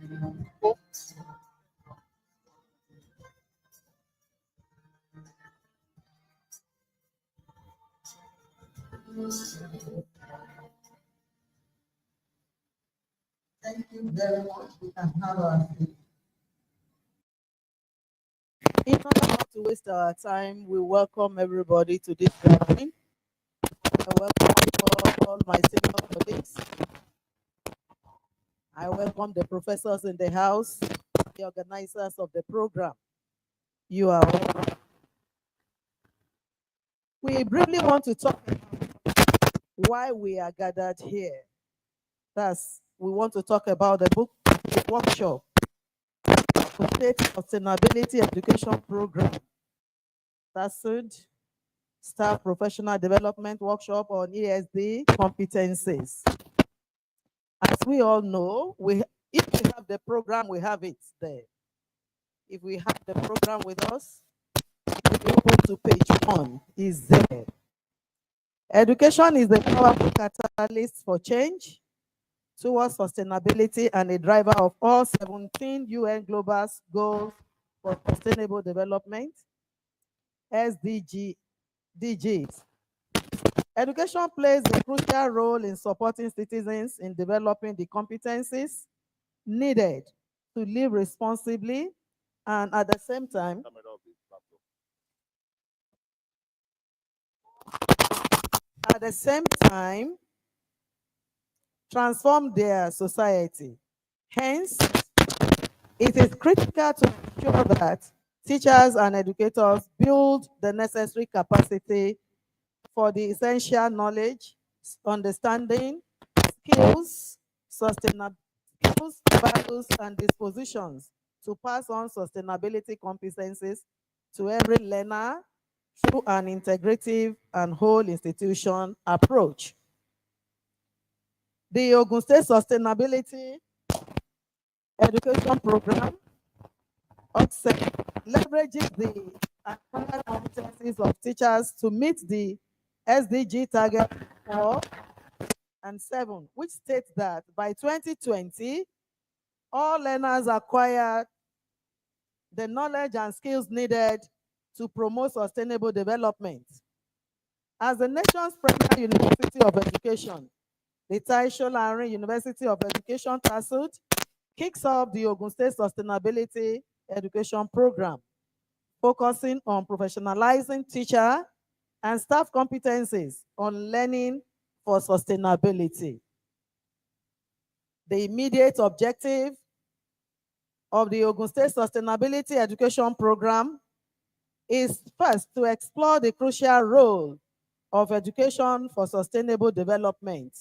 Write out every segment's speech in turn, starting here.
Thank you very much. We can have our seat. In order not to waste our time, we welcome everybody to this gathering. I welcome all my senior colleagues. I welcome the professors in the house, the organizers of the program. You are welcome. We briefly want to talk about why we are gathered here. We want to talk about the workshop, the State Sustainability Education Program, TASUED, Staff Professional Development Workshop on ESD Competencies. As we all know, if we have the program, we have it there. If we have the program with us, we open to page 1, is there. Education is a powerful catalyst for change towards sustainability and a driver of all 17 UN Global Goals for Sustainable Development, SDGs. Education plays a crucial role in supporting citizens in developing the competencies needed to live responsibly and at the same time, transform their society. Hence, it is critical to ensure that teachers and educators build the necessary capacity for the essential knowledge, understanding, skills, values, and dispositions to pass on sustainability competencies to every learner through an integrative and whole institution approach. The Ogun State Sustainability Education Program, OGSEP, leverages the acquired competencies of teachers to meet the SDG target 4 and 7, which states that by 2020, all learners acquire the knowledge and skills needed to promote sustainable development. As the nation's premier university of education, the Tai Solarin University of Education, TASUED, kicks off the Ogun State Sustainability Education Program, focusing on professionalizing teacher and staff competencies on learning for sustainability. The immediate objective of the Ogun State Sustainability Education Program is first to explore the crucial role of education for sustainable development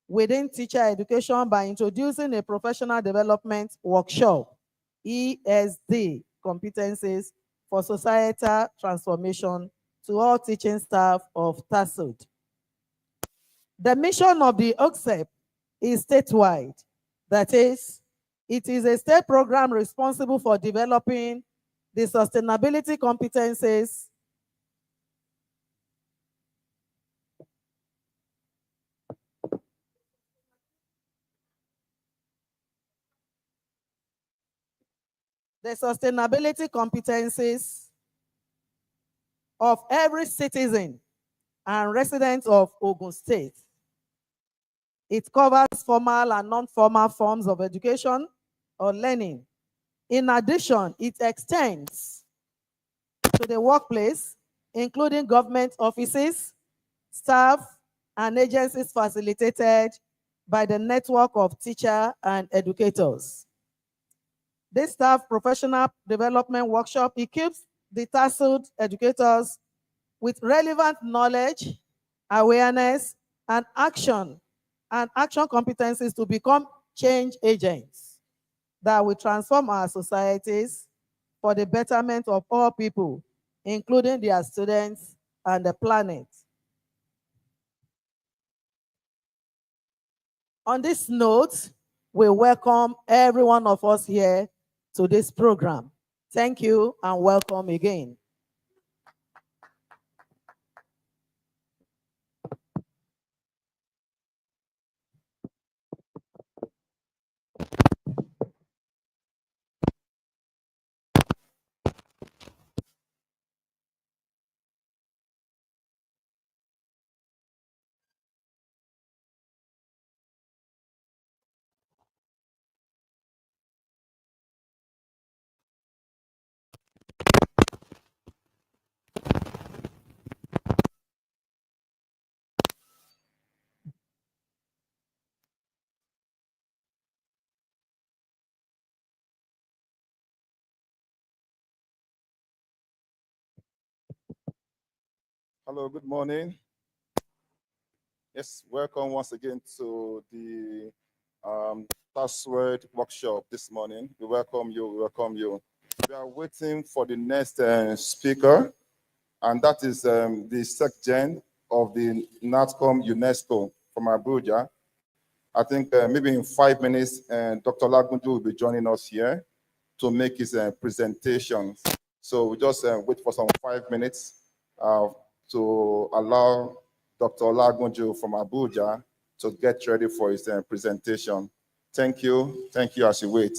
within teacher education by introducing a professional development workshop, ESD Competencies for Societal Transformation, to all teaching staff of TASUED. The mission of the OGSEP is statewide. That is, it is a state program responsible for developing the sustainability competencies of every citizen and resident of Ogun State. It covers formal and non-formal forms of education or learning. In addition, it extends to the workplace, including government offices, staff, and agencies facilitated by the network of teachers and educators. This staff professional development workshop equips the TASUED educators with relevant knowledge, awareness, and action competencies to become change agents that will transform our societies for the betterment of all people, including their students and the planet. On this note, we welcome every one of us here to this program. Thank you and welcome again. Hello, good morning. Yes, welcome once again to the TASUED workshop this morning. We welcome you. We welcome you. We are waiting for the next speaker, and that is the SecGen of the NATCOM UNESCO from Abuja. I think maybe in 5 minutes, Dr. Lagunju will be joining us here to make his presentation. So we just wait for some 5 minutes uh, to allow Dr. Lagunju from Abuja to get ready for his presentation. Thank you. Thank you as you wait.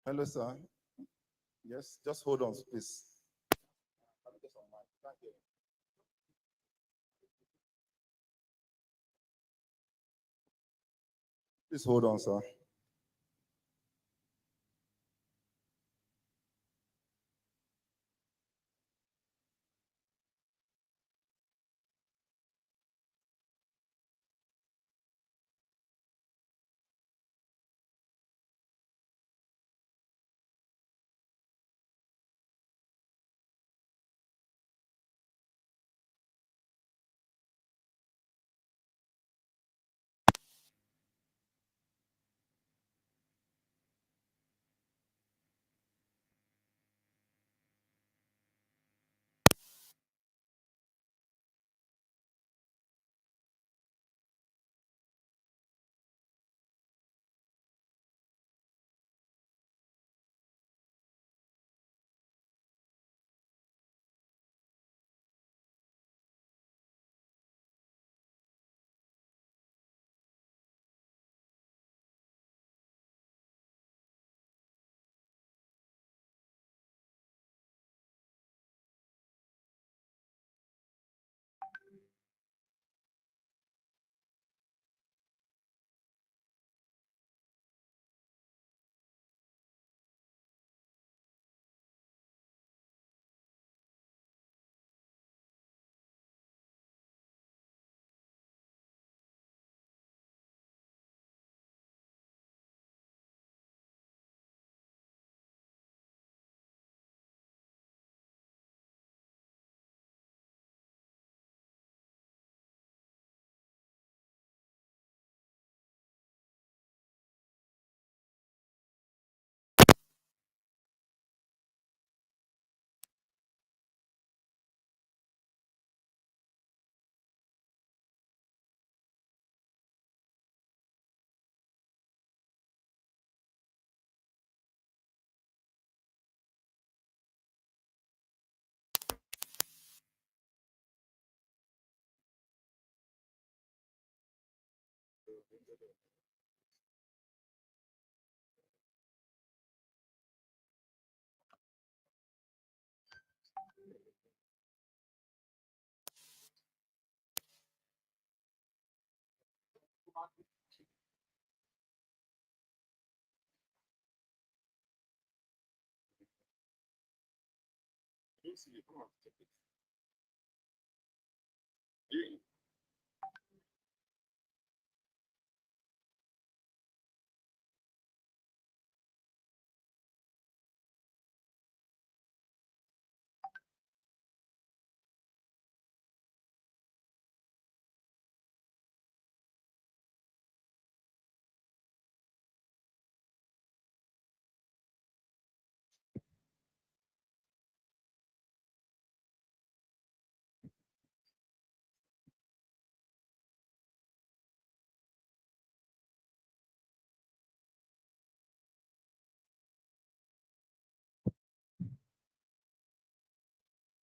Hello, sir. Yes, just hold on, please. Please hold on, sir.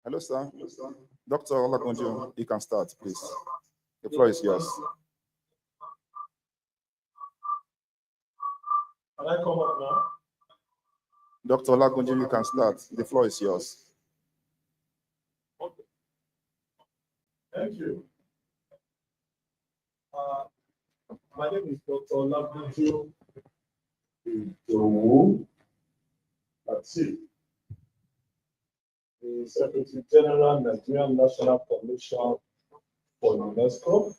Hello, sir. Dr. Olagunju, you can start, please. The floor is yours. Can I come up now? Dr. Olagunju, you can start. The floor is yours. Okay. Thank you. My name is Dr. Olagunju Idowu. That's it. The Secretary General, Nigerian National Commission for UNESCO.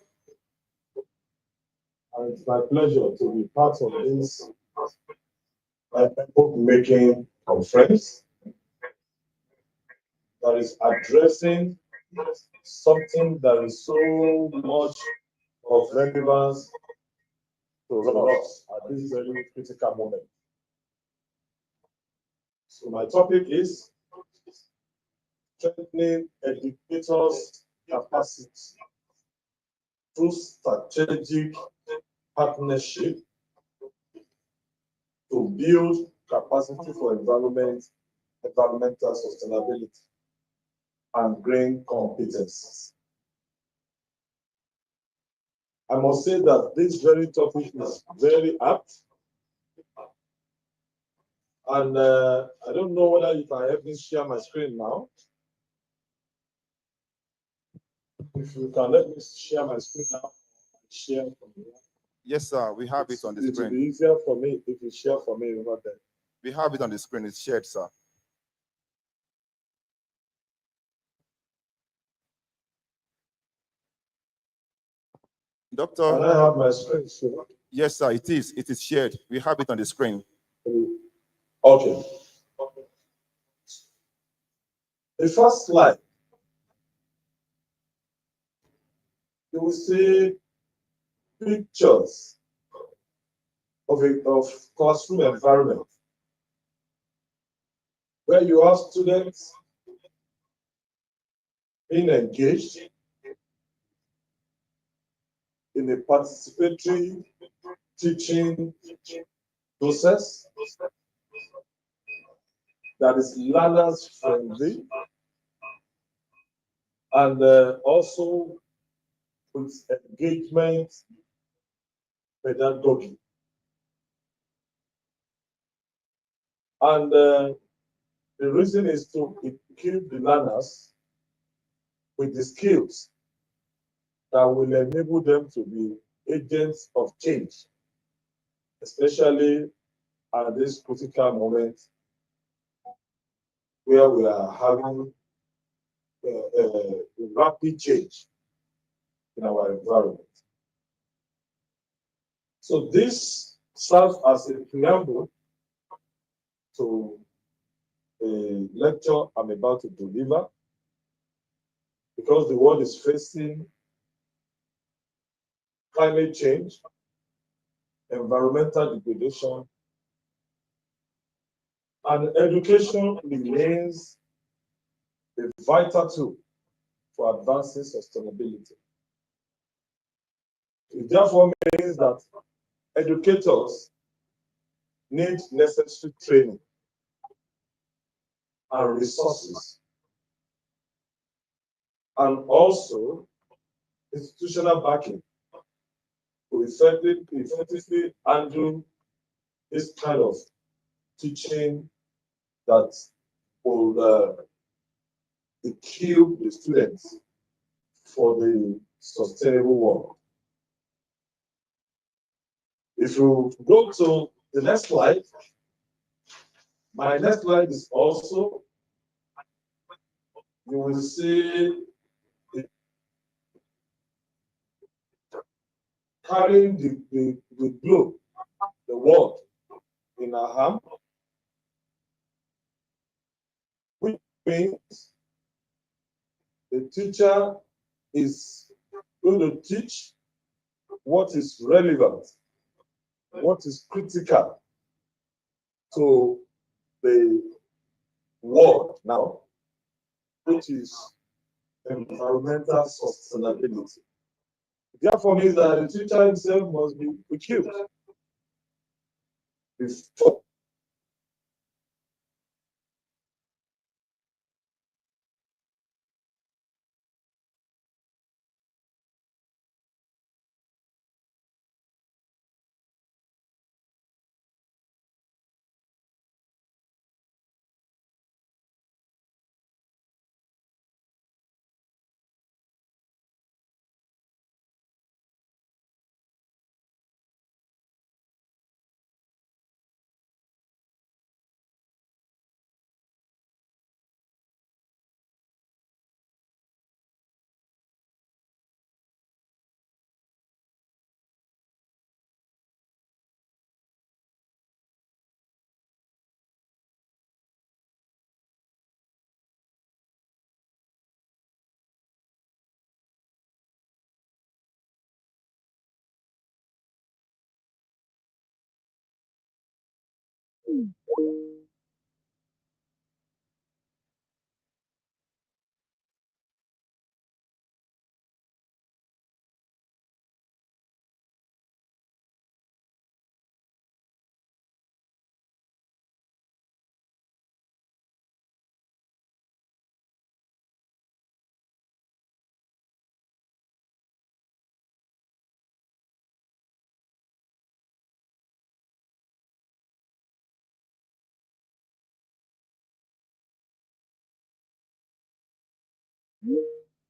And it's my pleasure to be part of this book-making conference that is addressing something that is so much of relevance to us at this very critical moment. So my topic is strengthening educators' capacity through strategic partnership to build capacity for environmental sustainability and green competencies. I must say that this very topic is very apt. And I don't know whether you can help me share my screen now. If you can let me share my screen now, share from here. Yes, sir. We have it on the It will be screen. easier for me if you share for me over there. We have it on the screen. It's shared, sir. Doctor. Can I have my screen, sir? Yes, sir. It is. It is shared. We have it on the screen. Okay. The first slide, you will see pictures of classroom environment where you have students being engaged in a participatory teaching process that is learners friendly and also with engagement pedagogy. And the reason is to equip the learners with the skills that will enable them to be agents of change, especially at this critical moment where we are having rapid change in our environment. So this serves as a preamble to a lecture I'm about to deliver, because the world is facing climate change, environmental degradation, and education remains a vital tool for advancing sustainability. It therefore means that educators need necessary training and resources, and also institutional backing to effectively handle this kind of teaching that will equip the students for the sustainable world. If you go to the next slide, my next slide is also, you will see it carrying the globe, the world in our hand, which means the teacher is going to teach what is relevant, what is critical to the world now, which is environmental sustainability. Therefore, means that the teacher himself must be equipped before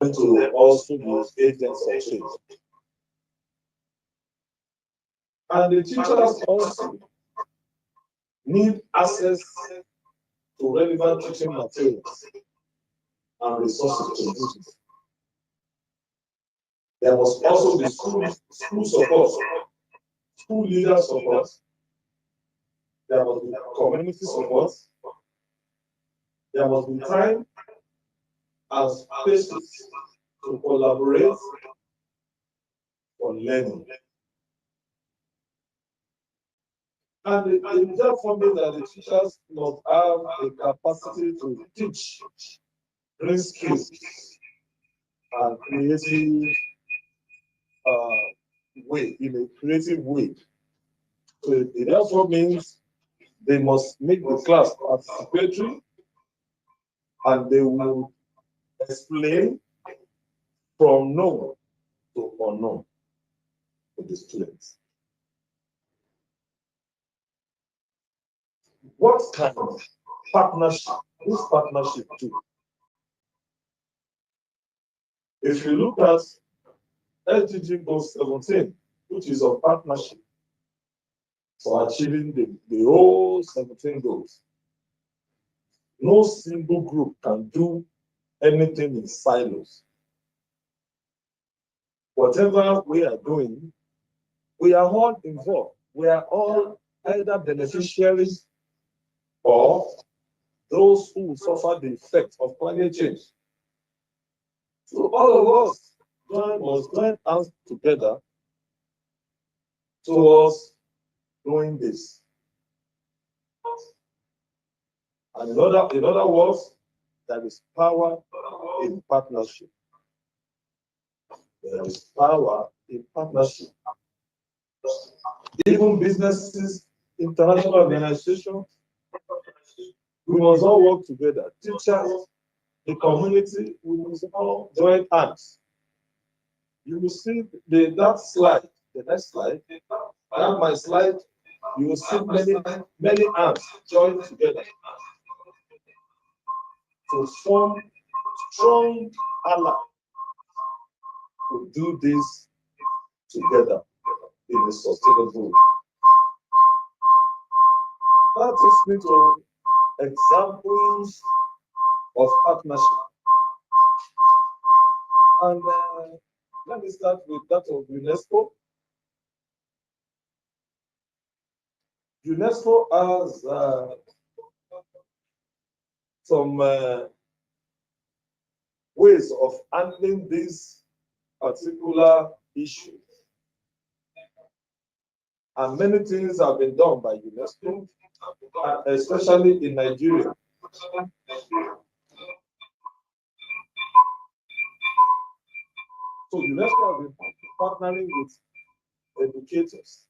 to also be agents of change. And the teachers also need access to relevant teaching materials and resources to use it. There must also be school support, school leader support, there must be community support, there must be time and space to collaborate on learning. And it therefore means that the teachers must have a capacity to teach, bring skills, and creative way, in a creative way. So it therefore means they must make the class participatory and they will explain from known to unknown to the students. What kind of partnership, this partnership do? If you look at SDG Goal 17, which is a partnership for achieving the whole 17 goals, no single group can do anything in silos. Whatever we are doing, we are all involved. We are all either beneficiaries or those who suffer the effects of climate change. So all of us must join hands together towards doing this. And in other words, there is power in partnership. There is power in partnership. Even businesses, international organizations, we must all work together. Teachers, the community, we must all join hands. You will see that slide the next slide. I have my slide. You will see many arms joined together to form strong ally to do this together in a sustainable way. That takes me to examples of partnership. And let me start with that of UNESCO. UNESCO has some ways of handling this particular issue. And many things have been done by UNESCO, especially in Nigeria. So UNESCO has been partnering with educators.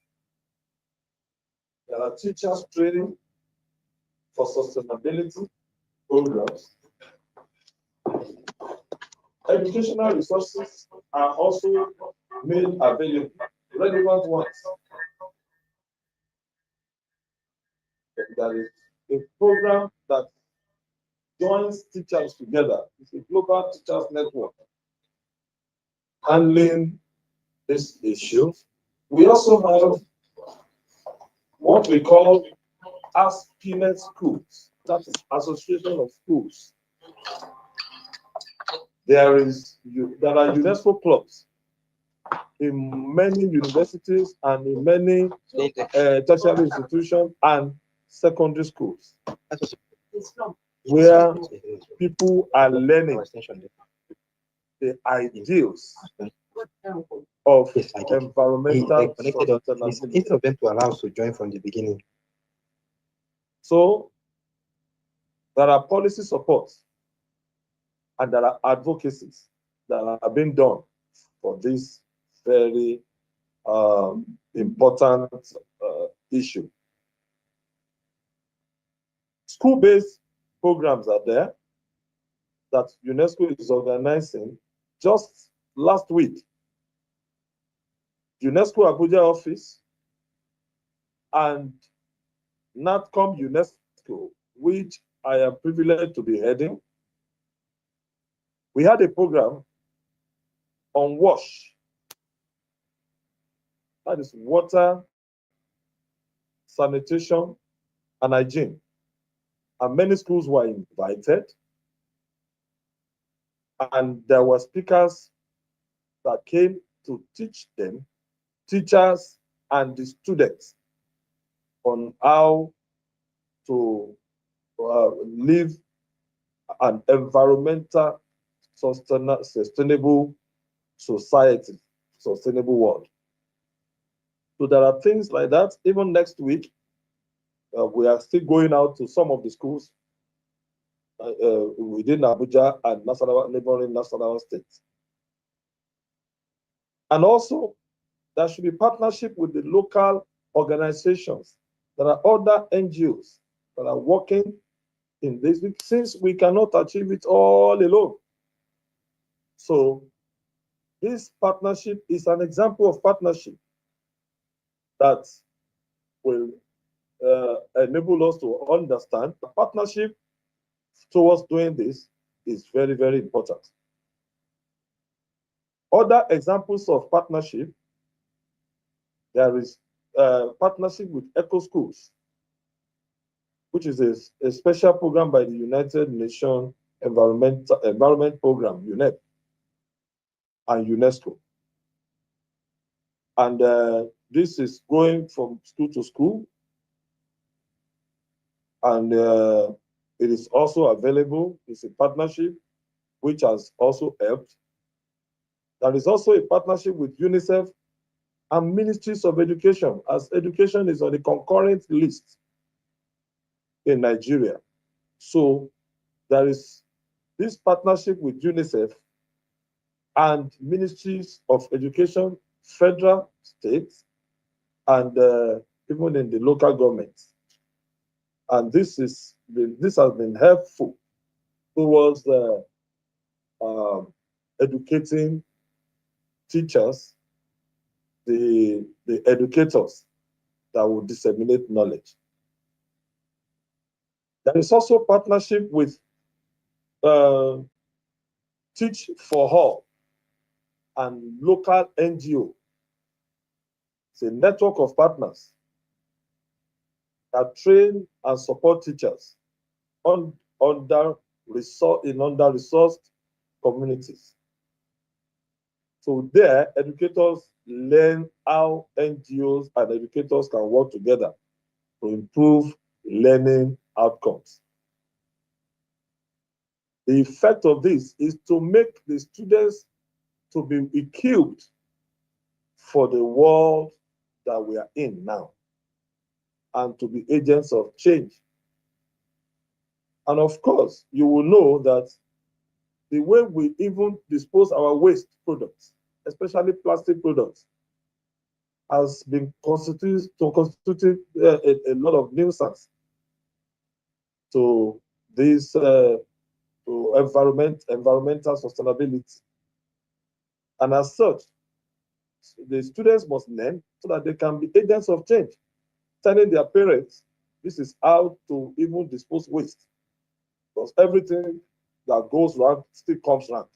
There are teachers training for sustainability programs. Educational resources are also made available, relevant ones. There is a program that joins teachers together. It's a global teachers network handling this issue. We also have what we call ASPINET schools, that is Association of Schools. There are UNESCO clubs in many universities and in many tertiary institutions and secondary schools, where people are learning the ideals of environmental sustainability. Instead of them to allow us to join from the beginning. So there are policy supports and there are advocacies that are being done for this very important issue. School-based programs are there that UNESCO is organizing. Just last week, UNESCO Abuja office and NATCOM UNESCO, which I am privileged to be heading, we had a program on WASH. That is water, sanitation, and hygiene. And many schools were invited. And there were speakers that came to teach them, teachers and the students, on how to live an environmental, sustainable society, sustainable world. So there are things like that. Even next week, we are still going out to some of the schools within Abuja and neighboring Nasarawa states. And also, there should be partnership with the local organizations. There are other NGOs that are working in this, since we cannot achieve it all alone. So this partnership is an example of partnership that will enable us to understand the partnership towards doing this is very, very important. Other examples of partnership, there is partnership with Eco Schools, which is a special program by the United Nations Environment Program, UNEP, and UNESCO. And this is going from school to school, and it is also available. It's a partnership which has also helped. There is also a partnership with UNICEF and ministries of education, as education is on the concurrent list in Nigeria. So there is this partnership with UNICEF and ministries of education, federal, states, and even in the local governments. And this has been helpful towards educating teachers the educators that will disseminate knowledge. There is also partnership with Teach for All and local NGO. It's a network of partners that train and support teachers in under-resourced communities. So there, educators learn how NGOs and educators can work together to improve learning outcomes. The effect of this is to make the students to be equipped for the world that we are in now and to be agents of change. And of course, you will know that the way we even dispose our waste products, especially plastic products, has been constituted a lot of nuisance to this to environmental sustainability. And as such, the students must learn so that they can be agents of change, telling their parents this is how to even dispose waste, because everything that goes wrong still comes wrong.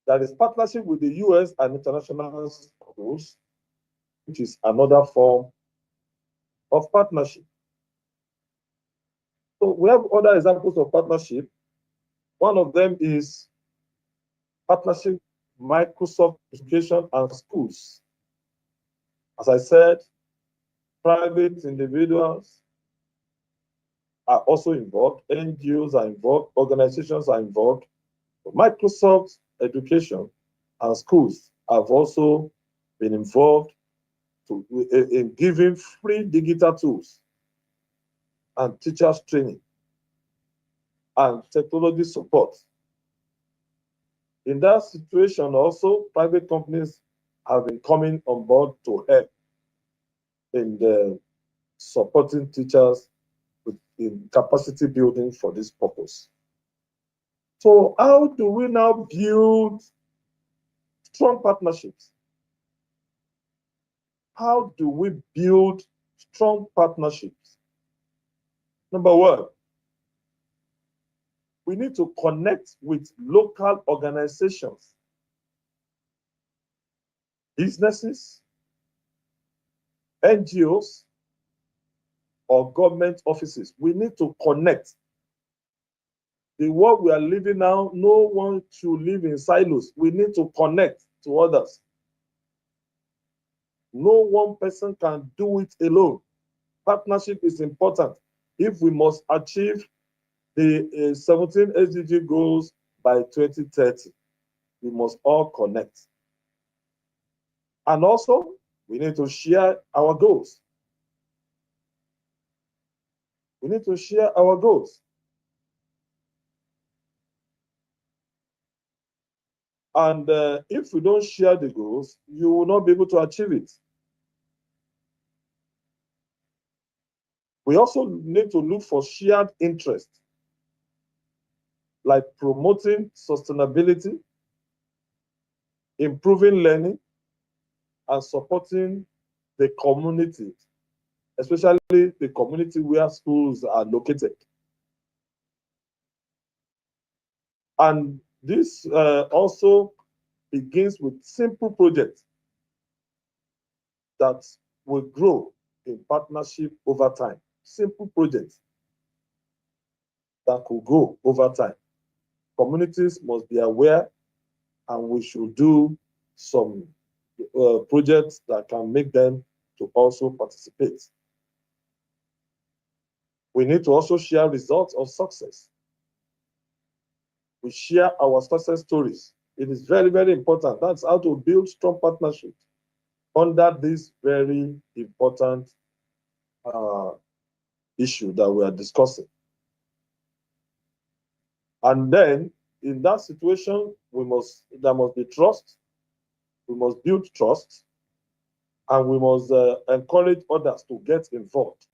There is partnership with the US and international schools, which is another form of partnership. So we have other examples of partnership. One of them is partnership Microsoft Education and schools. As I said, private individuals are also involved, NGOs are involved, organizations are involved. Microsoft Education and schools have also been involved in giving free digital tools and teachers training and technology support. In that situation also, private companies have been coming on board to help in the supporting teachers in capacity building for this purpose. So how do we now build strong partnerships? How do we build strong partnerships? Number one, we need to connect with local organizations, businesses, NGOs, or government offices. We need to connect. The world we are living now, no one should live in silos. We need to connect to others. No one person can do it alone. Partnership is important if we must achieve the 17 SDG goals by 2030. We must all connect. And also, we need to share our goals. We need to share our goals. And if we don't share the goals, you will not be able to achieve it. We also need to look for shared interest, like promoting sustainability, improving learning, and supporting the community, especially the community where schools are located. And this also begins with simple projects that will grow in partnership over time. Simple projects that could go over time. Communities must be aware, and we should do some projects that can make them to also participate. We need to also share results of success. We share our success stories. It is very, very important. That's how to build strong partnerships under this very important issue that we are discussing. And then in that situation, there must be trust. We must build trust, and we must encourage others to get involved.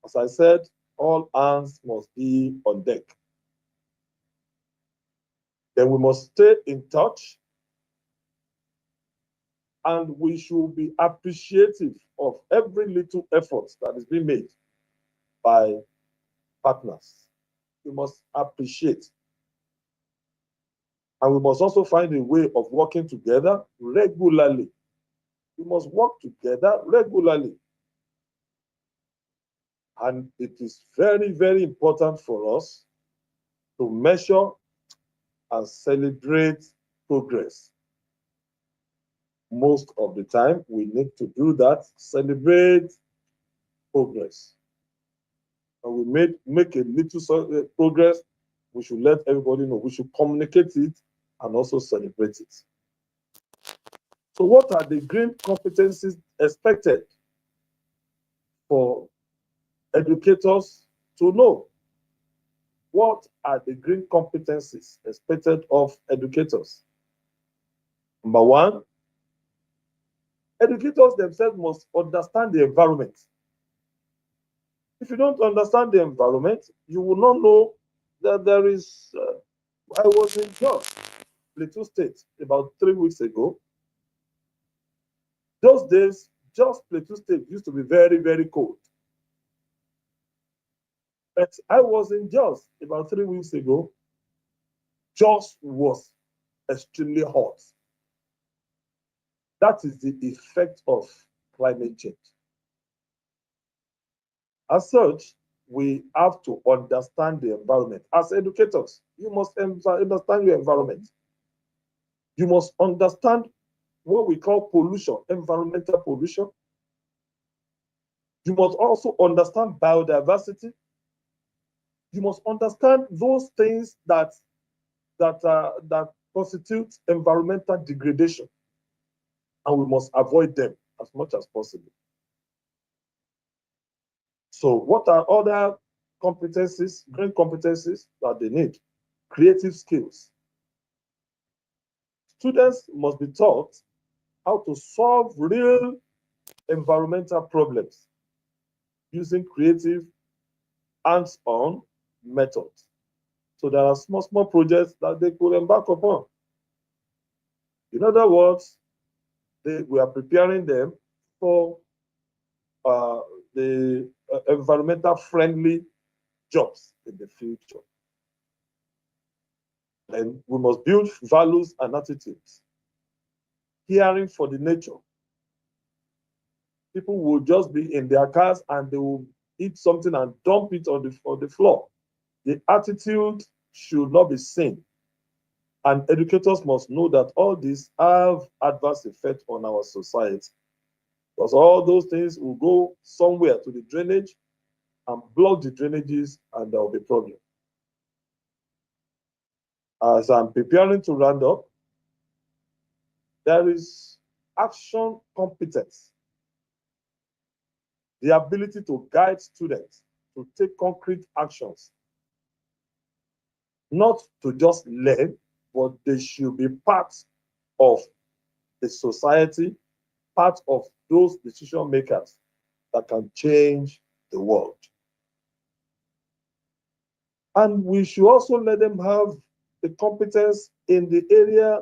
As I said, all hands must be on deck. Then we must stay in touch And we should be appreciative of every little effort that is being made by partners. We must appreciate. And we must also find a way of working together regularly. We must work together regularly. And it is very, very important for us to measure and celebrate progress. Most of the time, we need to do that, celebrate progress. And we make a little progress, we should let everybody know. We should communicate it and also celebrate it. So what are the green competencies expected for educators to know? What are the green competencies expected of educators? Number one, educators themselves must understand the environment. If you don't understand the environment, you will not know that there is. I was in Jos, Plateau State, about 3 weeks ago. Those days, Jos Plateau State used to be very, very cold. But I was in Jos about 3 weeks ago. Jos was extremely hot. That is the effect of climate change. As such, we have to understand the environment. As educators, you must understand your environment. You must understand what we call pollution, environmental pollution. You must also understand biodiversity. You must understand those things that constitute environmental degradation, and we must avoid them as much as possible. So what are other competencies, green competencies that they need? Creative skills. Students must be taught how to solve real environmental problems using creative, hands-on methods. So there are small projects that they could embark upon. In other words, we are preparing them for the environmental friendly jobs in the future. And we must build values and attitudes. Caring for the nature. People will just be in their cars and they will eat something and dump it on the floor. The attitude should not be seen. And educators must know that all these have adverse effects on our society. Because all those things will go somewhere to the drainage and block the drainages, and there will be a problem. As I'm preparing to round up, there is action competence. The ability to guide students to take concrete actions. Not to just learn, but they should be part of the society, part of those decision makers that can change the world. And we should also let them have the competence in the area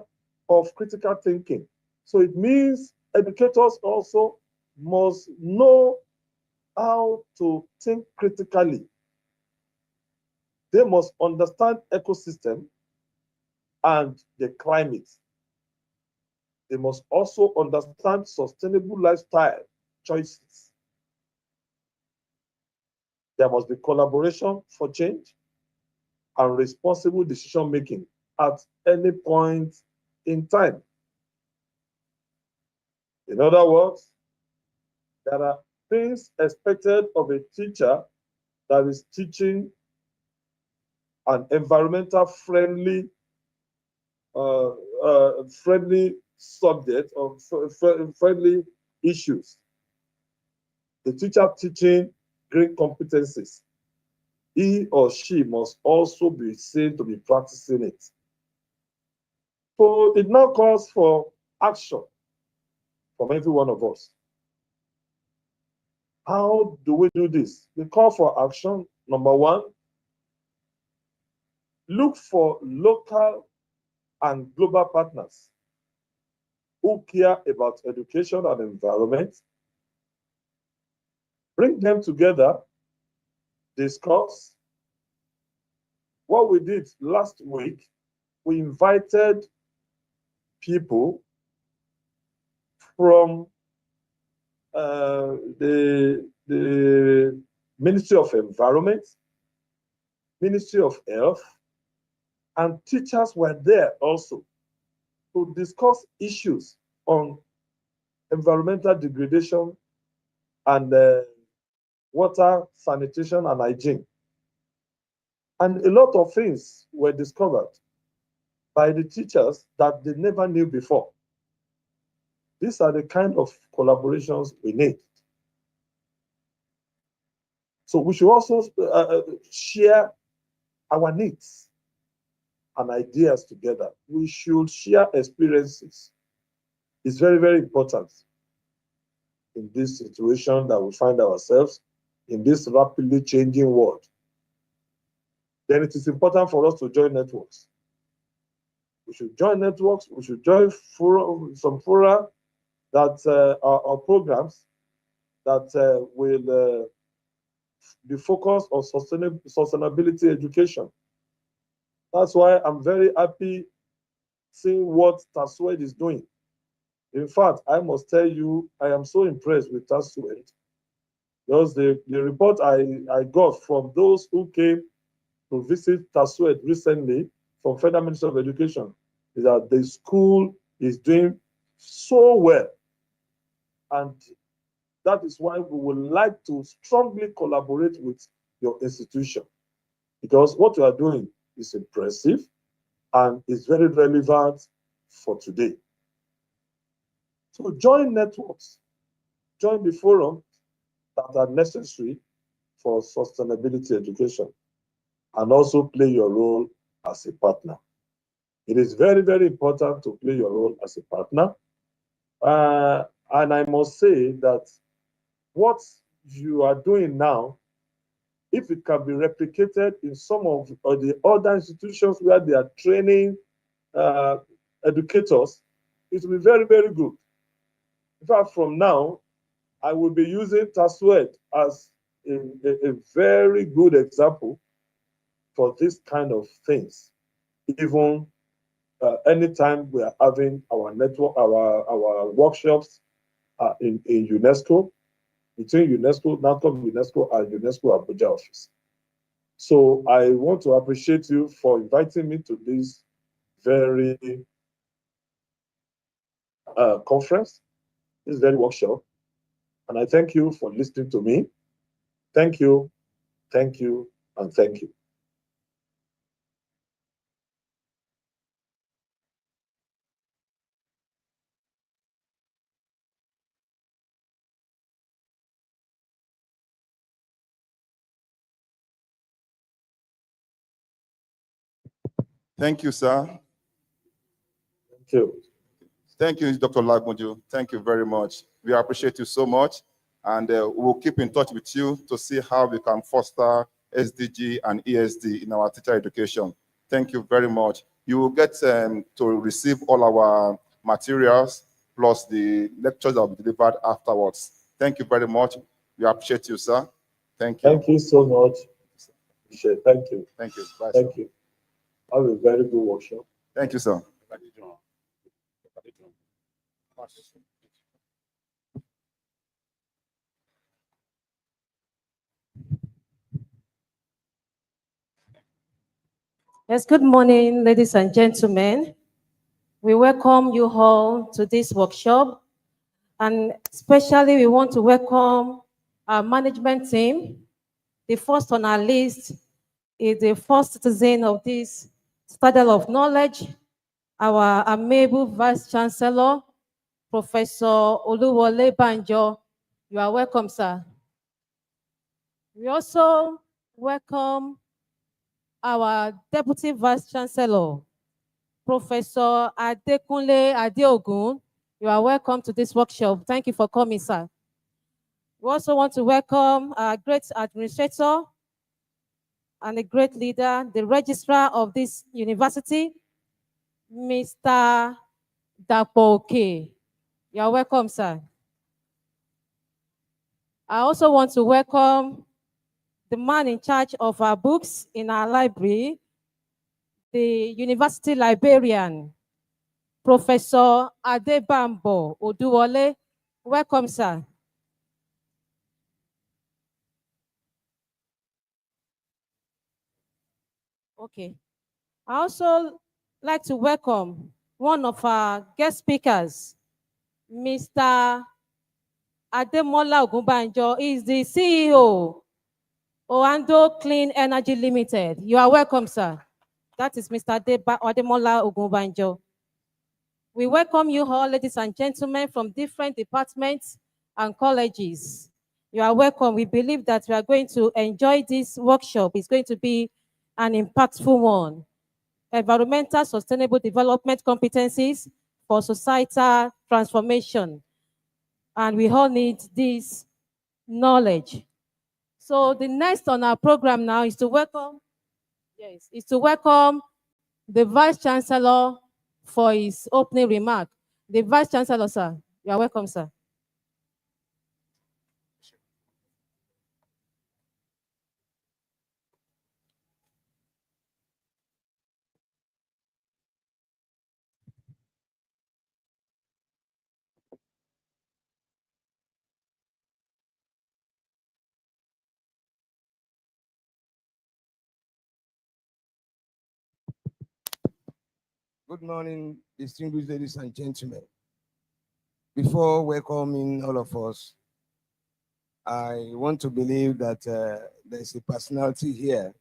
of critical thinking. So it means educators also must know how to think critically. They must understand ecosystem and the climate. They must also understand sustainable lifestyle choices. There must be collaboration for change and responsible decision making at any point in time. In other words, there are things expected of a teacher that is teaching an environmental friendly subject or friendly issues. The teacher teaching green competencies, he or she must also be seen to be practicing it. So it now calls for action from every one of us. How do we do this? The call for action, number one, look for local and global partners who care about education and environment, bring them together, discuss. What we did last week, we invited people from the Ministry of Environment, Ministry of Health, and teachers were there also to discuss issues on environmental degradation and water, sanitation, and hygiene. And a lot of things were discovered by the teachers that they never knew before. These are the kind of collaborations we need. So we should also share our needs and ideas together. We should share experiences. It's very, very important in this situation that we find ourselves in this rapidly changing world. Then it is important for us to join networks. We should join networks. We should join some fora that are programs that will be focused on sustainability education. That's why I'm very happy seeing what TASUED is doing. In fact, I must tell you, I am so impressed with TASUED because the report I got from those who came to visit TASUED recently from Federal Ministry of Education is that the school is doing so well. And that is why we would like to strongly collaborate with your institution, because what you are doing is impressive and is very relevant for today. So join networks, join the forums that are necessary for sustainability education, and also play your role as a partner. It is very, very important to play your role as a partner. And I must say that what you are doing now, if it can be replicated in some of the other institutions where they are training educators, it will be very, very good. In fact, from now, I will be using TASUED as a very good example for this kind of things. Even anytime we are having our network, our workshops in UNESCO, between UNESCO, NACOM UNESCO, and UNESCO Abuja office. So I want to appreciate you for inviting me to this very conference, this very workshop. And I thank you for listening to me. Thank you, and thank you. Thank you, sir. Thank you. Thank you, Dr. Lagmunju. Thank you very much. We appreciate you so much. And we'll keep in touch with you to see how we can foster SDG and ESD in our teacher education. Thank you very much. You will get to receive all our materials plus the lectures that will be delivered afterwards. Thank you very much. We appreciate you, sir. Thank you. Thank you so much. Thank you. Thank you. Bye, Thank sir. you. Have a very good workshop. Thank you, sir. Yes, good morning, ladies and gentlemen. We welcome you all to this workshop, and especially we want to welcome our management team. The first on our list is the first citizen of this Citadel of Knowledge, our amiable Vice Chancellor, Professor Oluwole Banjo. You are welcome, sir. We also welcome our Deputy Vice Chancellor, Professor Adekunle Adeogun. You are welcome to this workshop. Thank you for coming, sir. We also want to welcome our great administrator and a great leader, the registrar of this university, Mr. Dapoke. You are welcome, sir. I also want to welcome the man in charge of our books in our library, the university librarian, Professor Adebambo Oduwole. Welcome, sir. Okay. I also like to welcome one of our guest speakers, Mr. Ademola Ogunbanjo. He is the CEO, Oando Clean Energy Limited. You are welcome, sir. That is Mr. Ademola Ogunbanjo. We welcome you all, ladies and gentlemen, from different departments and colleges. You are welcome. We believe that we are going to enjoy this workshop. It's going to be an impactful one. Environmental sustainable development competencies for societal transformation. And we all need this knowledge. So the next on our program now is to welcome, the Vice Chancellor for his opening remark. The Vice Chancellor, sir. You are welcome, sir. Good morning, distinguished ladies and gentlemen. Before welcoming all of us, I want to believe that there's a personality here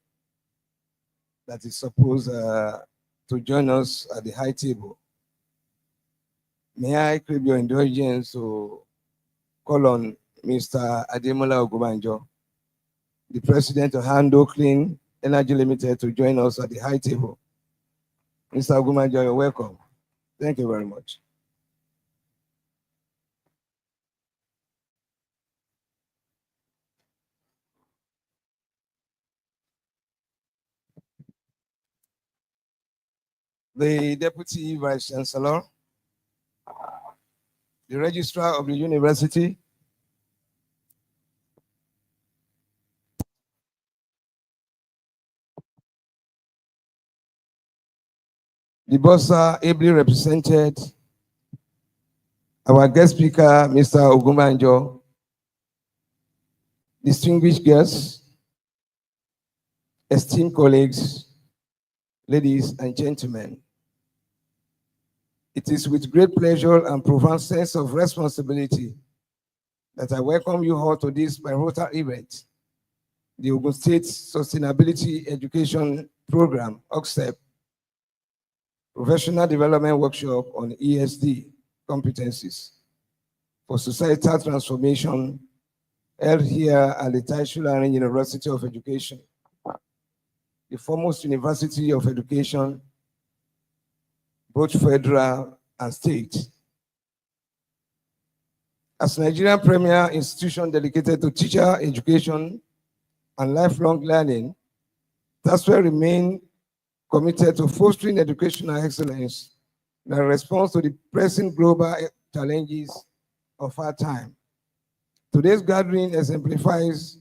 that is supposed to join us at the high table. May I crave your indulgence to call on Mr. Ademola Ogunbanjo, the president of Oando Clean Energy Limited, to join us at the high table. Mr. Ogunbanjo, you're welcome. Thank you very much. The Deputy Vice Chancellor, the Registrar of the University, the Bossa ably represented, our guest speaker, Mr. Ogunbanjo, distinguished guests, esteemed colleagues, ladies and gentlemen. It is with great pleasure and profound sense of responsibility that I welcome you all to this pivotal event, the Ogun State Sustainability Education Program, OGSEP, Professional Development Workshop on ESD Competencies for Societal Transformation, held here at the TASUED University of Education, the foremost university of education, both federal and state. As Nigerian premier institution dedicated to teacher education and lifelong learning, TASUED remain committed to fostering educational excellence in response to the pressing global challenges of our time. Today's gathering exemplifies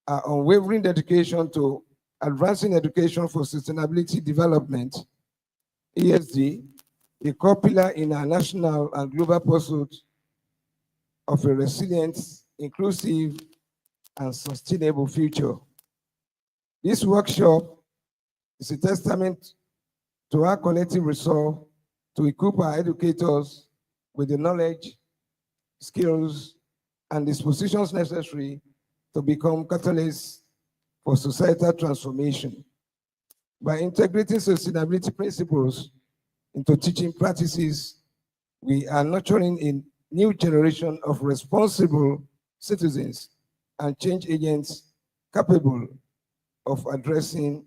our unwavering dedication to advancing education for sustainability development, ESD, a core pillar in our national and global pursuit of a resilient, inclusive, and sustainable future. This workshop is a testament to our collective resolve to equip our educators with the knowledge, skills, and dispositions necessary to become catalysts for societal transformation. By integrating sustainability principles into teaching practices, we are nurturing a new generation of responsible citizens and change agents capable of addressing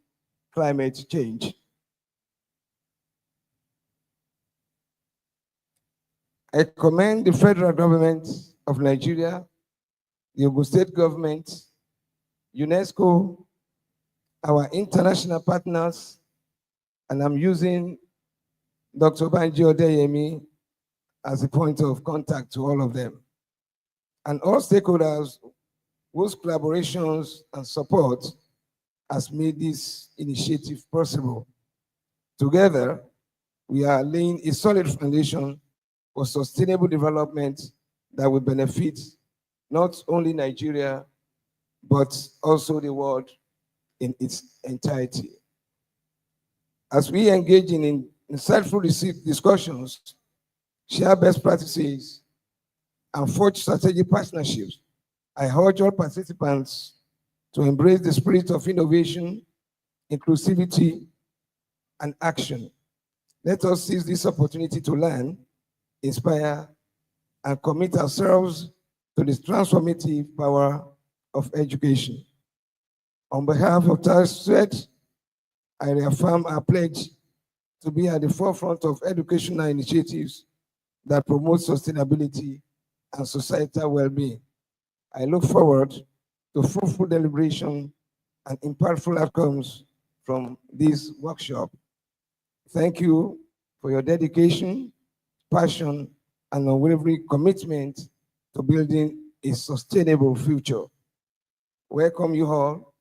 climate change. I commend the federal government of Nigeria, the Ogun State government, UNESCO, our international partners, and I'm using Dr. Banji Odeyemi as a point of contact to all of them. And all stakeholders whose collaborations and support has made this initiative possible. Together, we are laying a solid foundation for sustainable development that will benefit not only Nigeria, but also the world in its entirety. As we engage in insightful discussions, share best practices, and forge strategic partnerships, I urge all participants to embrace the spirit of innovation, inclusivity, and action. Let us seize this opportunity to learn, inspire, and commit ourselves to the transformative power of education. On behalf of TASUED, I reaffirm our pledge to be at the forefront of educational initiatives that promote sustainability and societal well-being. I look forward to fruitful deliberation and impactful outcomes from this workshop. Thank you for your dedication, passion, and unwavering commitment to building a sustainable future. Welcome you all,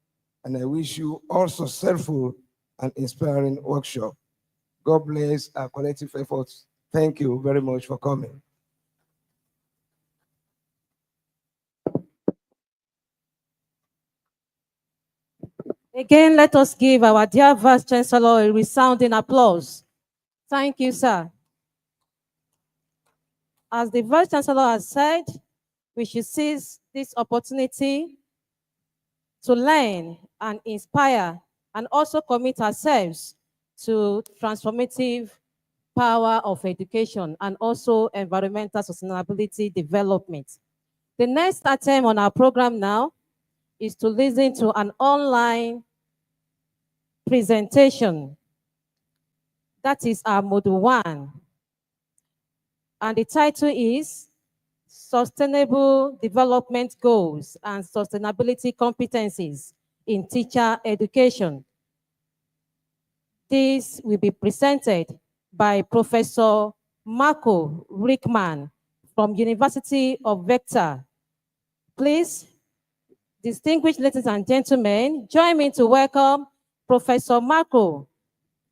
and I wish you all successful and inspiring workshop. God bless our collective efforts. Thank you very much for coming. Again, let us give our dear Vice Chancellor a resounding applause. Thank you, sir. As the Vice Chancellor has said, we should seize this opportunity to learn and inspire and also commit ourselves to transformative power of education and also environmental sustainability development. The next item on our program now is to listen to an online presentation. That is our Module 1. And the title is Sustainable Development Goals and Sustainability Competencies in Teacher Education. This will be presented by Professor Marco Rickman from University of Vector. Please, distinguished ladies and gentlemen, join me to welcome Professor Marco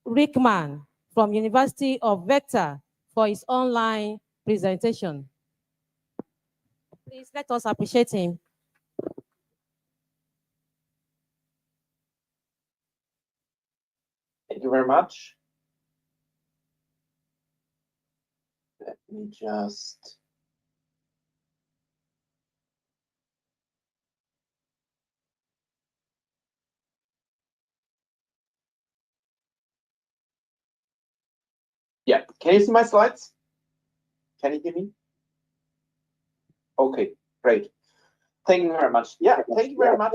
Rickman from University of Vector for his online presentation. Please let us appreciate him. Thank you very much. Let me just. Yeah, can you see my slides? Can you hear me? Okay, great. Thank you very much. Yeah, thank you very much.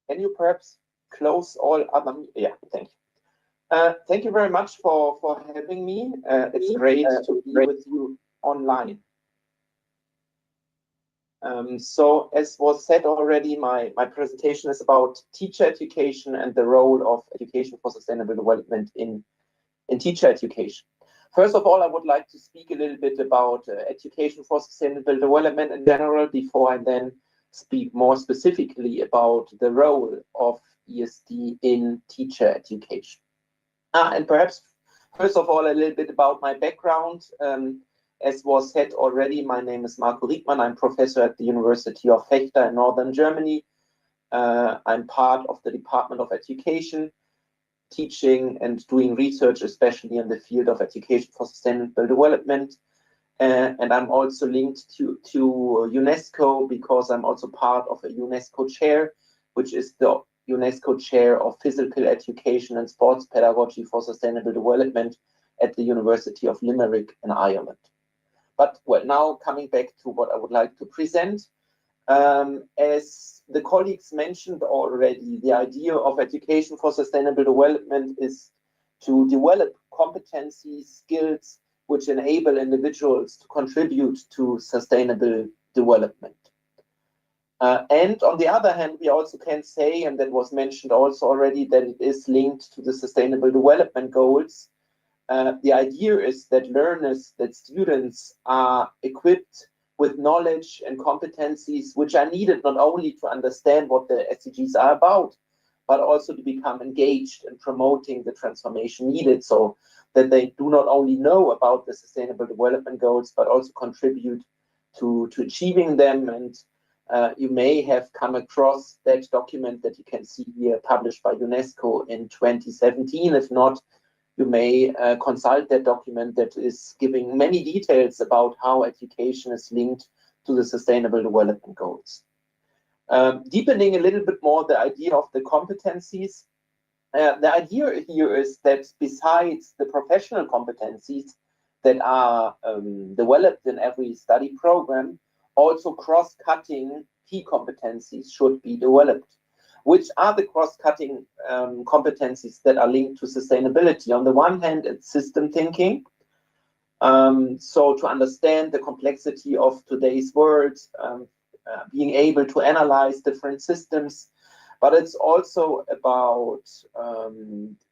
Can you perhaps close all other? Yeah, thank you. Thank you very much for having me. It's great to be with you online. So as was said already, my presentation is about teacher education and the role of education for sustainable development in teacher education. First of all, I would like to speak a little bit about education for sustainable development in general before I then speak more specifically about the role of ESD in teacher education. And perhaps, first of all, a little bit about my background. As was said already, my name is Marco Rickmann. I'm professor at the University of Vector in Northern Germany. I'm part of the Department of Education, teaching and doing research, especially in the field of education for sustainable development. And I'm also linked to UNESCO because I'm also part of a UNESCO chair, which is the UNESCO chair of physical education and sports pedagogy for sustainable development at the University of Limerick in Ireland. But well, now coming back to what I would like to present, as the colleagues mentioned already, the idea of education for sustainable development is to develop competencies, skills, which enable individuals to contribute to sustainable development. And on the other hand, we also can say, and that was mentioned also already, that it is linked to the sustainable development goals, the idea is that learners, that students are equipped with knowledge and competencies which are needed not only to understand what the SDGs are about, but also to become engaged in promoting the transformation needed, so that they do not only know about the Sustainable Development Goals, but also contribute to achieving them. And you may have come across that document that you can see here, published by UNESCO in 2017. If not, you may consult that document that is giving many details about how education is linked to the Sustainable Development Goals. Deepening a little bit more the idea of the competencies, the idea here is that besides the professional competencies that are developed in every study program, also cross-cutting key competencies should be developed. Which are the cross-cutting competencies that are linked to sustainability? On the one hand, it's system thinking. So to understand the complexity of today's world, being able to analyze different systems, but it's also about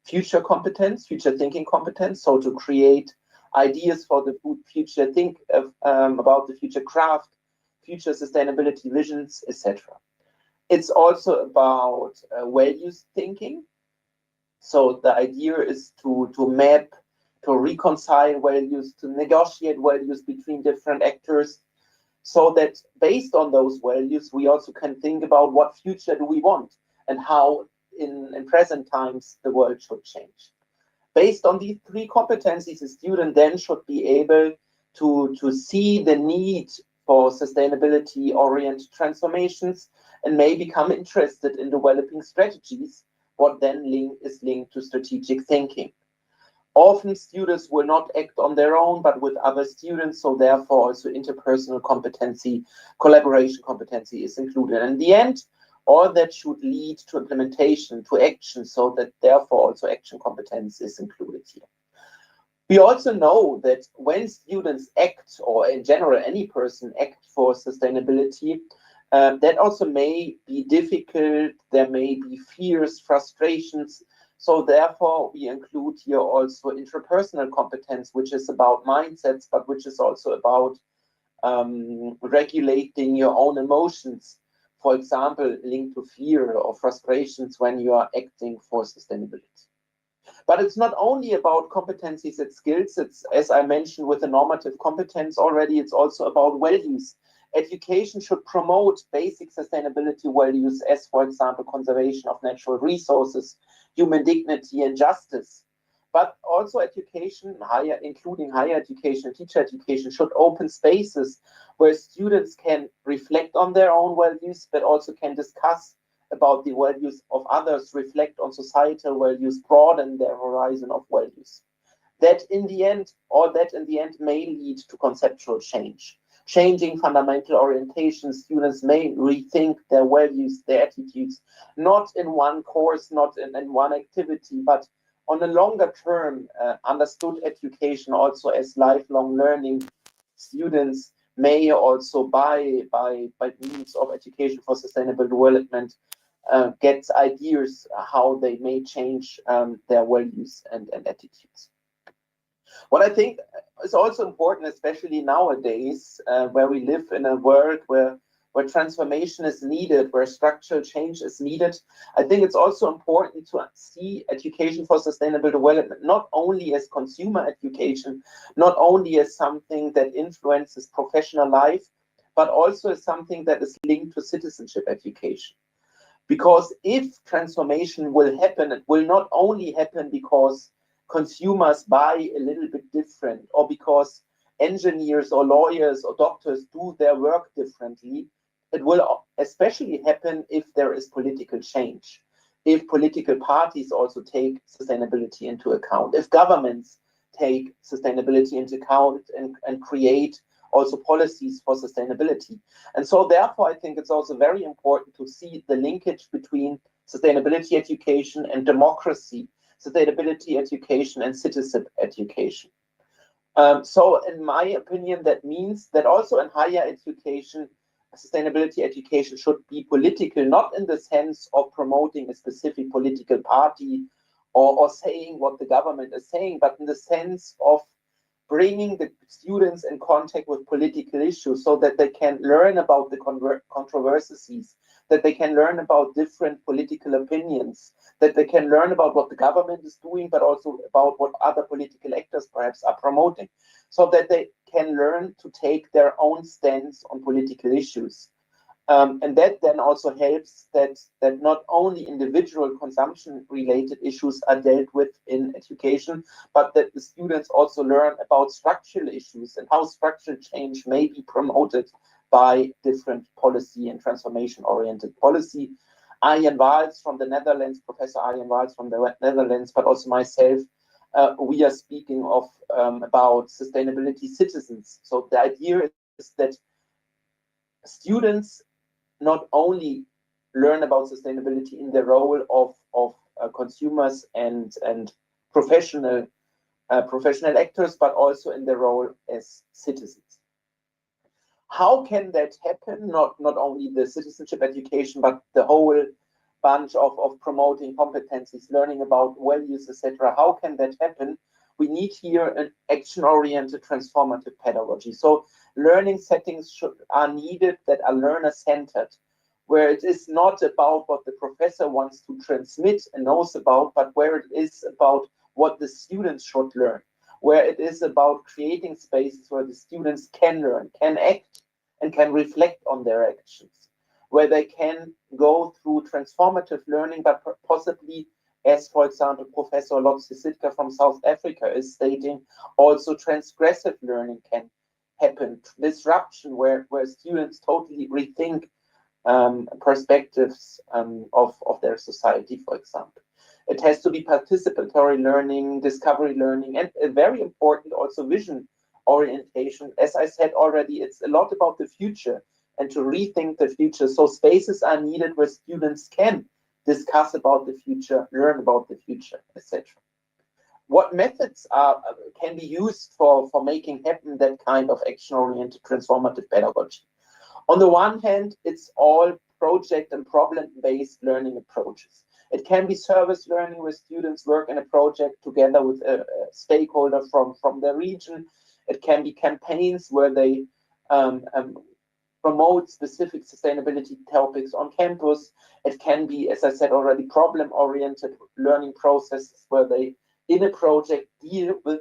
future competence, future thinking competence. So to create ideas for the future, think about the future craft, future sustainability visions, etc. It's also about values thinking. So the idea is to map, to reconcile values, to negotiate values between different actors, so that based on those values, we also can think about what future do we want and how in present times the world should change. Based on these three competencies, a student then should be able to see the need for sustainability-oriented transformations and may become interested in developing strategies, what then is linked to strategic thinking. Often students will not act on their own, but with other students, so therefore also interpersonal competency, collaboration competency is included. In the end, all that should lead to implementation, to action, so that therefore also action competence is included here. We also know that when students act, or in general any person act for sustainability, that also may be difficult, there may be fears, frustrations. So therefore, we include here also intrapersonal competence, which is about mindsets, but which is also about regulating your own emotions. For example, linked to fear or frustrations when you are acting for sustainability. But it's not only about competencies and skills. It's, as I mentioned, with the normative competence already, it's also about values. Education should promote basic sustainability values as, for example, conservation of natural resources, human dignity and justice. But also education, including higher education, teacher education, should open spaces where students can reflect on their own values, but also can discuss about the values of others, reflect on societal values, broaden their horizon of values. That in the end may lead to conceptual change. Changing fundamental orientation, students may rethink their values, their attitudes, not in one course, not in one activity, but on a longer term, understood education also as lifelong learning. Students may also, by means of education for sustainable development, get ideas how they may change their values and attitudes. What I think is also important, especially nowadays, where we live in a world where transformation is needed, where structural change is needed, I think it's also important to see education for sustainable development not only as consumer education, not only as something that influences professional life, but also as something that is linked to citizenship education. Because if transformation will happen, it will not only happen because consumers buy a little bit different, or because engineers or lawyers or doctors do their work differently. It will especially happen if there is political change, if political parties also take sustainability into account, if governments take sustainability into account and create also policies for sustainability. And so therefore, I think it's also very important to see the linkage between sustainability education and democracy, sustainability education and citizenship education. So in my opinion, that means that also in higher education, sustainability education should be political, not in the sense of promoting a specific political party or saying what the government is saying, but in the sense of bringing the students in contact with political issues so that they can learn about the controversies, that they can learn about different political opinions, that they can learn about what the government is doing, but also about what other political actors perhaps are promoting, so that they can learn to take their own stance on political issues. And that then also helps that not only individual consumption-related issues are dealt with in education, but that the students also learn about structural issues and how structural change may be promoted by different policy and transformation-oriented policy. Arjen Waals from the Netherlands, Professor Arjen Waals from the Netherlands, but also myself, we are speaking of about sustainability citizens. So the idea is that students not only learn about sustainability in the role of consumers and professional actors, but also in their role as citizens. How can that happen? Not only the citizenship education, but the whole bunch of promoting competencies, learning about values, etc. How can that happen? We need here an action-oriented transformative pedagogy. So learning settings are needed that are learner-centered, where it is not about what the professor wants to transmit and knows about, but where it is about what the students should learn, where it is about creating spaces where the students can learn, can act, and can reflect on their actions, where they can go through transformative learning, but possibly, as for example, Professor Lotse Sitka from South Africa is stating, also transgressive learning can happen, disruption where students totally rethink perspectives of their society, for example. It has to be participatory learning, discovery learning, and very important also vision orientation. As I said already, it's a lot about the future and to rethink the future. So spaces are needed where students can discuss about the future, learn about the future, etc. What methods can be used for making happen that kind of action-oriented transformative pedagogy? On the one hand, it's all project and problem-based learning approaches. It can be service learning where students work in a project together with a stakeholder from their region. It can be campaigns where they promote specific sustainability topics on campus. It can be, as I said already, problem-oriented learning processes where they, in a project, deal with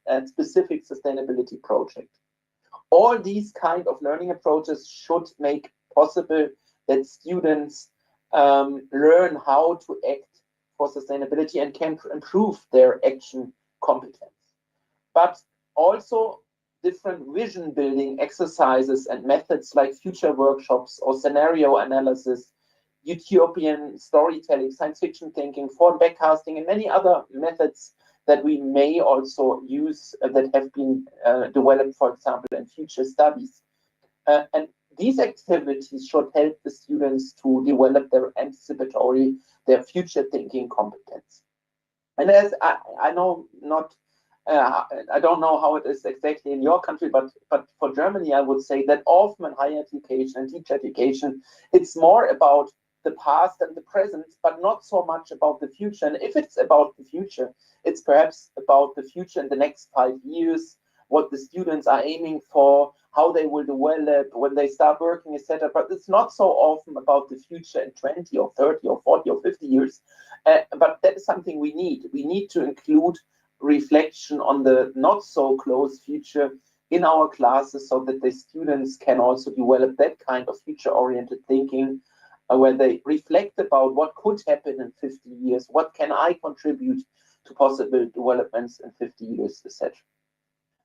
a specific sustainability project. All these kind of learning approaches should make possible that students learn how to act for sustainability and can improve their action competence. But also different vision building exercises and methods like future workshops or scenario analysis, utopian storytelling, science fiction thinking, form backcasting, and many other methods that we may also use that have been developed, for example, in future studies. And these activities should help the students to develop their anticipatory, their future thinking competence. And as I know not, I don't know how it is exactly in your country, but for Germany, I would say that often in higher education and teacher education, it's more about the past and the present, but not so much about the future. And if it's about the future, it's perhaps about the future in the next 5 years, what the students are aiming for, how they will develop when they start working, etc. But it's not so often about the future in 20 or 30 or 40 or 50 years. But that is something we need. We need to include reflection on the not so close future in our classes so that the students can also develop that kind of future-oriented thinking where they reflect about what could happen in 50 years, what can I contribute to possible developments in 50 years, etc.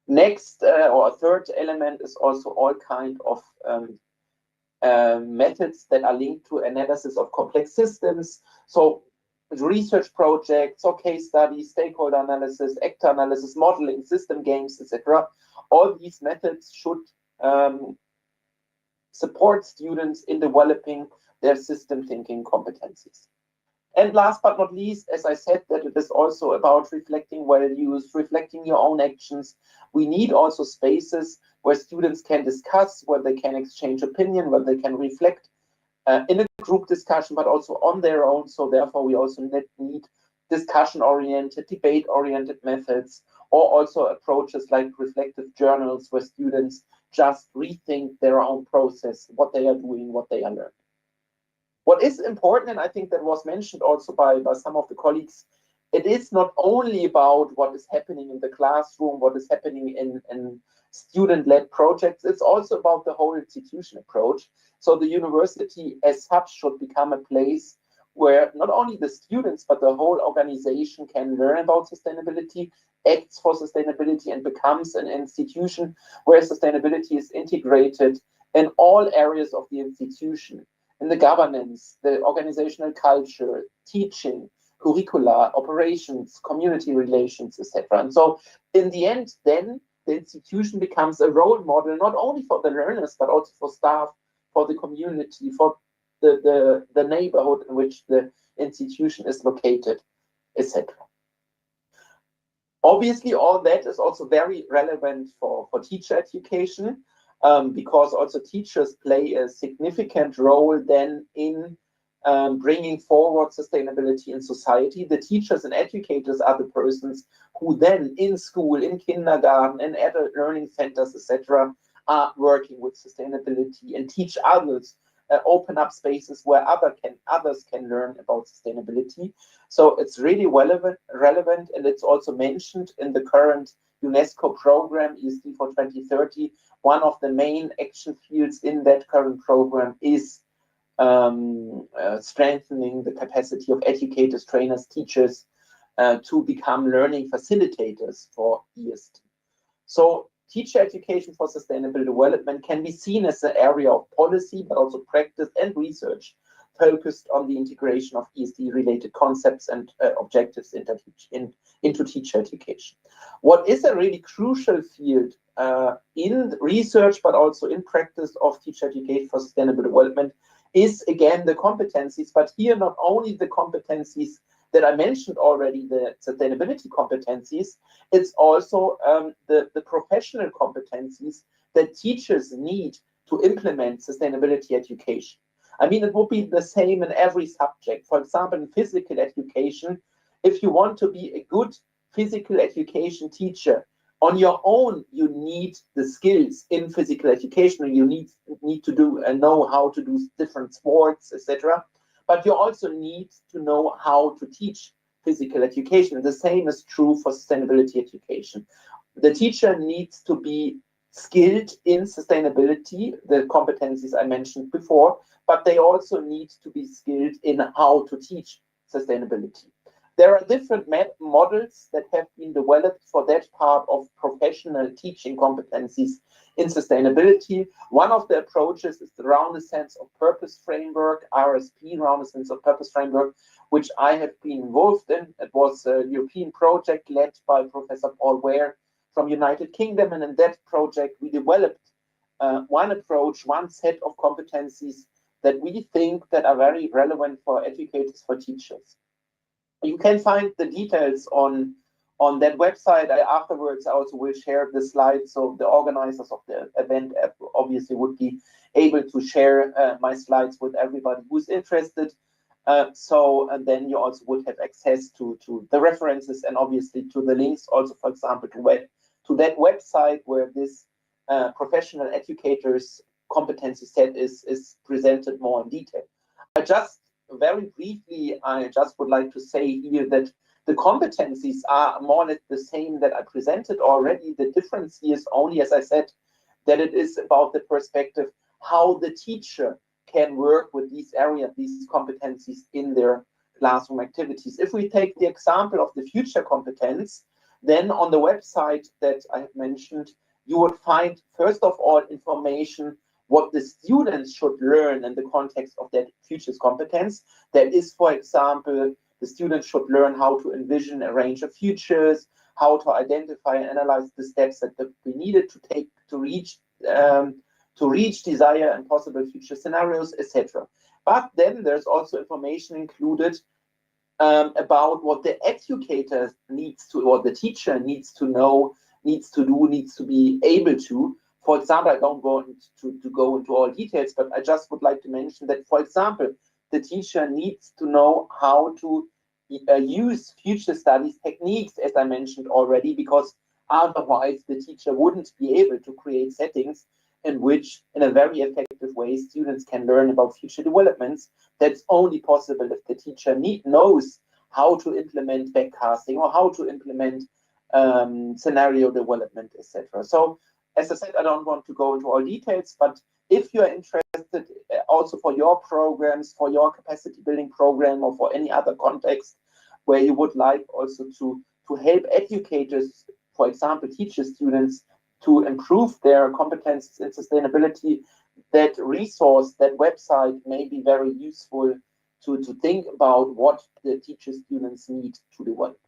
Next, or a third element is also all kind of methods that are linked to analysis of complex systems. So research projects or case studies, stakeholder analysis, actor analysis, modeling, system games, etc. All these methods should support students in developing their system thinking competencies. And last but not least, as I said, that it is also about reflecting values, reflecting your own actions. We need also spaces where students can discuss, where they can exchange opinion, where they can reflect in a group discussion, but also on their own. So therefore, we also need discussion-oriented, debate-oriented methods, or also approaches like reflective journals where students just rethink their own process, what they are doing, what they are learning. What is important, and I think that was mentioned also by some of the colleagues, it is not only about what is happening in the classroom, what is happening in student-led projects, it's also about the whole institution approach. So the university as such should become a place where not only the students, but the whole organization can learn about sustainability, acts for sustainability, and becomes an institution where sustainability is integrated in all areas of the institution, in the governance, the organizational culture, teaching, curricula, operations, community relations, etc. And so in the end, then the institution becomes a role model, not only for the learners, but also for staff, for the community, for the neighborhood in which the institution is located, etc. Obviously, all that is also very relevant for teacher education, because also teachers play a significant role then in bringing forward sustainability in society. The teachers and educators are the persons who then in school, in kindergarten, in adult learning centers, etc., are working with sustainability and teach others, open up spaces where others can learn about sustainability. So it's really relevant, and it's also mentioned in the current UNESCO program, ESD for 2030. One of the main action fields in that current program is strengthening the capacity of educators, trainers, teachers to become learning facilitators for ESD. So teacher education for sustainable development can be seen as an area of policy, but also practice and research focused on the integration of ESD-related concepts and objectives into teacher education. What is a really crucial field in research, but also in practice of teacher education for sustainable development is, again, the competencies, but here not only the competencies that I mentioned already, the sustainability competencies, it's also the professional competencies that teachers need to implement sustainability education. I mean, it would be the same in every subject. For example, in physical education, if you want to be a good physical education teacher, on your own, you need the skills in physical education. You need to do and know how to do different sports, etc. But you also need to know how to teach physical education. The same is true for sustainability education. The teacher needs to be skilled in sustainability, the competencies I mentioned before, but they also need to be skilled in how to teach sustainability. There are different models that have been developed for that part of professional teaching competencies in sustainability. One of the approaches is the rounded sense of purpose framework, RSP, rounded sense of purpose framework, which I have been involved in. It was a European project led by Professor Paul Ware from United Kingdom, and in that project we developed one approach, one set of competencies that we think that are very relevant for educators, for teachers. You can find the details on that website. Afterwards, I also will share the slides, so the organizers of the event obviously would be able to share my slides with everybody who's interested. And then you also would have access to the references and obviously to the links also, for example, to that website where this professional educators competency set is presented more in detail. Very briefly, I just would like to say here that the competencies are more or less the same that I presented already. The difference here is only, as I said, that it is about the perspective how the teacher can work with these areas, these competencies in their classroom activities. If we take the example of the future competence, then on the website that I have mentioned, you would find, first of all, information what the students should learn in the context of that futures competence. That is, for example, the students should learn how to envision a range of futures, how to identify and analyze the steps that we needed to take to reach desired and possible future scenarios, etc. But then there's also information included about what the educator needs to, or the teacher needs to know, needs to do, needs to be able to. For example, I don't want to go into all details, but I just would like to mention that, for example, the teacher needs to know how to use future studies techniques, as I mentioned already, because otherwise the teacher wouldn't be able to create settings in which, in a very effective way, students can learn about future developments. That's only possible if the teacher knows how to implement backcasting or how to implement scenario development, etc. So, as I said, I don't want to go into all details, but if you are interested also for your programs, for your capacity building program, or for any other context where you would like also to help educators, for example, teacher students, to improve their competences in sustainability, that resource, that website may be very useful to think about what the teacher students need to develop.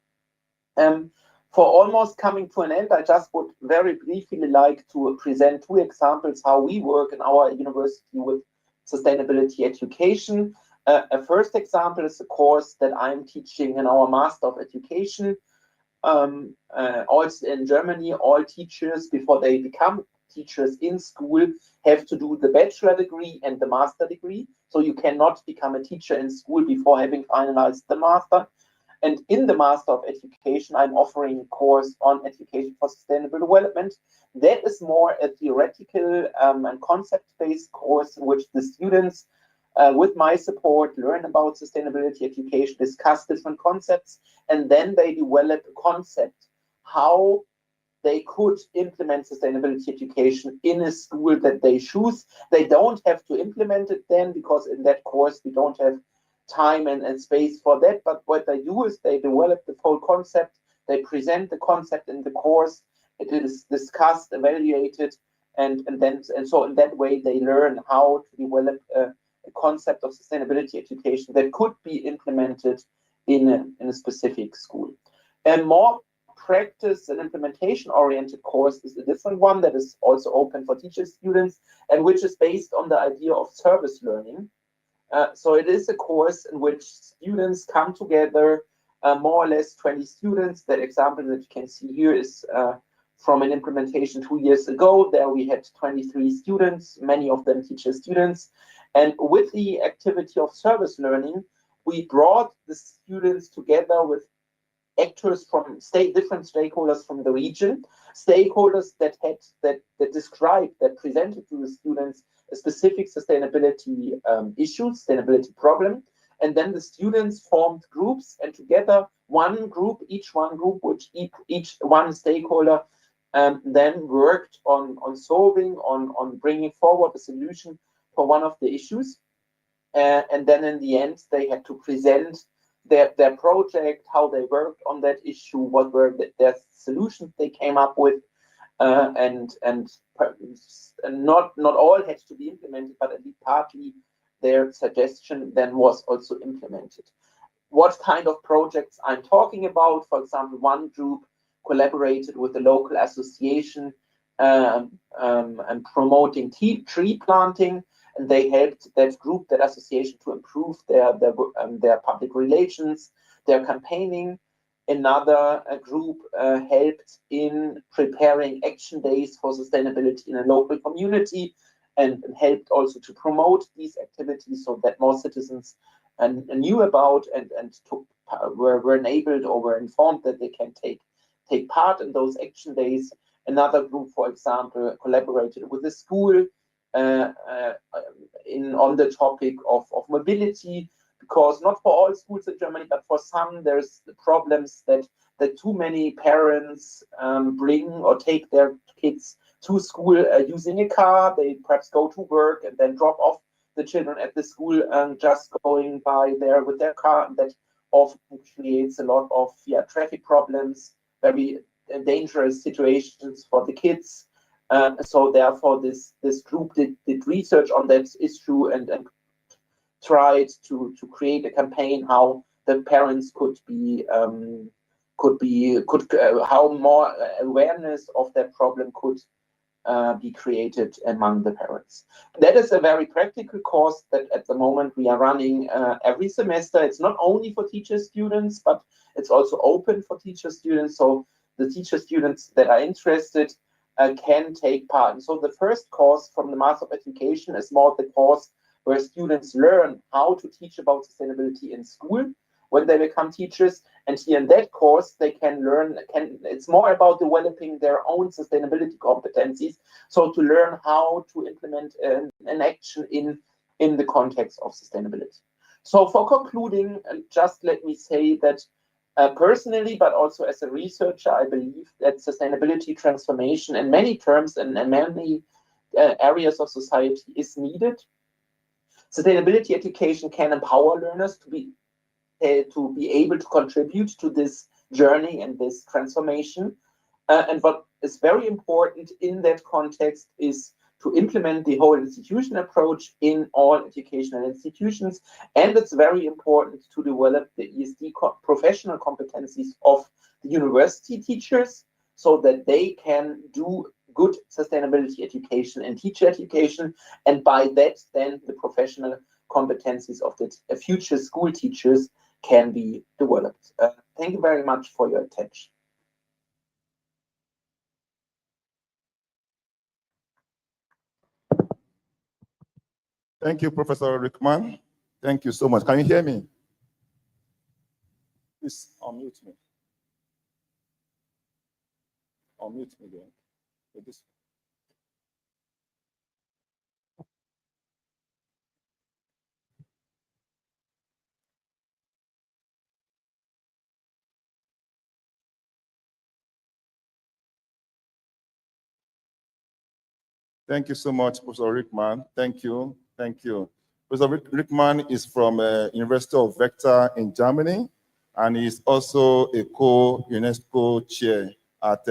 For almost coming to an end, I just would very briefly like to present two examples how we work in our university with sustainability education. A first example is a course that I'm teaching in our Master of Education. Also in Germany, all teachers, before they become teachers in school, have to do the bachelor degree and the master degree. So you cannot become a teacher in school before having finalized the master. And in the Master of Education, I'm offering a course on education for sustainable development. That is more a theoretical and concept-based course in which the students, with my support, learn about sustainability education, discuss different concepts, and then they develop a concept how they could implement sustainability education in a school that they choose. They don't have to implement it then, because in that course we don't have time and space for that. But what they do is they develop the whole concept, they present the concept in the course, it is discussed, evaluated, and so in that way they learn how to develop a concept of sustainability education that could be implemented in a specific school. And more practice and implementation oriented course is a different one that is also open for teacher students, and which is based on the idea of service learning. So it is a course in which students come together, more or less 20 students. That example that you can see here is from an implementation 2 years ago. There we had 23 students, many of them teacher students. And with the activity of service learning, we brought the students together with actors from different stakeholders from the region, stakeholders that described, that presented to the students a specific sustainability issue, sustainability problem, and then the students formed groups, and together each one group, which each one stakeholder then worked on solving, on bringing forward a solution for one of the issues, and then in the end they had to present their project, how they worked on that issue, what were their solutions they came up with, and not all had to be implemented, but at least partly their suggestion then was also implemented. What kind of projects I'm talking about? For example, one group collaborated with a local association and promoting tree planting, and they helped that group, that association, to improve their public relations, their campaigning. Another group helped in preparing action days for sustainability in a local community, and helped also to promote these activities so that more citizens knew about and were enabled or were informed that they can take part in those action days. Another group, for example, collaborated with the school on the topic of mobility, because not for all schools in Germany, but for some, there's problems that too many parents bring or take their kids to school using a car. They perhaps go to work and then drop off the children at the school and just going by there with their car, and that often creates a lot of traffic problems, very dangerous situations for the kids. So therefore, this group did research on that issue and tried to create a campaign how the parents how more awareness of that problem could be created among the parents. That is a very practical course that at the moment we are running every semester. It's not only for teacher students, but it's also open for teacher students. So the teacher students that are interested can take part. And so the first course from the Master of Education is more the course where students learn how to teach about sustainability in school. when they become teachers. And here in that course, they can learn, it's more about developing their own sustainability competencies. So to learn how to implement an action in the context of sustainability. So for concluding, just let me say that personally, but also as a researcher, I believe that sustainability transformation in many terms and in many areas of society is needed. Sustainability education can empower learners to be able to contribute to this journey and this transformation. And what is very important in that context is to implement the whole institution approach in all educational institutions. And it's very important to develop the ESD professional competencies of the university teachers so that they can do good sustainability education and teacher education. And by that, then the professional competencies of the future school teachers can be developed. Thank you very much for your attention. Thank you, Professor Rickman. Thank you so much. Can you hear me? Please unmute me. Unmute me again. With this. Thank you so much, Professor Rickman. Thank you. Thank you. Professor Rickman is from University of Vector in Germany, and he's also a co-UNESCO chair at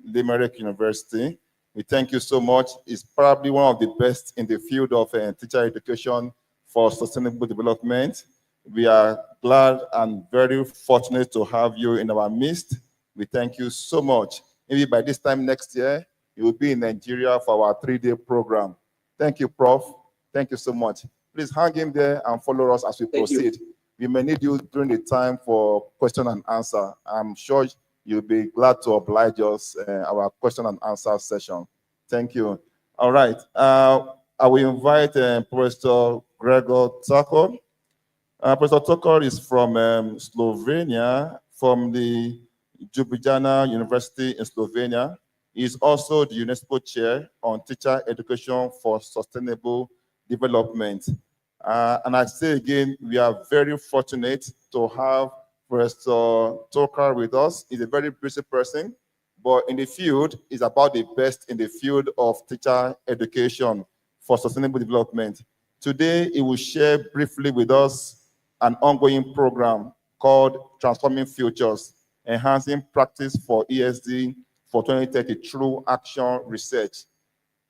Limerick University. We thank you so much. He's probably one of the best in the field of teacher education for sustainable development. We are glad and very fortunate to have you in our midst. We thank you so much. Maybe by this time next year, you will be in Nigeria for our 3-day program. Thank you, Prof. Thank you so much. Please hang in there and follow us as we proceed. We may need you during the time for question and answer. I'm sure you'll be glad to oblige us our question and answer session. Thank you. All right. I will invite Professor Gregor Tokor. Professor Tokor is from Slovenia, from the Ljubljana University in Slovenia. He is also the UNESCO chair on teacher education for sustainable development. And I say again, we are very fortunate to have Professor Tokor with us. He's a very busy person, but in the field, he's about the best in the field of teacher education for sustainable development. Today, he will share briefly with us an ongoing program called Transforming Futures, Enhancing Practice for ESD for 2030 through action research.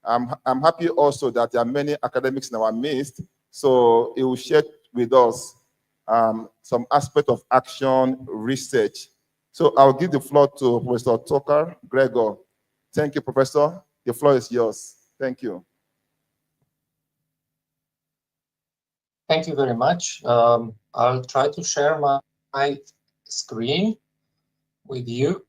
I'm happy also that there are many academics in our midst, so he will share with us some aspect of action research. So I'll give the floor to Professor Tokor Gregor. Thank you, Professor. The floor is yours. Thank you. Thank you very much. I'll try to share my screen with you.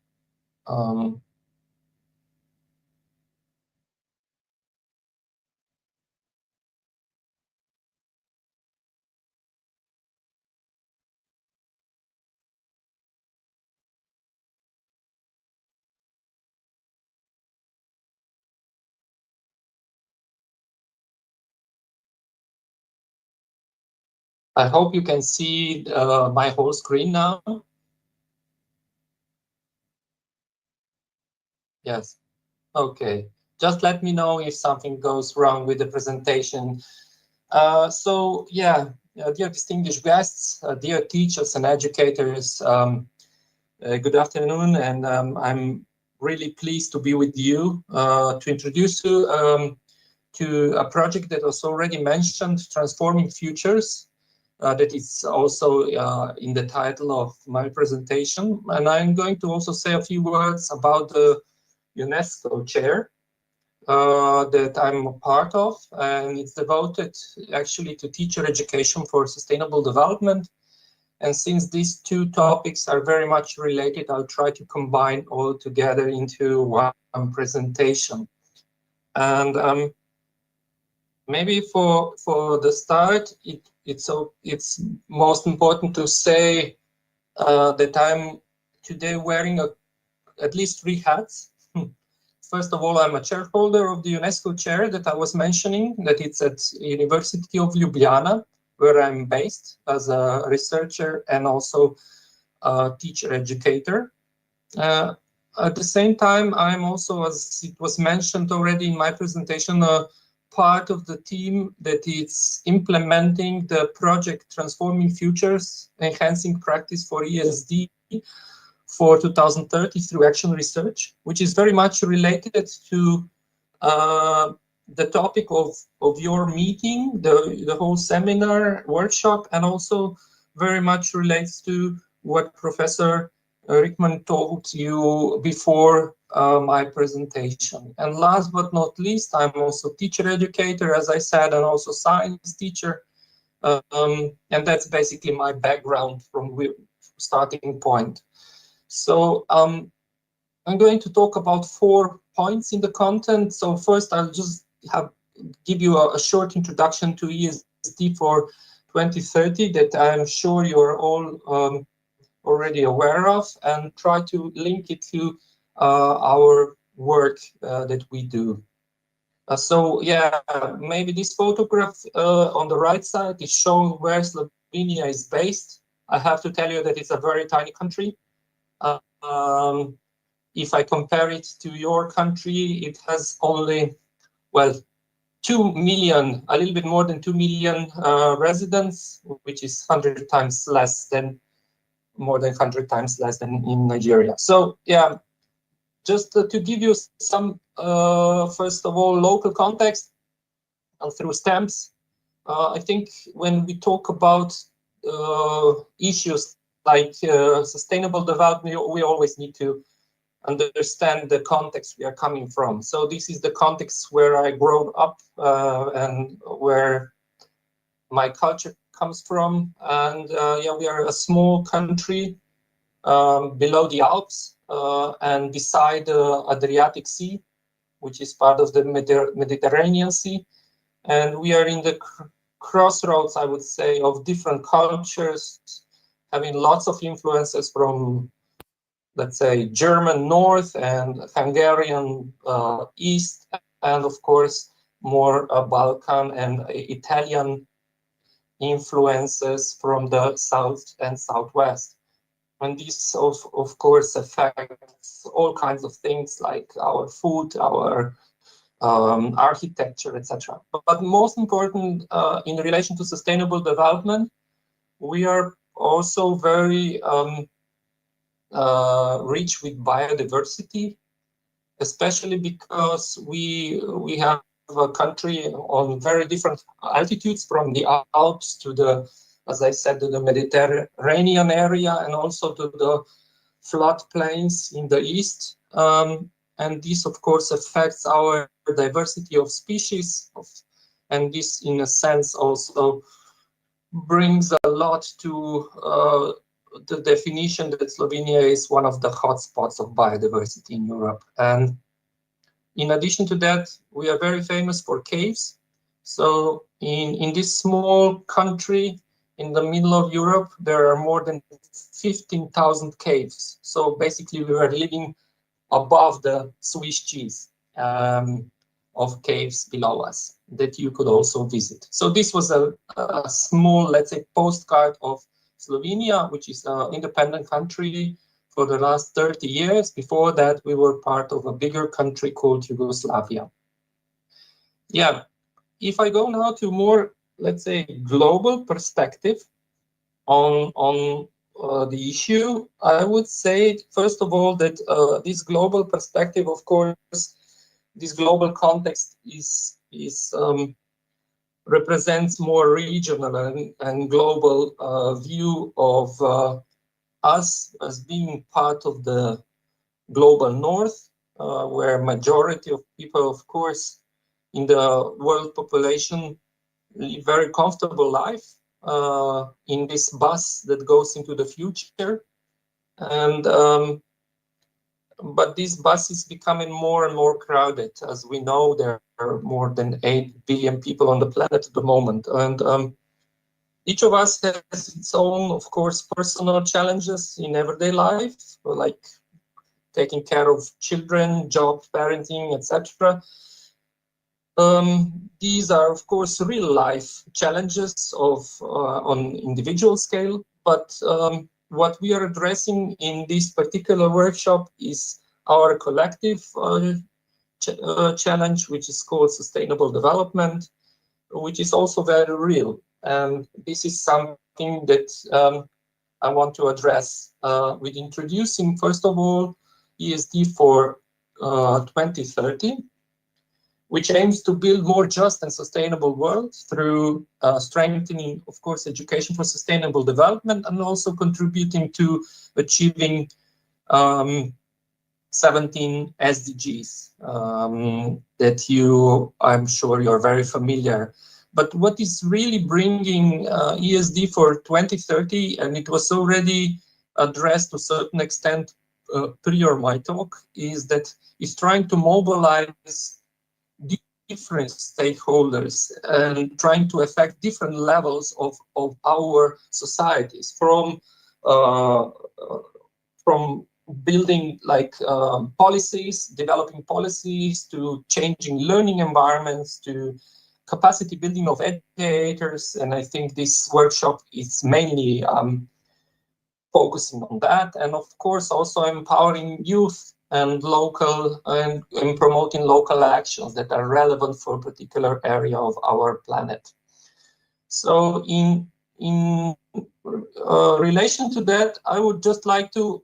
I hope you can see my whole screen now. Yes. Okay. Just let me know if something goes wrong with the presentation. So yeah, dear distinguished guests, dear teachers and educators, good afternoon, and I'm really pleased to be with you to introduce you to a project that was already mentioned, Transforming Futures. That is also in the title of my presentation. And I'm going to also say a few words about the UNESCO chair that I'm a part of, and it's devoted actually to teacher education for sustainable development. And since these two topics are very much related, I'll try to combine all together into one presentation. And maybe for the start, it it's most important to say that I'm today wearing at least 3 hats. First of all, I'm a shareholder of the UNESCO chair that I was mentioning, that it's at University of Ljubljana, where I'm based as a researcher and also a teacher educator. At the same time, I'm also, as it was mentioned already in my presentation, a part of the team that is implementing the project Transforming Futures, Enhancing Practice for ESD for 2030 through action research, which is very much related to the topic of your meeting, the whole seminar, workshop, and also very much relates to what Professor Rickman told you before my presentation. And last but not least, I'm also teacher educator, as I said, and also science teacher. And that's basically my background from starting point. So I'm going to talk about 4 points in the content. So first, I'll just give you a short introduction to ESD for 2030 that I'm sure you're all already aware of, and try to link it to our work that we do. So yeah, maybe this photograph on the right side is showing where Slovenia is based. I have to tell you that it's a very tiny country. If I compare it to your country, it has only, well, 2 million, a little bit more than 2 million residents, which is 100 times less than, more than 100 times less than in Nigeria. So yeah, just to give you some, first of all, local context through stamps. I think when we talk about issues like sustainable development, we always need to understand the context we are coming from. So this is the context where I grew up and where my culture comes from. And yeah, we are a small country below the Alps and beside the Adriatic Sea, which is part of the Mediterranean Sea. And we are in the crossroads, I would say, of different cultures, having lots of influences from, let's say, German north and Hungarian east, and of course, more Balkan and Italian influences from the south and southwest. And this, of course, affects all kinds of things like our food, our architecture, etc. But most important, in relation to sustainable development, we are also very rich with biodiversity, especially because we have a country on very different altitudes, from the Alps to the, as I said, to the Mediterranean area, and also to the floodplains in the east. And this, of course, affects our diversity of species, and this, in a sense, also brings a lot to the definition that Slovenia is one of the hotspots of biodiversity in Europe. And in addition to that, we are very famous for caves. So in this small country in the middle of Europe, there are more than 15,000 caves. So basically, we are living above the Swiss cheese of caves below us that you could also visit. So this was a small, let's say, postcard of Slovenia, which is an independent country for the last 30 years. Before that, we were part of a bigger country called Yugoslavia. Yeah, if I go now to more, let's say, global perspective on the issue, I would say, first of all, that this global perspective, of course, this global context represents more regional and global view of us as being part of the global north, where majority of people, of course, in the world population live very comfortable life in this bus that goes into the future. And but this bus is becoming more and more crowded. As we know, there are more than 8 billion people on the planet at the moment. And Each of us has its own, of course, personal challenges in everyday life, like taking care of children, job, parenting, etc. These are, of course, real life challenges of on individual scale, but what we are addressing in this particular workshop is our collective challenge, which is called sustainable development, which is also very real. And this is something that I want to address with introducing, first of all, ESD for 2030, which aims to build more just and sustainable world through strengthening, of course, education for sustainable development, and also contributing to achieving 17 SDGs that I'm sure you're very familiar. But what is really bringing ESD for 2030, and it was already addressed to a certain extent prior my talk, is that it's trying to mobilize different stakeholders and trying to affect different levels of our societies, from building like policies, developing policies, to changing learning environments, to capacity building of educators. And I think this workshop is mainly focusing on that, and of course also empowering youth and local and promoting local actions that are relevant for a particular area of our planet. So in relation to that, I would just like to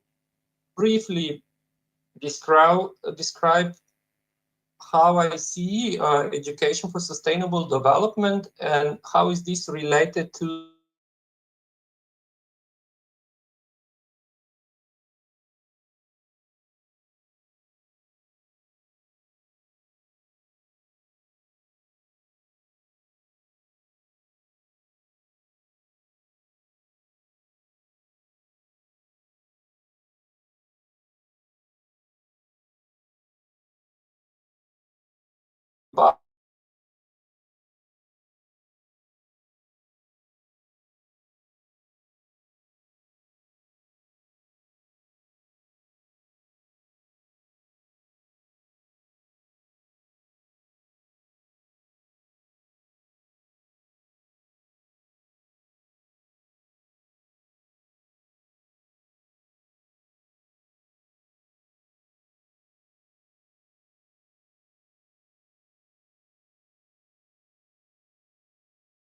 briefly describe how I see education for sustainable development, and how is this related to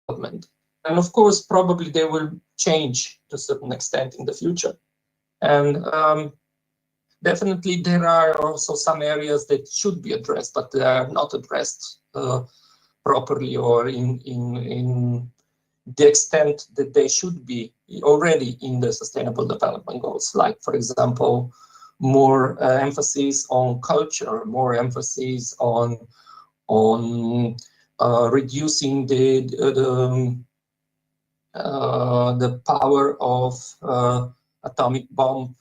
development. And of course, probably they will change to a certain extent in the future. And definitely there are also some areas that should be addressed, but they are not addressed properly or in the extent that they should be already in the Sustainable Development Goals. Like, for example, more emphasis on culture, more emphasis on reducing the power of atomic bomb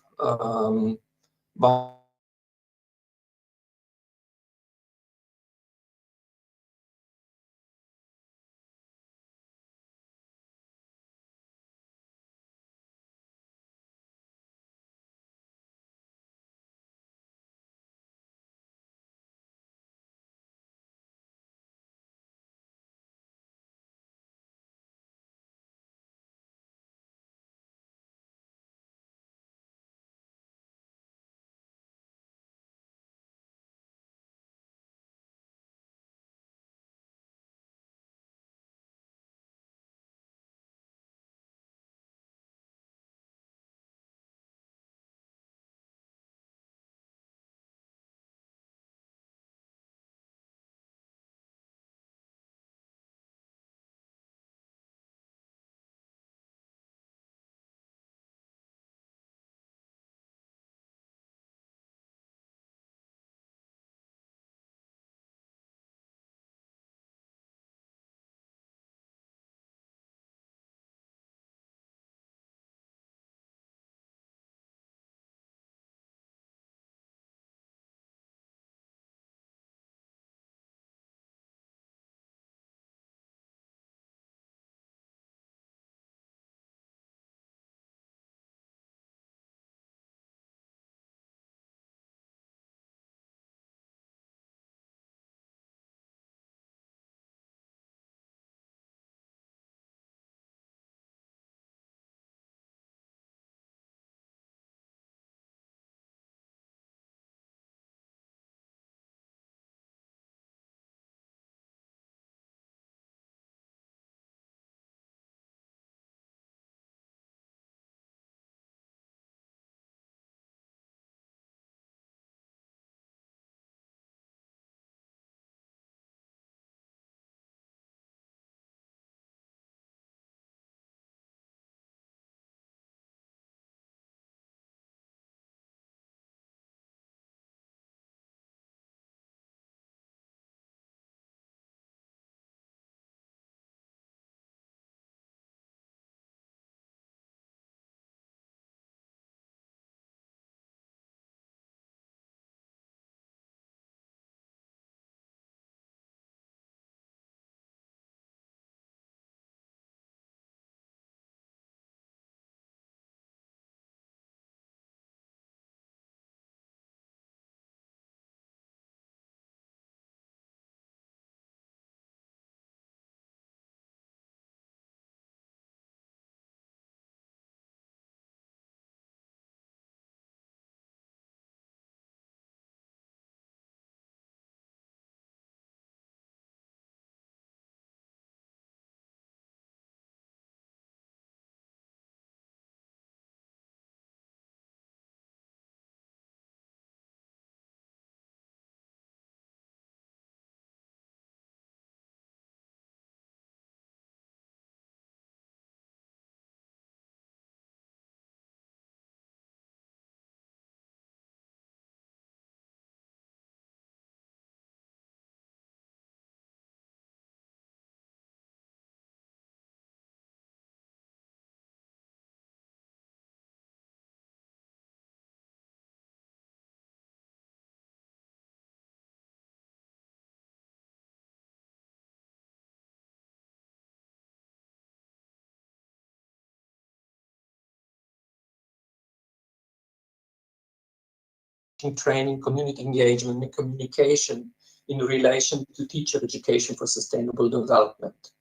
training, community engagement, and communication in relation to teacher education for sustainable development.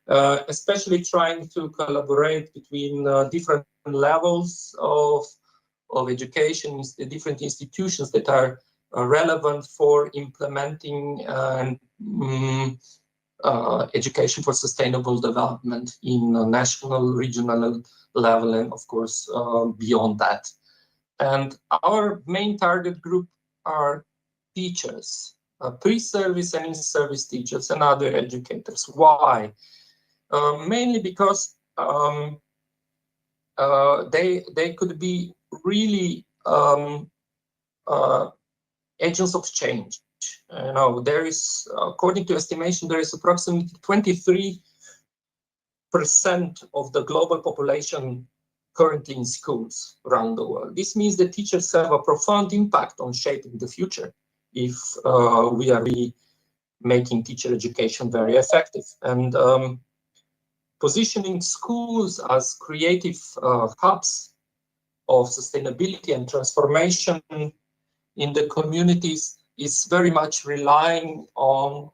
Especially trying to collaborate between different levels of education, the different institutions that are relevant for implementing education for sustainable development in a national, regional level, and of course beyond that. And our main target group are teachers, pre-service and in-service teachers and other educators. Why? Mainly because they could be really agents of change. You know, there is, according to estimation, there is approximately 23% of the global population currently in schools around the world. This means that teachers have a profound impact on shaping the future if we are really making teacher education very effective. And positioning schools as creative hubs of sustainability and transformation in the communities is very much relying on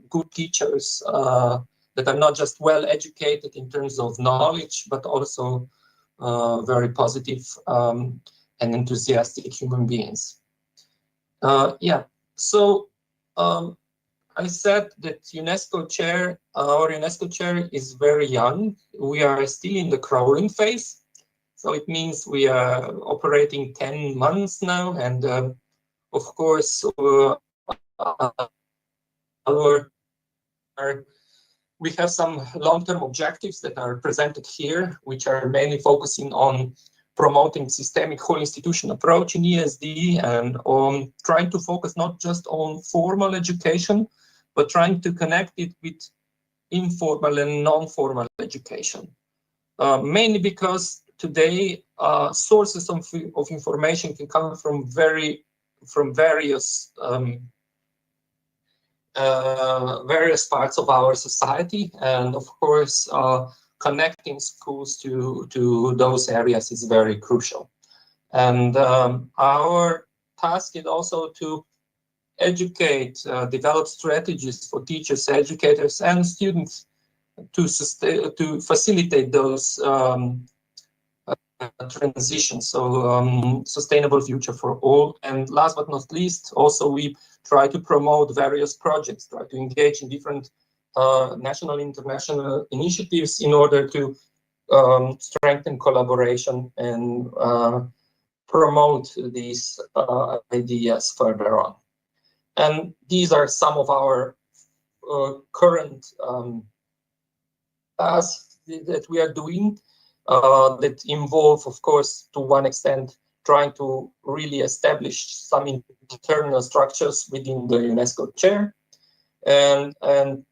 good teachers that are not just well educated in terms of knowledge, but also very positive and enthusiastic human beings. Yeah, so I said that UNESCO chair, our UNESCO chair is very young. We are still in the crawling phase. So it means we are operating 10 months now. And of course, we have some long-term objectives that are presented here, which are mainly focusing on promoting systemic whole institution approach in ESD and on trying to focus not just on formal education, but trying to connect it with informal and non-formal education. Mainly because today sources of information can come from various parts of our society, and of course connecting schools to those areas is very crucial. And our task is also to educate, develop strategies for teachers, educators, and students to facilitate those transitions. So sustainable future for all. And last but not least, also we try to promote various projects, try to engage in different national, international initiatives in order to strengthen collaboration and promote these ideas further on. And these are some of our current tasks that we are doing that involve, of course, to one extent, trying to really establish some internal structures within the UNESCO chair and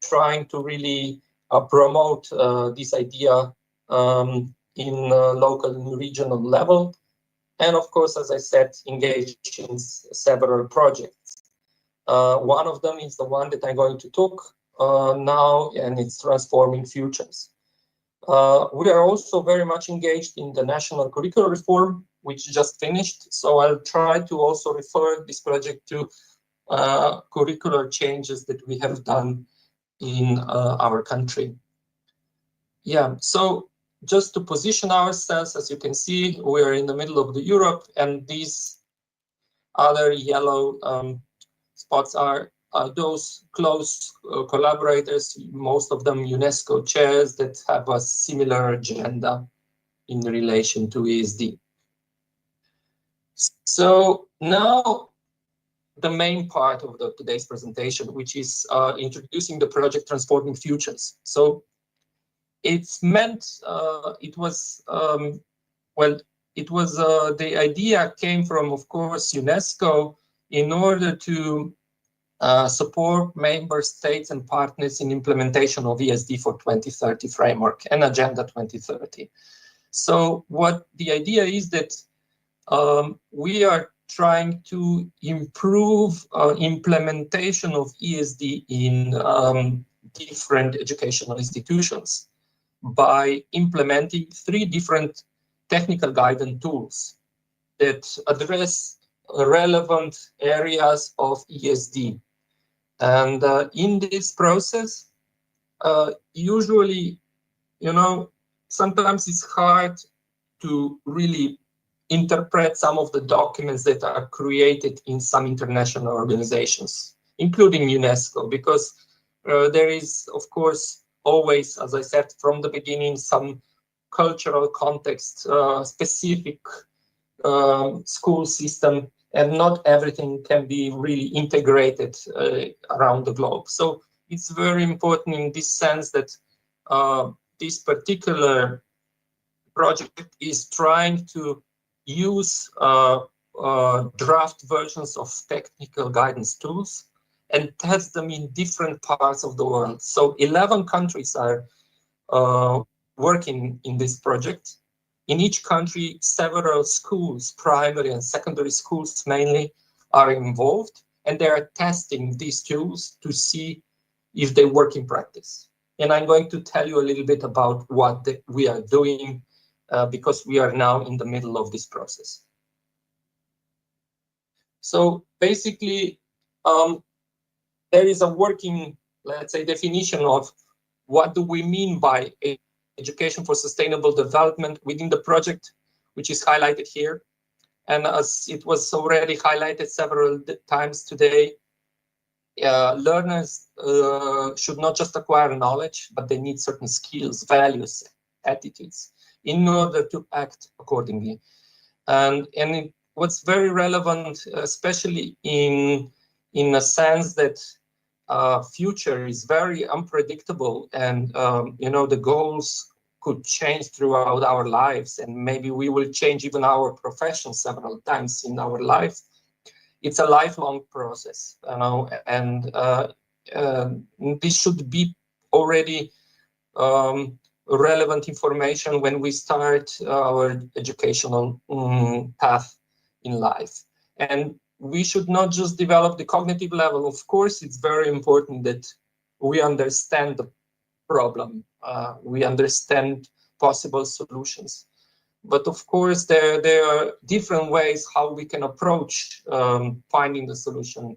trying to really promote this idea in local and regional level. And of course, as I said, engage in several projects. One of them is the one that I'm going to talk now, and it's transforming futures. We are also very much engaged in the national curricular reform, which just finished. So I'll try to also refer this project to curricular changes that we have done in our country. Yeah, so just to position ourselves, as you can see, we are in the middle of the Europe, and these other yellow spots are those close collaborators, most of them UNESCO chairs that have a similar agenda in relation to ESD. So now the main part of today's presentation, which is introducing the project Transforming Futures. So it's meant, it was, the idea came from, of course, UNESCO in order to support member states and partners in implementation of ESD for 2030 framework and Agenda 2030. So what the idea is that we are trying to improve implementation of ESD in different educational institutions by implementing 3 different technical guidance tools that address relevant areas of ESD. And in this process, usually, sometimes it's hard to really interpret some of the documents that are created in some international organizations, including UNESCO, because there is, of course, always, as I said from the beginning, some cultural context, specific school system, and not everything can be really integrated around the globe. So it's very important in this sense that this particular project is trying to use draft versions of technical guidance tools and test them in different parts of the world. So 11 countries are working in this project. In each country, several schools, primary and secondary schools mainly, are involved, and they are testing these tools to see if they work in practice. And I'm going to tell you a little bit about what we are doing because we are now in the middle of this process. So basically, there is a working, let's say, definition of what do we mean by education for sustainable development within the project, which is highlighted here. And as it was already highlighted several times today, learners should not just acquire knowledge, but they need certain skills, values, attitudes in order to act accordingly. And what's very relevant, especially in a sense that future is very unpredictable, and the goals could change throughout our lives, and maybe we will change even our profession several times in our life. It's a lifelong process, and this should be already relevant information when we start our educational path in life. And we should not just develop the cognitive level. Of course, it's very important that we understand the problem, we understand possible solutions. But of course, there are different ways how we can approach finding the solution.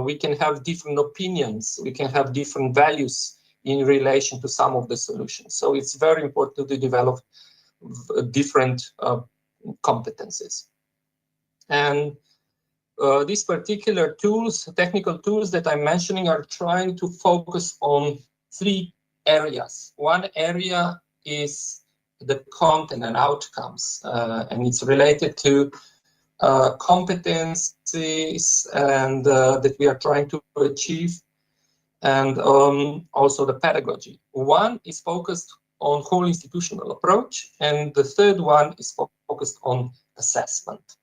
We can have different opinions, we can have different values in relation to some of the solutions. So it's very important to develop different competencies. And these particular tools, technical tools that I'm mentioning, are trying to focus on 3 areas. One area is the content and outcomes, and it's related to competencies and that we are trying to achieve, and also the pedagogy. One is focused on whole institutional approach, and the third one is focused on assessment.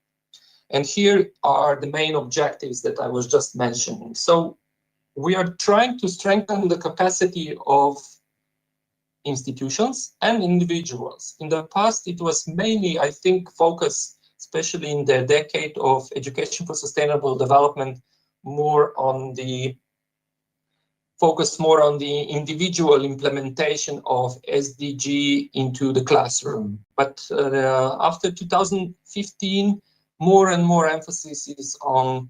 And here are the main objectives that I was just mentioning. So we are trying to strengthen the capacity of institutions and individuals. In the past, it was mainly, I think, focused, especially in the decade of education for sustainable development, more on the individual implementation of SDG into the classroom. But after 2015, more and more emphasis is on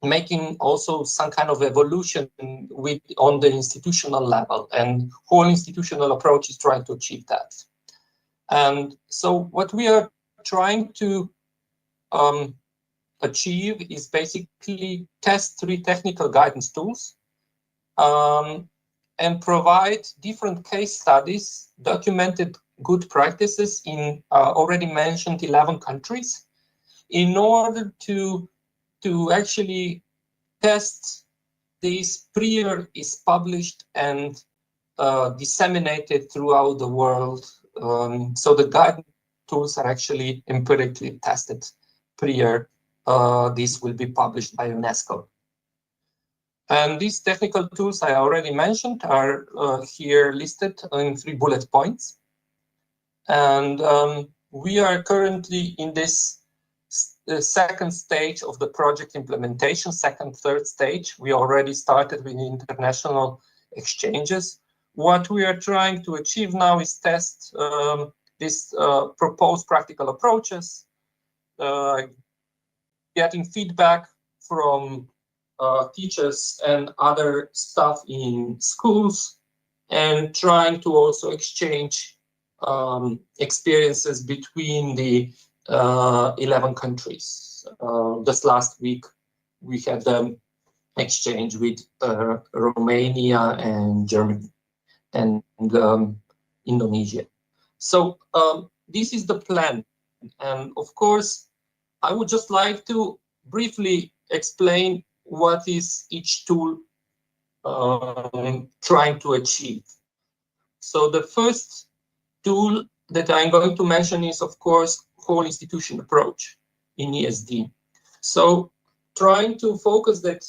making also some kind of evolution on the institutional level, and whole institutional approach is trying to achieve that. And so what we are trying to achieve is basically test 3 technical guidance tools and provide different case studies, documented good practices in already mentioned 11 countries, in order to actually test this prior is published and disseminated throughout the world. So the guidance tools are actually empirically tested prior. This will be published by UNESCO. And these technical tools I already mentioned are here listed in 3 bullet points. And we are currently in this second stage of the project implementation, second, third stage. We already started with international exchanges. What we are trying to achieve now is test these proposed practical approaches, getting feedback from teachers and other staff in schools, and trying to also exchange experiences between the 11 countries. Just last week, we had them exchange with Romania and Germany and Indonesia. So this is the plan. And of course, I would just like to briefly explain what is each tool trying to achieve. So the first tool that I'm going to mention is, of course, whole institution approach in ESD. So trying to focus that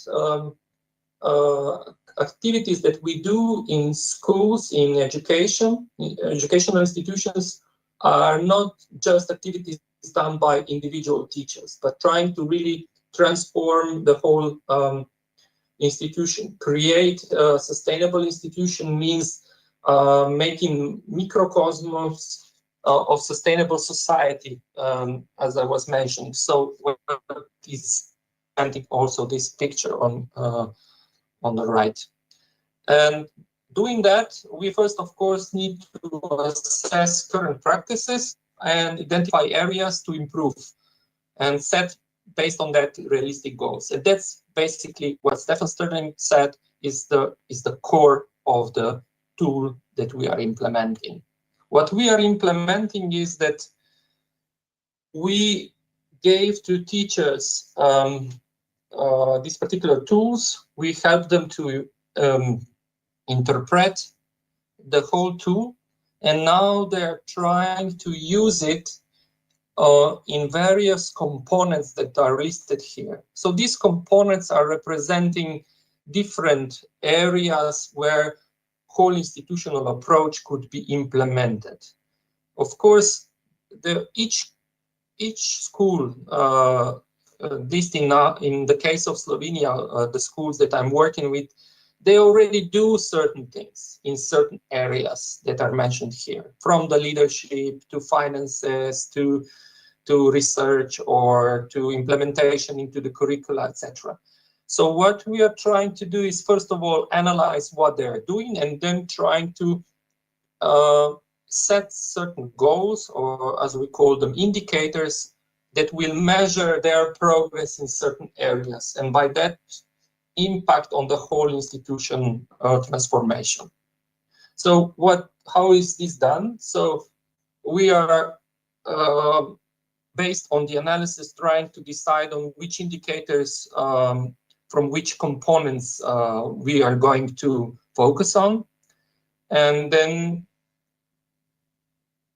activities that we do in schools, in educational institutions, are not just activities done by individual teachers, but trying to really transform the whole institution. Create a sustainable institution means making microcosmos of sustainable society, as I was mentioning. So what is also this picture on the right. And doing that, we first, of course, need to assess current practices and identify areas to improve and set, based on that, realistic goals. And that's basically what Stefan Sterling said is the core of the tool that we are implementing. What we are implementing is that we gave to teachers these particular tools. We help them to interpret the whole tool, and now they're trying to use it in various components that are listed here. So these components are representing different areas where whole institutional approach could be implemented. Of course, each school, at least in the case of Slovenia, the schools that I'm working with, they already do certain things in certain areas that are mentioned here, from the leadership to finances to research or to implementation into the curricula, etc. So what we are trying to do is, first of all, analyze what they're doing, and then trying to set certain goals, or as we call them, indicators, that will measure their progress in certain areas, and by that, impact on the whole institution transformation. So how is this done? So we are, based on the analysis, trying to decide on which indicators from which components we are going to focus on. And then,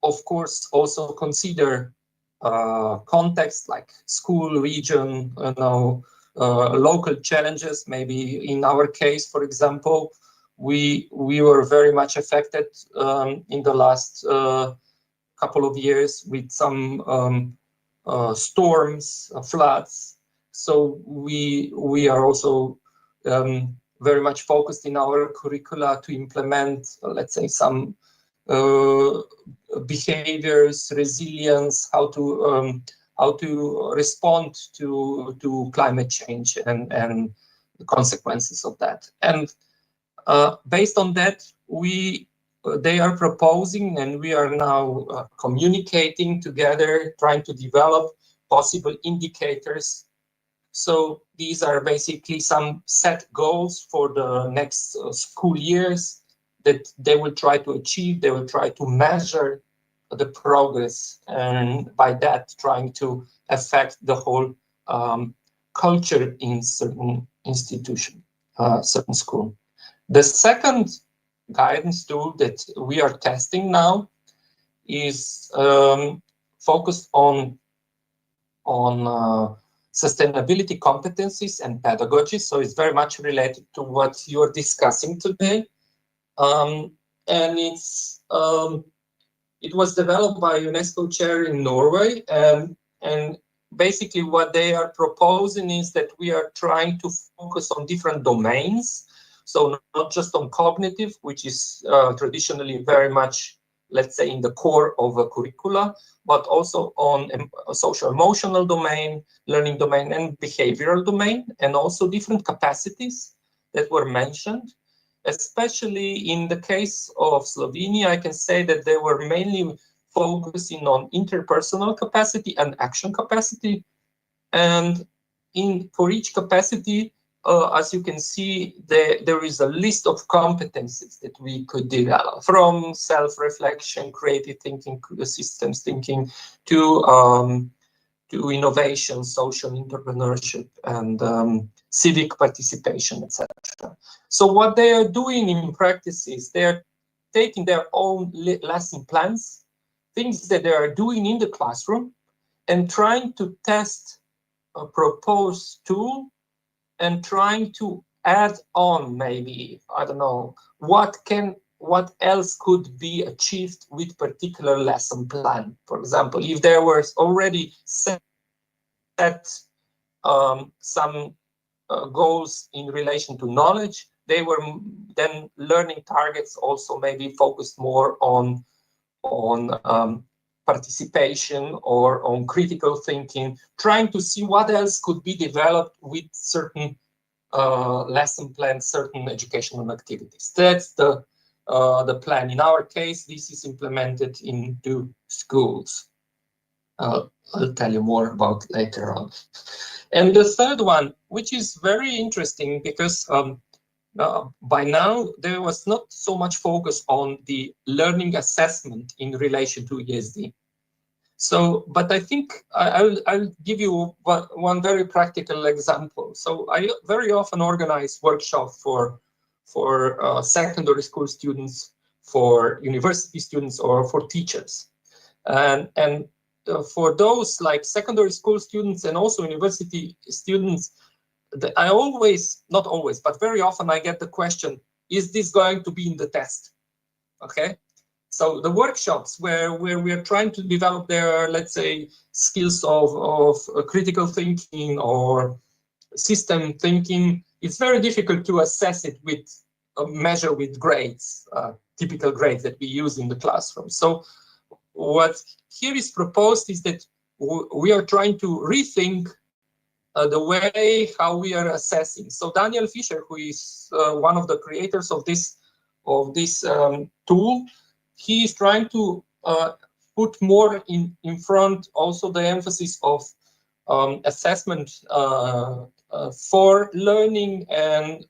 of course, also consider context like school, region, local challenges. Maybe in our case, for example, we were very much affected in the last couple of years with some storms, floods. So we are also very much focused in our curricula to implement, let's say, some behaviors, resilience, how to respond to climate change and the consequences of that. And based on that, they are proposing, and we are now communicating together, trying to develop possible indicators. So these are basically some set goals for the next school years that they will try to achieve. They will try to measure the progress, and by that, trying to affect the whole culture in certain institution, certain school. The second guidance tool that we are testing now is focused on sustainability competencies and pedagogy. So it's very much related to what you're discussing today. And it was developed by UNESCO chair in Norway. And basically what they are proposing is that we are trying to focus on different domains. So not just on cognitive, which is traditionally very much let's say, in the core of a curricula, but also on a social emotional domain, learning domain, and behavioral domain, and also different capacities that were mentioned. Especially in the case of Slovenia, I can say that they were mainly focusing on interpersonal capacity and action capacity. And for each capacity, as you can see, there is a list of competencies that we could develop, from self-reflection, creative thinking, systems thinking, to innovation, social entrepreneurship, and civic participation, etc. So what they are doing in practice is they are taking their own lesson plans, things that they are doing in the classroom, and trying to test a proposed tool and trying to add on, maybe, I don't know, what else could be achieved with particular lesson plan. For example, if there was already set some goals in relation to knowledge, they were then learning targets also maybe focused more on participation or on critical thinking, trying to see what else could be developed with certain lesson plans, certain educational activities. That's the plan. In our case, this is implemented into schools. I'll tell you more about later on. And the third one, which is very interesting because by now there was not so much focus on the learning assessment in relation to ESD. So, but I think I'll give you one very practical example. So I very often organize workshops for secondary school students, for university students, or for teachers. And for those like secondary school students and also university students, I always, not always, but very often I get the question, is this going to be in the test? Okay. So the workshops where we are trying to develop their, let's say, skills of critical thinking or system thinking, it's very difficult to assess it with measure with grades, typical grades that we use in the classroom. So what here is proposed is that we are trying to rethink the way how we are assessing. So Daniel Fischer, who is one of the creators of this tool, he is trying to put more in front also the emphasis of assessment for learning, and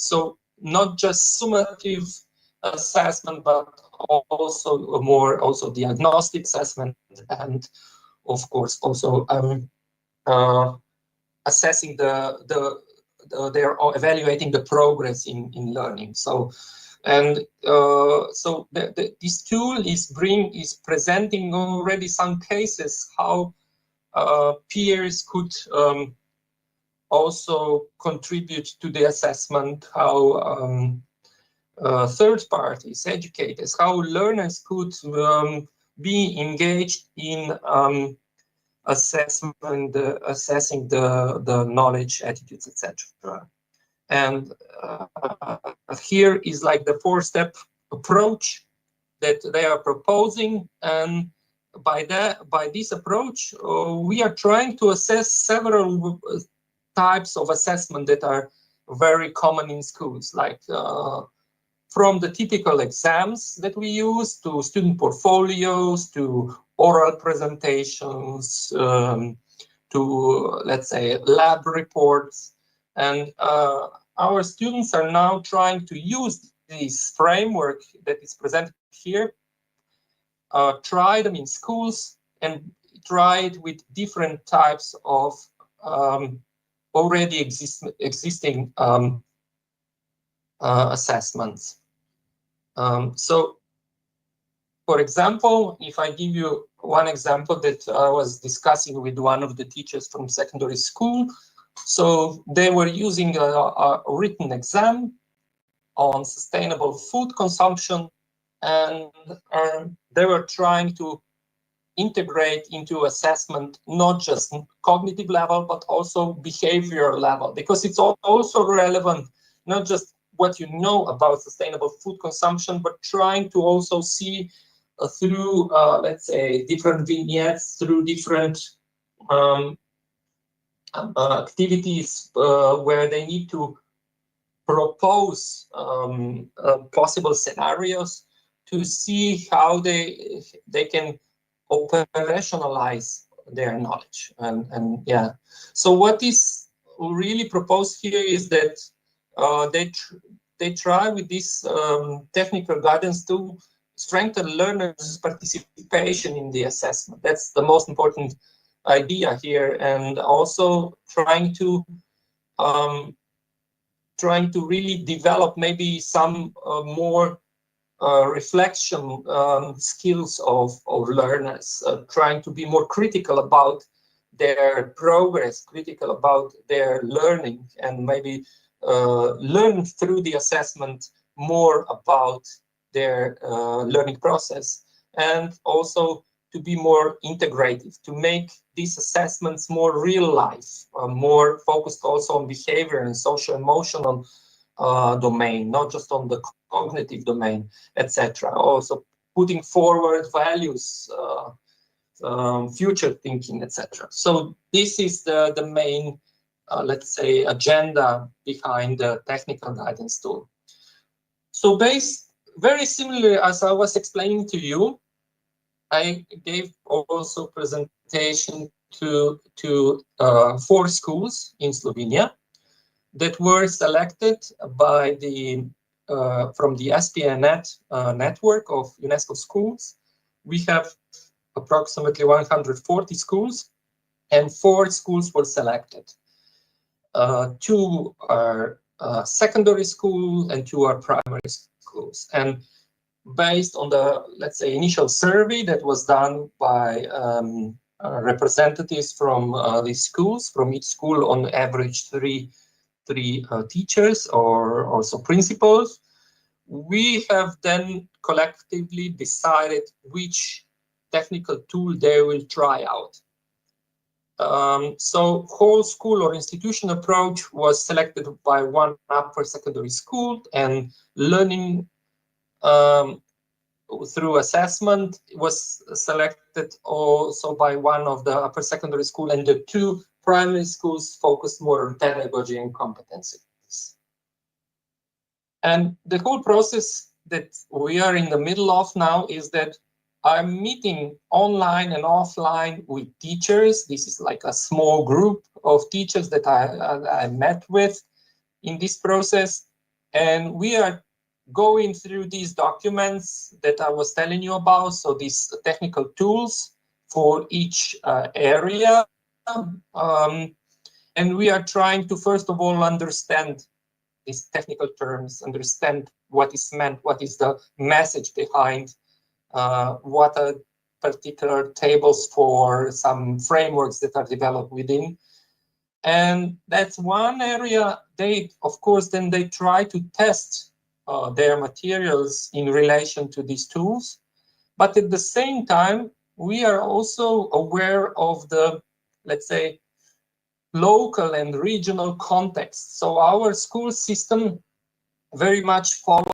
so not just summative assessment, but also diagnostic assessment, and of course also assessing evaluating the progress in learning. So, and so this tool is presenting already some cases how peers could also contribute to the assessment, how third parties, educators, how learners could be engaged in assessing the knowledge, attitudes, etc. And here is like the 4-step approach that they are proposing, and by this approach, we are trying to assess several types of assessment that are very common in schools, like from the typical exams that we use to student portfolios, to oral presentations, to, let's say, lab reports. And our students are now trying to use this framework that is presented here, try them in schools, and try it with different types of already existing assessments. So, for example, if I give you one example that I was discussing with one of the teachers from secondary school, so they were using a written exam on sustainable food consumption, and they were trying to integrate into assessment not just cognitive level, but also behavioral level, because it's also relevant, not just what you know about sustainable food consumption, but trying to also see through, let's say, different vignettes, through different activities where they need to propose possible scenarios to see how they can operationalize their knowledge. And yeah, so what is really proposed here is that they try with this technical guidance to strengthen learners' participation in the assessment. That's the most important idea here, and also trying to really develop maybe some more reflection skills of learners, trying to be more critical about their progress, critical about their learning, and maybe learn through the assessment more about their learning process, and also to be more integrative, to make these assessments more real life, more focused also on behavior and social emotional domain, not just on the cognitive domain, etc. Also putting forward values, future thinking, etc. So this is the main, let's say, agenda behind the technical guidance tool. So very similar as I was explaining to you, I gave also presentation to 4 schools in Slovenia that were selected by the from the SPNet network of UNESCO schools. We have approximately 140 schools, and 4 schools were selected. 2 are secondary school and 2 are primary schools. And based on the, let's say, initial survey that was done by representatives from these schools, from each school on average three teachers or also principals, we have then collectively decided which technical tool they will try out. So whole school or institution approach was selected by one upper secondary school, and learning through assessment was selected also by one of the upper secondary school, and the 2 primary schools focused more on pedagogy and competencies. And the whole process that we are in the middle of now is that I'm meeting online and offline with teachers. This is like a small group of teachers that I met with in this process, and we are going through these documents that I was telling you about, so these technical tools for each area. And we are trying to, first of all, understand these technical terms, understand what is meant, what is the message behind, what are particular tables for some frameworks that are developed within. And that's one area. They, of course, then they try to test their materials in relation to these tools. But at the same time, we are also aware of the, let's say, local and regional context. So our school system very much follows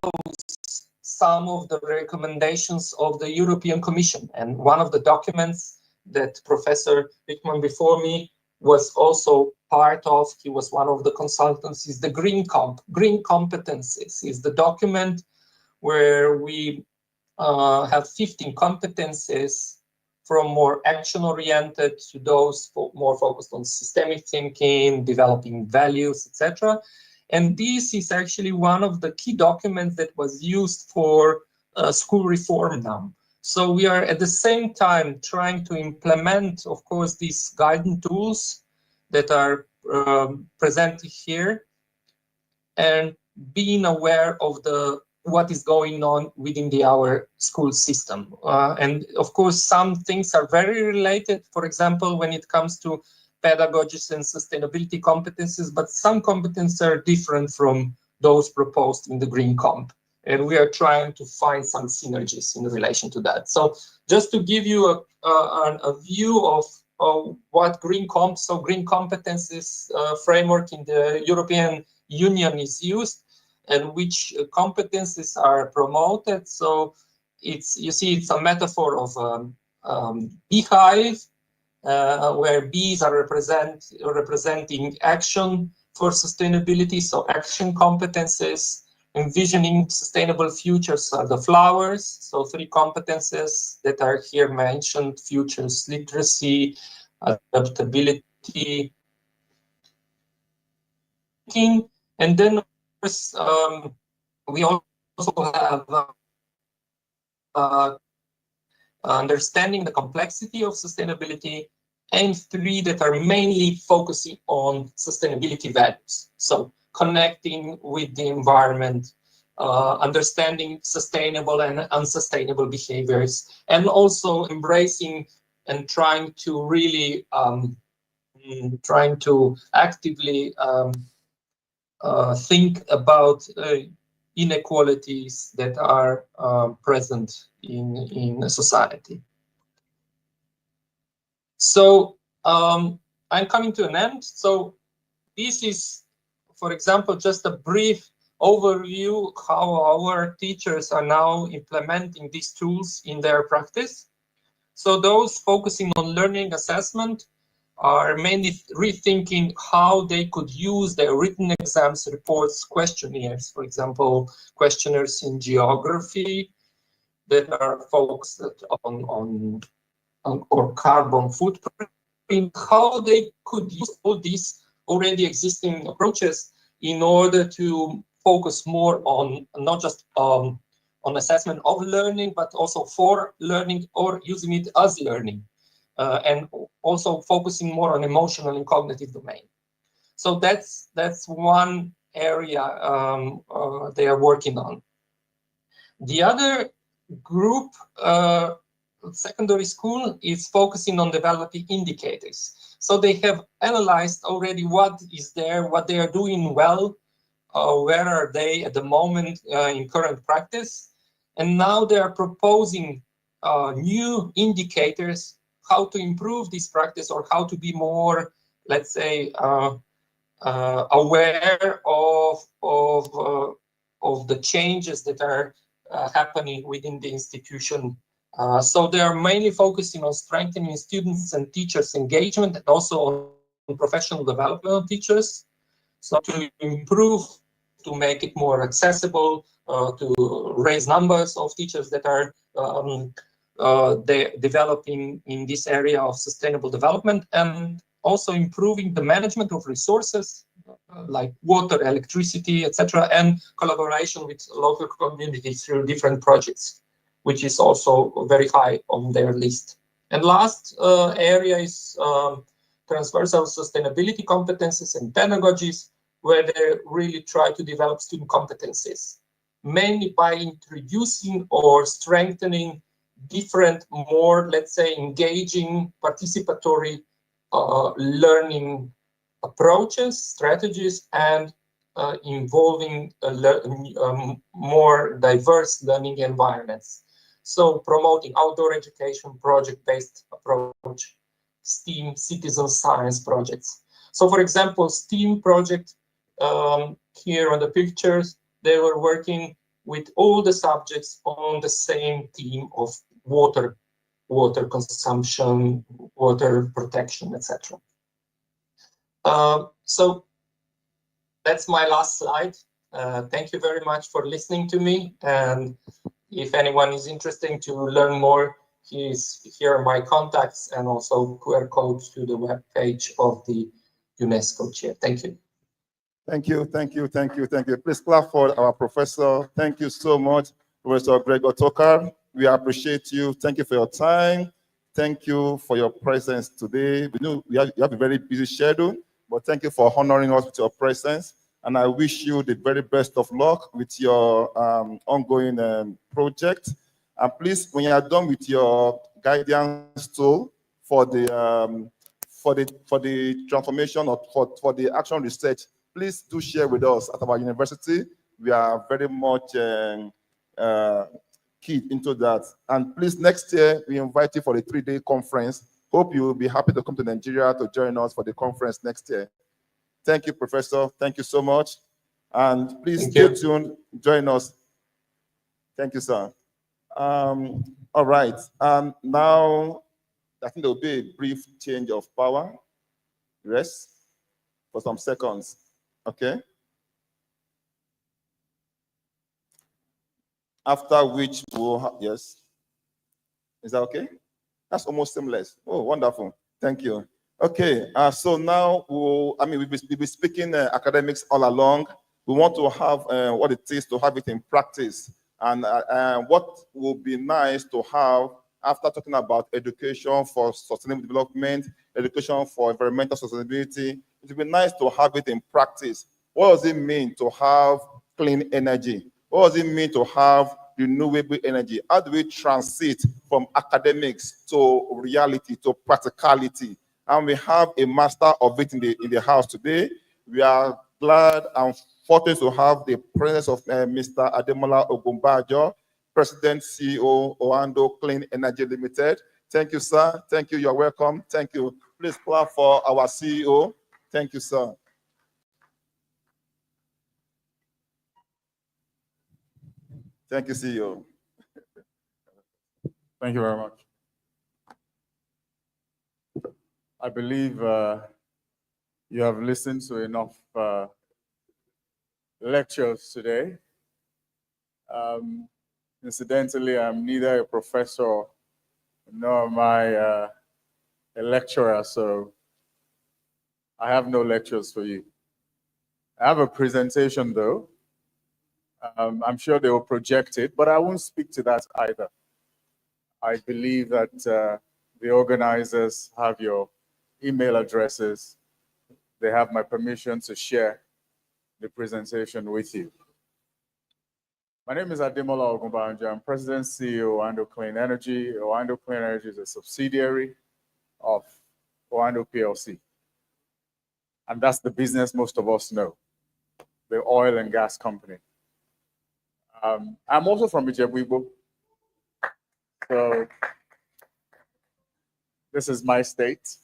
some of the recommendations of the European Commission. And one of the documents that Professor Rickman before me was also part of, he was one of the consultants, is the Green Competencies, is the document where we have 15 competencies, from more action-oriented to those more focused on systemic thinking, developing values, etc. And this is actually one of the key documents that was used for school reform now. So we are at the same time trying to implement, of course, these guidance tools that are presented here, and being aware of what is going on within our school system. And of course, some things are very related, for example, when it comes to pedagogies and sustainability competencies, but some competencies are different from those proposed in the Green Comp. And we are trying to find some synergies in relation to that. So just to give you a view of what Green Comp, so Green Competencies framework in the European Union is used, and which competencies are promoted. So you see, it's a metaphor of beehive, where bees are representing action for sustainability, so action competences. Envisioning sustainable futures are the flowers, so 3 competences that are here mentioned: futures literacy, adaptability, and then of course, we also have understanding the complexity of sustainability, and 3 that are mainly focusing on sustainability values. So connecting with the environment, understanding sustainable and unsustainable behaviors, and also embracing and trying to really actively think about inequalities that are present in a society. So I'm coming to an end. So this is, for example, just a brief overview how our teachers are now implementing these tools in their practice. So those focusing on learning assessment are mainly rethinking how they could use their written exams, reports, questionnaires, for example, questionnaires in geography that are focused on or carbon footprint, how they could use all these already existing approaches in order to focus more on not just on assessment of learning, but also for learning or using it as learning. And also focusing more on emotional and cognitive domain. So that's one area they are working on. The other group, secondary school, is focusing on developing indicators. So they have analyzed already what is there, what they are doing well, where are they at the moment in current practice, and now they are proposing new indicators, how to improve this practice or how to be more, let's say, aware of the changes that are happening within the institution. So they are mainly focusing on strengthening students and teachers' engagement, and also on professional development of teachers. So to improve, to make it more accessible, to raise numbers of teachers that are developing in this area of sustainable development, and also improving the management of resources like water, electricity, etc., and collaboration with local communities through different projects, which is also very high on their list. And last area is transversal sustainability competencies and pedagogies, where they really try to develop student competencies, mainly by introducing or strengthening different, more, let's say, engaging, participatory learning approaches, strategies, and involving more diverse learning environments. So promoting outdoor education, project-based approach, STEAM, citizen science projects. So for example, STEAM project, here on the pictures, they were working with all the subjects on the same theme of water consumption, water protection, etc. So that's my last slide. Thank you very much for listening to me. And if anyone is interested to learn more, here are my contacts and also QR codes to the web page of the UNESCO chair. Thank you. Thank you, thank you, thank you, thank you. Please clap for our professor. Thank you so much, Professor Gregor Tokar. We appreciate you. Thank you for your time. Thank you for your presence today. We know you have a very busy schedule, but thank you for honoring us with your presence. And I wish you the very best of luck with your ongoing project. And please, when you are done with your guidance tool for the transformation or for the action research, please do share with us at our university. We are very much keyed into that. And please, next year, we invite you for a 3-day conference. Hope you will be happy to come to Nigeria to join us for the conference next year. Thank you, Professor. Thank you so much. And please stay tuned. Join us. Thank you, sir. All right. Now, I think there will be a brief change of power. Rest for some seconds. Okay. After which we'll have, yes. Is that okay? That's almost seamless. Oh, wonderful. Thank you. Okay, so now we'll be speaking academics all along. We want to have what it is to have it in practice. And what will be nice to have after talking about education for sustainable development, education for environmental sustainability, it would be nice to have it in practice. What does it mean to have clean energy? What does it mean to have renewable energy? How do we transit from academics to reality, to practicality? And we have a master of it in the house today. We are glad and fortunate to have the presence of Mr. Ademola Ogunbajo, President CEO Oando Clean Energy Limited. Thank you, sir. Thank you. You're welcome. Thank you. Please clap for our CEO. Thank you, sir. Thank you, CEO. Thank you very much. I believe you have listened to enough lectures today. Incidentally, I'm neither a professor nor am I a lecturer, so I have no lectures for you. I have a presentation though. I'm sure they will project it, but I won't speak to that either. I believe that the organizers have your email addresses. They have my permission to share the presentation with you. My name is Ademola Ogunbajo. I'm President CEO of Oando Clean Energy. Oando Clean Energy is a subsidiary of Oando PLC. And that's the business most of us know, the oil and gas company. I'm also from Ijebu-Igbo. So this is my state.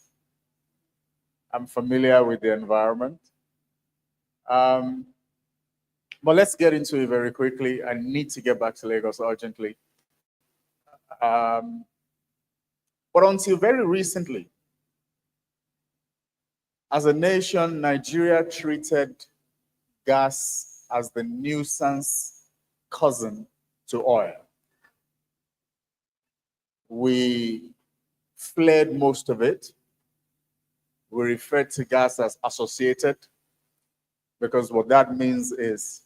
I'm familiar with the environment. But let's get into it very quickly. I need to get back to Lagos urgently. But until very recently, as a nation, Nigeria treated gas as the nuisance cousin to oil. We fled most of it. We referred to gas as associated, because what that means is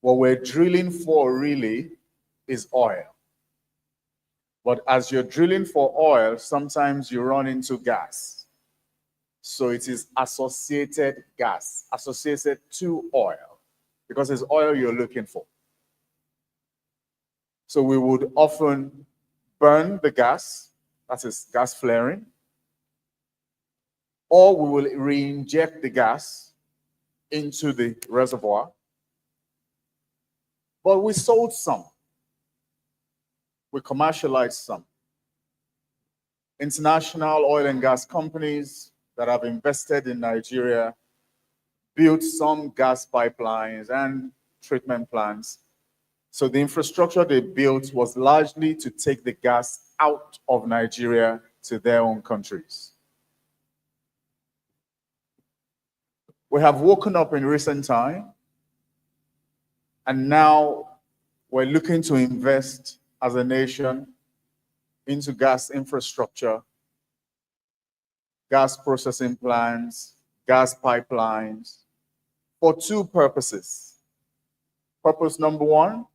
what we're drilling for really is oil. But as you're drilling for oil, sometimes you run into gas. So it is associated gas, associated to oil, because it's oil you're looking for. So we would often burn the gas, that is gas flaring, or we will re-inject the gas into the reservoir. But we sold some. We commercialized some. International oil and gas companies that have invested in Nigeria built some gas pipelines and treatment plants. So the infrastructure they built was largely to take the gas out of Nigeria to their own countries. We have woken up in recent time, and now we're looking to invest as a nation into gas infrastructure, gas processing plants, gas pipelines, for two purposes. Purpose number one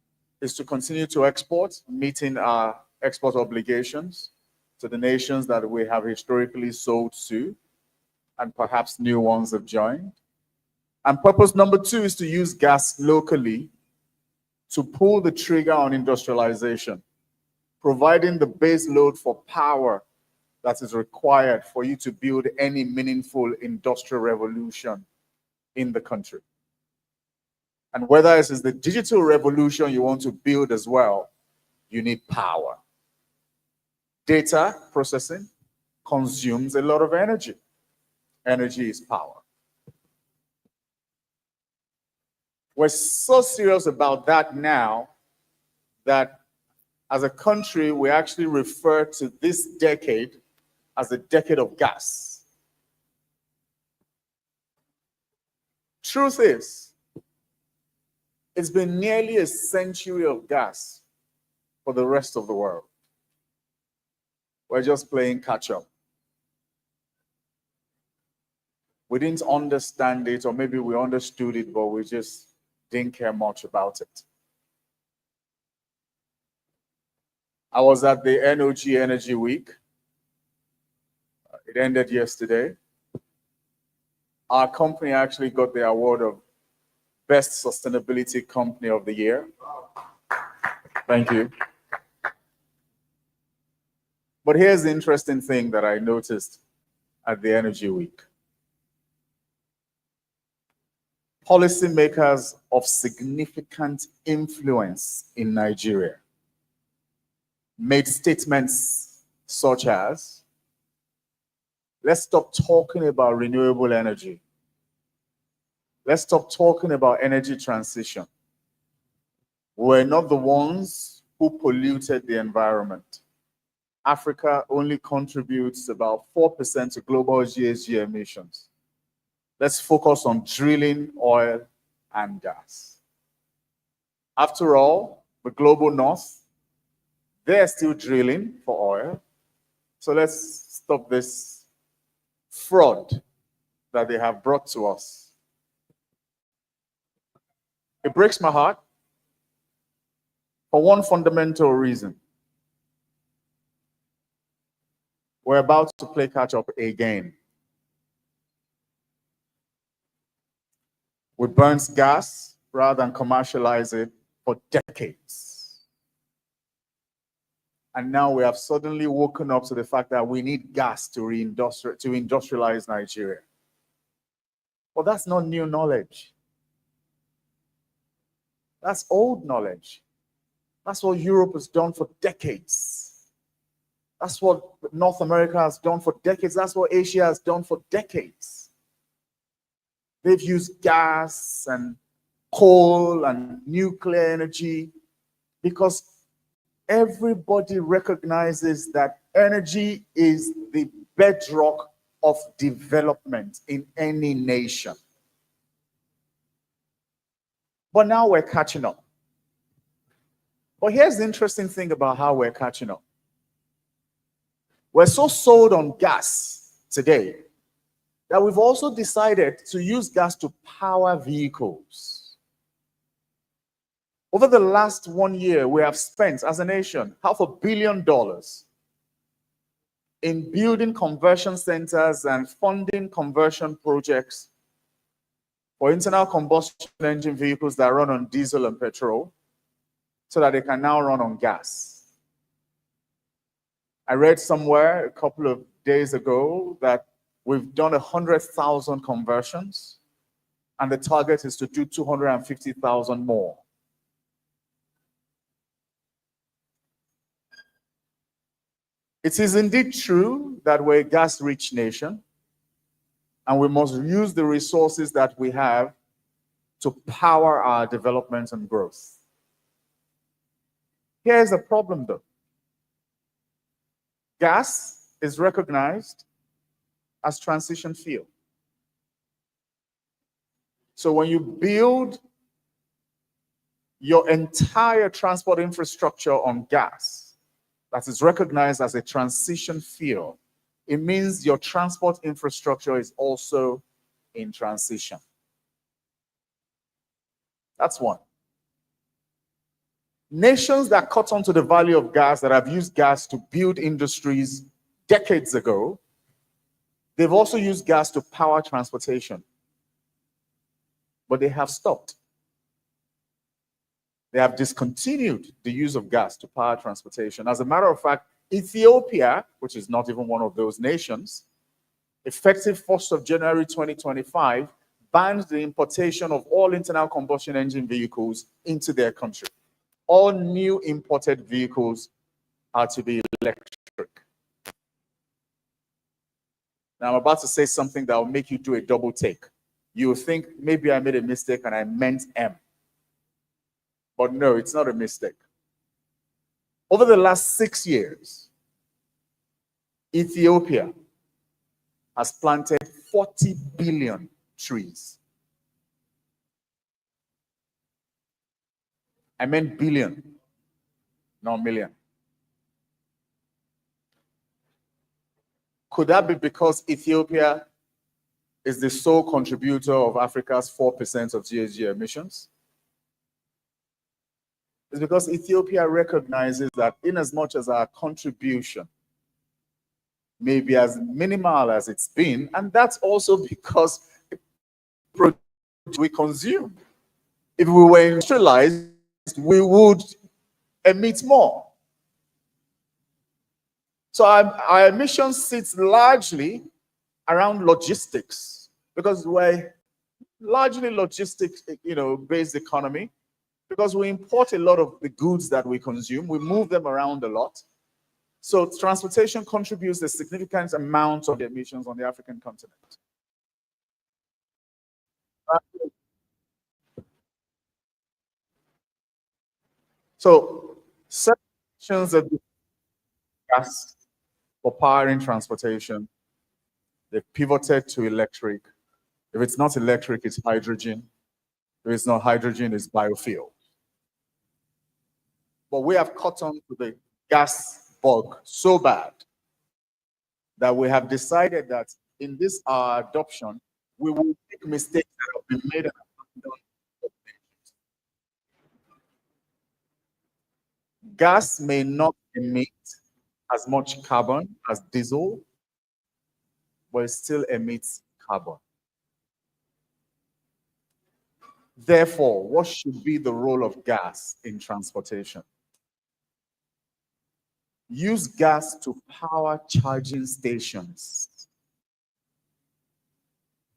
is to continue to export, meeting our export obligations to the nations that we have historically sold to, and perhaps new ones have joined. And purpose number two is to use gas locally to pull the trigger on industrialization, providing the base load for power that is required for you to build any meaningful industrial revolution in the country. And whether it is the digital revolution you want to build as well, you need power. Data processing consumes a lot of energy. Energy is power. We're so serious about that now that as a country, we actually refer to this decade as the decade of gas. Truth is, it's been nearly a century of gas for the rest of the world. We're just playing catch up. We didn't understand it, or maybe we understood it, but we just didn't care much about it. I was at the NOG Energy Week. It ended yesterday. Our company actually got the award of Best Sustainability Company of the Year. Thank you. But here's the interesting thing that I noticed at the Energy Week. Policymakers of significant influence in Nigeria made statements such as, let's stop talking about renewable energy. Let's stop talking about energy transition. We're not the ones who polluted the environment. Africa only contributes about 4% to global GHG emissions. Let's focus on drilling oil and gas. After all, the global north, they're still drilling for oil. So let's stop this fraud that they have brought to us. It breaks my heart for one fundamental reason. We're about to play catch up again. We burnt gas rather than commercialize it for decades. And now we have suddenly woken up to the fact that we need gas to industrialize Nigeria. Well, that's not new knowledge. That's old knowledge. That's what Europe has done for decades. That's what North America has done for decades. That's what Asia has done for decades. They've used gas and coal and nuclear energy because everybody recognizes that energy is the bedrock of development in any nation. But now we're catching up. But here's the interesting thing about how we're catching up. We're so sold on gas today that we've also decided to use gas to power vehicles. Over the last 1 year, we have spent, as a nation, $500 million in building conversion centers and funding conversion projects for internal combustion engine vehicles that run on diesel and petrol so that they can now run on gas. I read somewhere a couple of days ago that we've done 100,000 conversions, and the target is to do 250,000 more. It is indeed true that we're a gas-rich nation, and we must use the resources that we have to power our development and growth. Here's the problem, though. Gas is recognized as transition fuel. So when you build your entire transport infrastructure on gas that is recognized as a transition fuel, it means your transport infrastructure is also in transition. That's one. Nations that caught on to the value of gas, that have used gas to build industries decades ago, they've also used gas to power transportation. But they have stopped. They have discontinued the use of gas to power transportation. As a matter of fact, Ethiopia, which is not even one of those nations, effective 1st of January 2025, banned the importation of all internal combustion engine vehicles into their country. All new imported vehicles are to be electric. Now, I'm about to say something that will make you do a double take. You will think maybe I made a mistake and I meant M. But no, it's not a mistake. Over the last 6 years, Ethiopia has planted 40 billion trees. I meant billion, not million. Could that be because Ethiopia is the sole contributor of Africa's 4% of GHG emissions? It's because Ethiopia recognizes that in as much as our contribution may be as minimal as it's been, and that's also because we consume. If we were industrialized, we would emit more. So our emissions sits largely around logistics, because we're largely logistics, based economy, because we import a lot of the goods that we consume, we move them around a lot. So transportation contributes a significant amount of the emissions on the African continent. So sections of gas for powering transportation, they've pivoted to electric. If it's not electric, it's hydrogen. If it's not hydrogen, it's biofuel. But we have caught on to the gas bug so bad that we have decided that in this adoption, we will make mistakes that have been made and done. Gas may not emit as much carbon as diesel, but it still emits carbon. Therefore, what should be the role of gas in transportation? Use gas to power charging stations,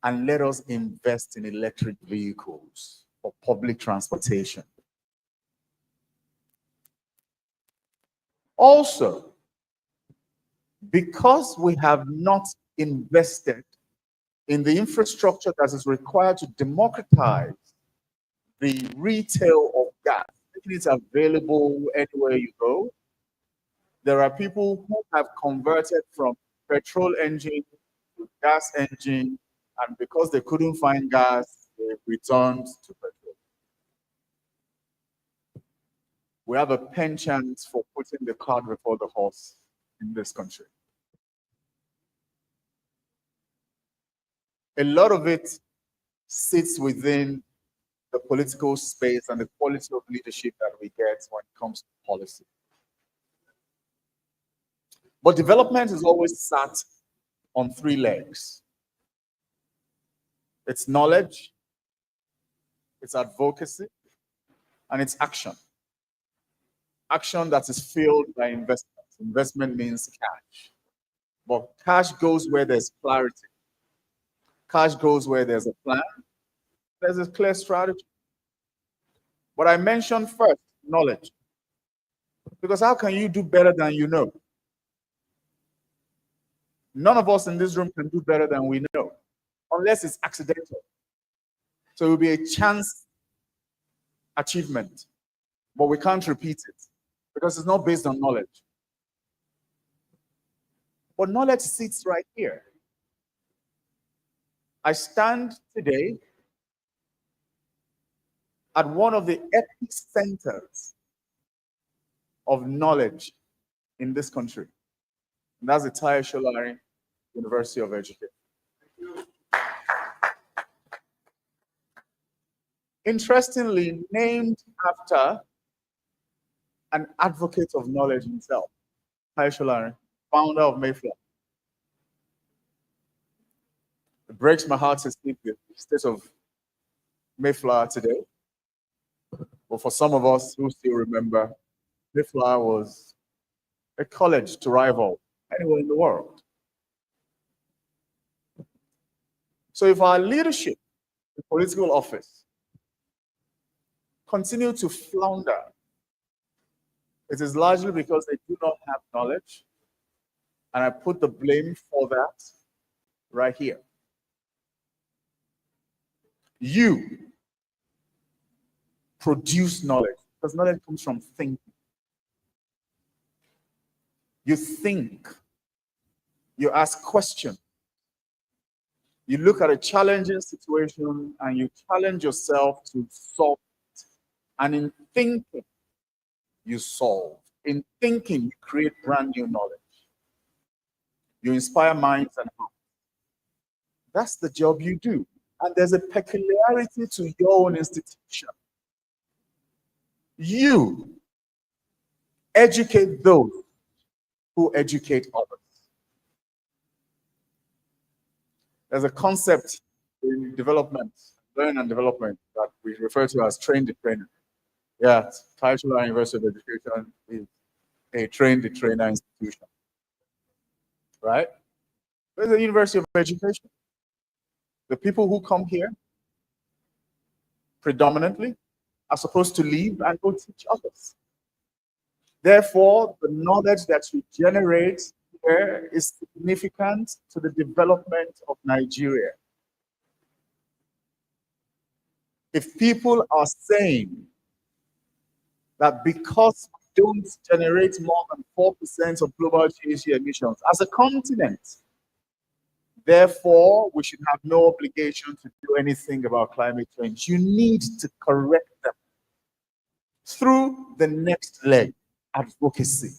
and let us invest in electric vehicles for public transportation. Also, because we have not invested in the infrastructure that is required to democratize the retail of gas, making it available anywhere you go, there are people who have converted from petrol engine to gas engine, and because they couldn't find gas, they returned to petrol. We have a penchant for putting the cart before the horse in this country. A lot of it sits within the political space and the quality of leadership that we get when it comes to policy. But development is always sat on 3 legs. It's knowledge, it's advocacy, and it's action. Action that is fueled by investment. Investment means cash. But cash goes where there's clarity. Cash goes where there's a plan, there's a clear strategy. But I mentioned first, knowledge. Because how can you do better than you know? None of us in this room can do better than we know, unless it's accidental. So it will be a chance achievement, but we can't repeat it because it's not based on knowledge. But knowledge sits right here. I stand today at one of the epicenters of knowledge in this country. And that's the TASUED University of Education. Interestingly, named after an advocate of knowledge himself, TASUED, founder of Mayflower. It breaks my heart to see the state of Mayflower today. But for some of us who still remember, Mayflower was a college to rival anywhere in the world. So if our leadership in political office continue to flounder, it is largely because they do not have knowledge. And I put the blame for that right here. You produce knowledge, because knowledge comes from thinking. You think. You ask questions. You look at a challenging situation and you challenge yourself to solve it. And in thinking, you solve. In thinking, you create brand new knowledge. You inspire minds and hearts. That's the job you do. And there's a peculiarity to your own institution. You educate those who educate others. There's a concept in development, learning and development, that we refer to as train the trainer. Yeah, TASUED University of Education is a train the trainer institution, right? There's a University of Education. The people who come here predominantly are supposed to leave and go teach others. Therefore, the knowledge that you generate here is significant to the development of Nigeria. If people are saying that because we don't generate more than 4% of global GHG emissions as a continent, therefore we should have no obligation to do anything about climate change, you need to correct them through the next leg, advocacy.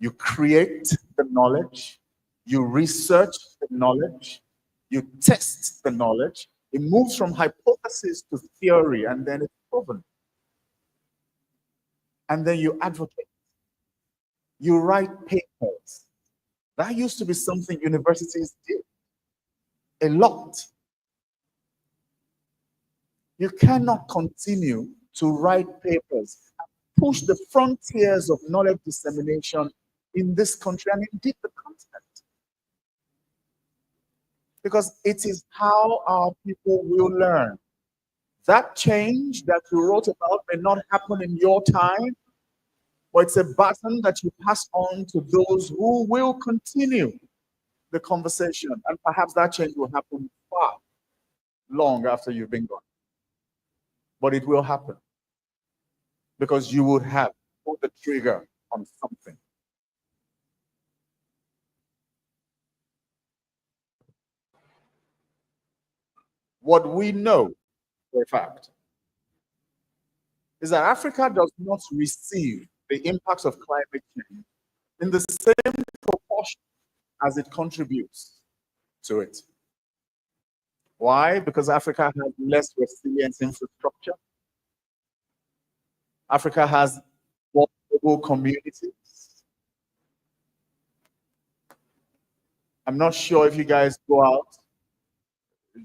You create the knowledge, you research the knowledge, you test the knowledge. It moves from hypothesis to theory, and then it's proven. And then you advocate. You write papers. That used to be something universities did a lot. You cannot continue to write papers and push the frontiers of knowledge dissemination in this country and indeed the continent. Because it is how our people will learn. That change that you wrote about may not happen in your time, but it's a baton that you pass on to those who will continue the conversation. And perhaps that change will happen far long after you've been gone. But it will happen because you would have pulled the trigger on something. What we know for a fact is that Africa does not receive the impacts of climate change in the same proportion as it contributes to it. Why? Because Africa has less resilient infrastructure. Africa has vulnerable communities. I'm not sure if you guys go out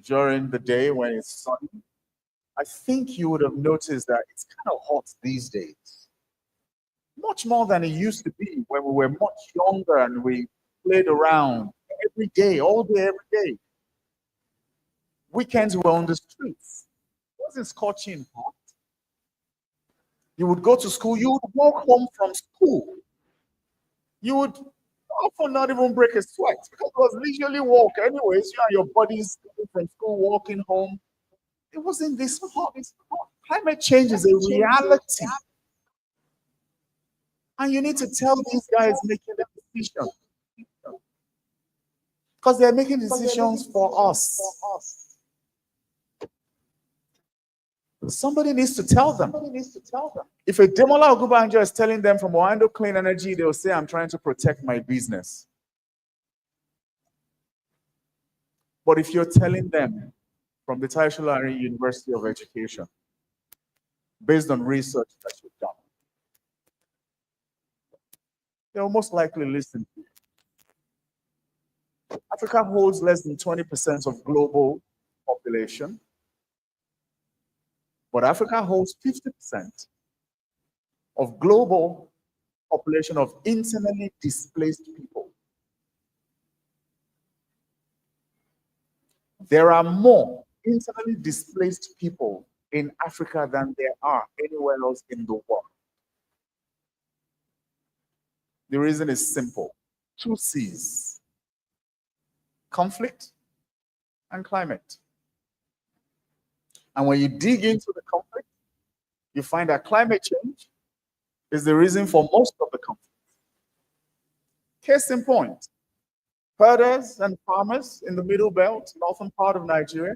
during the day when it's sunny. I think you would have noticed that it's kind of hot these days. Much more than it used to be when we were much younger and we played around every day, all day, every day. Weekends were on the streets. It wasn't scorching hot. You would go to school, you would walk home from school. You would often not even break a sweat because it was leisurely walk anyways. You and your buddies coming from school, walking home. It wasn't this hot. It's hot. Climate change is a reality. And you need to tell these guys making the decision. Because they're making decisions for us. Somebody needs to tell them. If a Demola Ogubanjo is telling them from Oando Clean Energy, they'll say, I'm trying to protect my business. But if you're telling them from the TASUED University of Education, based on research that you've done, they'll most likely listen to you. Africa holds less than 20% of global population, but Africa holds 50% of global population of internally displaced people. There are more internally displaced people in Africa than there are anywhere else in the world. The reason is simple. 2 C's: conflict and climate. And when you dig into the conflict, you find that climate change is the reason for most of the conflict. Case in point, herders and farmers in the Middle Belt, northern part of Nigeria,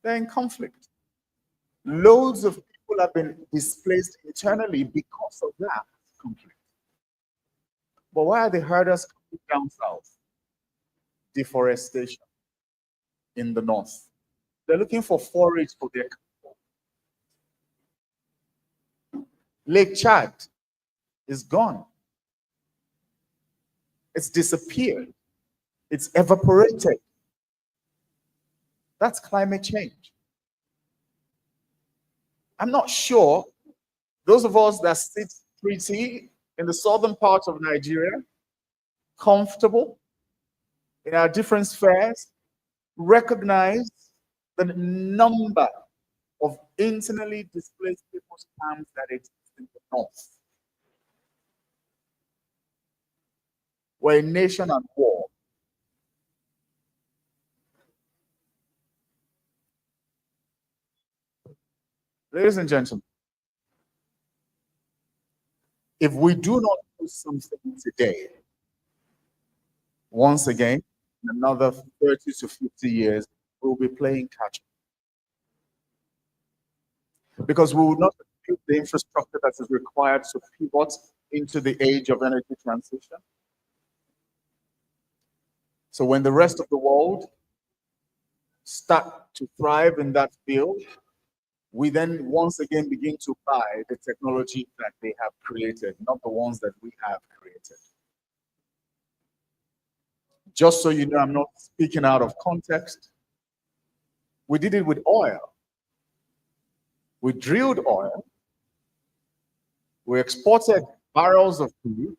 they're in conflict. Loads of people have been displaced internally because of that conflict. But why are the herders coming down south? Deforestation in the north. They're looking for forage for their cattle. Lake Chad is gone. It's disappeared. It's evaporated. That's climate change. I'm not sure those of us that sit pretty in the southern part of Nigeria, comfortable in our different spheres, recognize the number of internally displaced people's camps that exist in the north. We're a nation at war. Ladies and gentlemen, if we do not do something today, once again, in another 30 to 50 years, we'll be playing catch up. Because we will not build the infrastructure that is required to pivot into the age of energy transition. So when the rest of the world start to thrive in that field, we then once again begin to buy the technology that they have created, not the ones that we have created. Just so you know, I'm not speaking out of context. We did it with oil. We drilled oil. We exported barrels of crude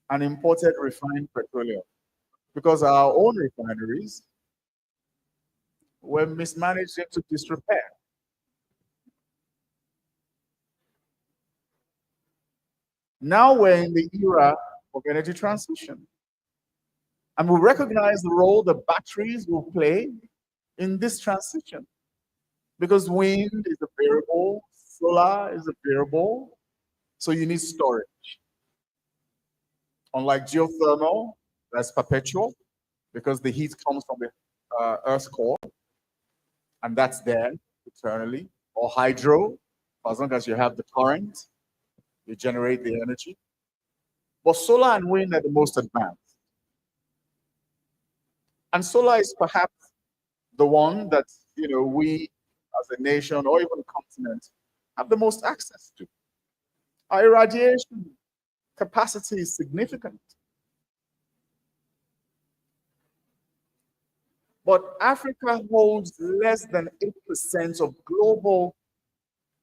and imported refined petroleum because our own refineries were mismanaged into disrepair. Now we're in the era of energy transition. And we recognize the role the batteries will play in this transition. Because wind is a variable, solar is a variable, so you need storage. Unlike geothermal, that's perpetual, because the heat comes from the Earth's core, and that's there eternally. Or hydro, as long as you have the current, you generate the energy. But solar and wind are the most advanced. And solar is perhaps the one that, we as a nation or even a continent have the most access to. Our irradiation capacity is significant. But Africa holds less than 8% of global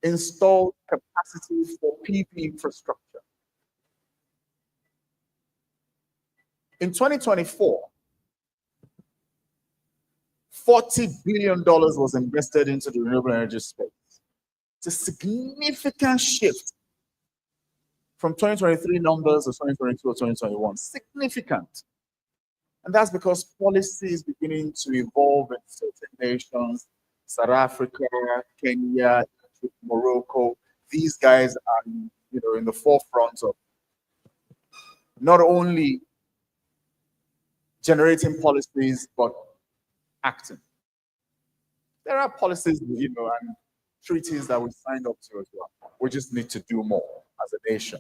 installed capacity for PV infrastructure. In 2024, $40 billion was invested into the renewable energy space. It's a significant shift from 2023 numbers to 2022 or 2021. Significant. And that's because policy is beginning to evolve in certain nations, South Africa, Kenya, Morocco. These guys are, in the forefront of not only generating policies, but acting. There are policies, and treaties that we signed up to as well. We just need to do more as a nation.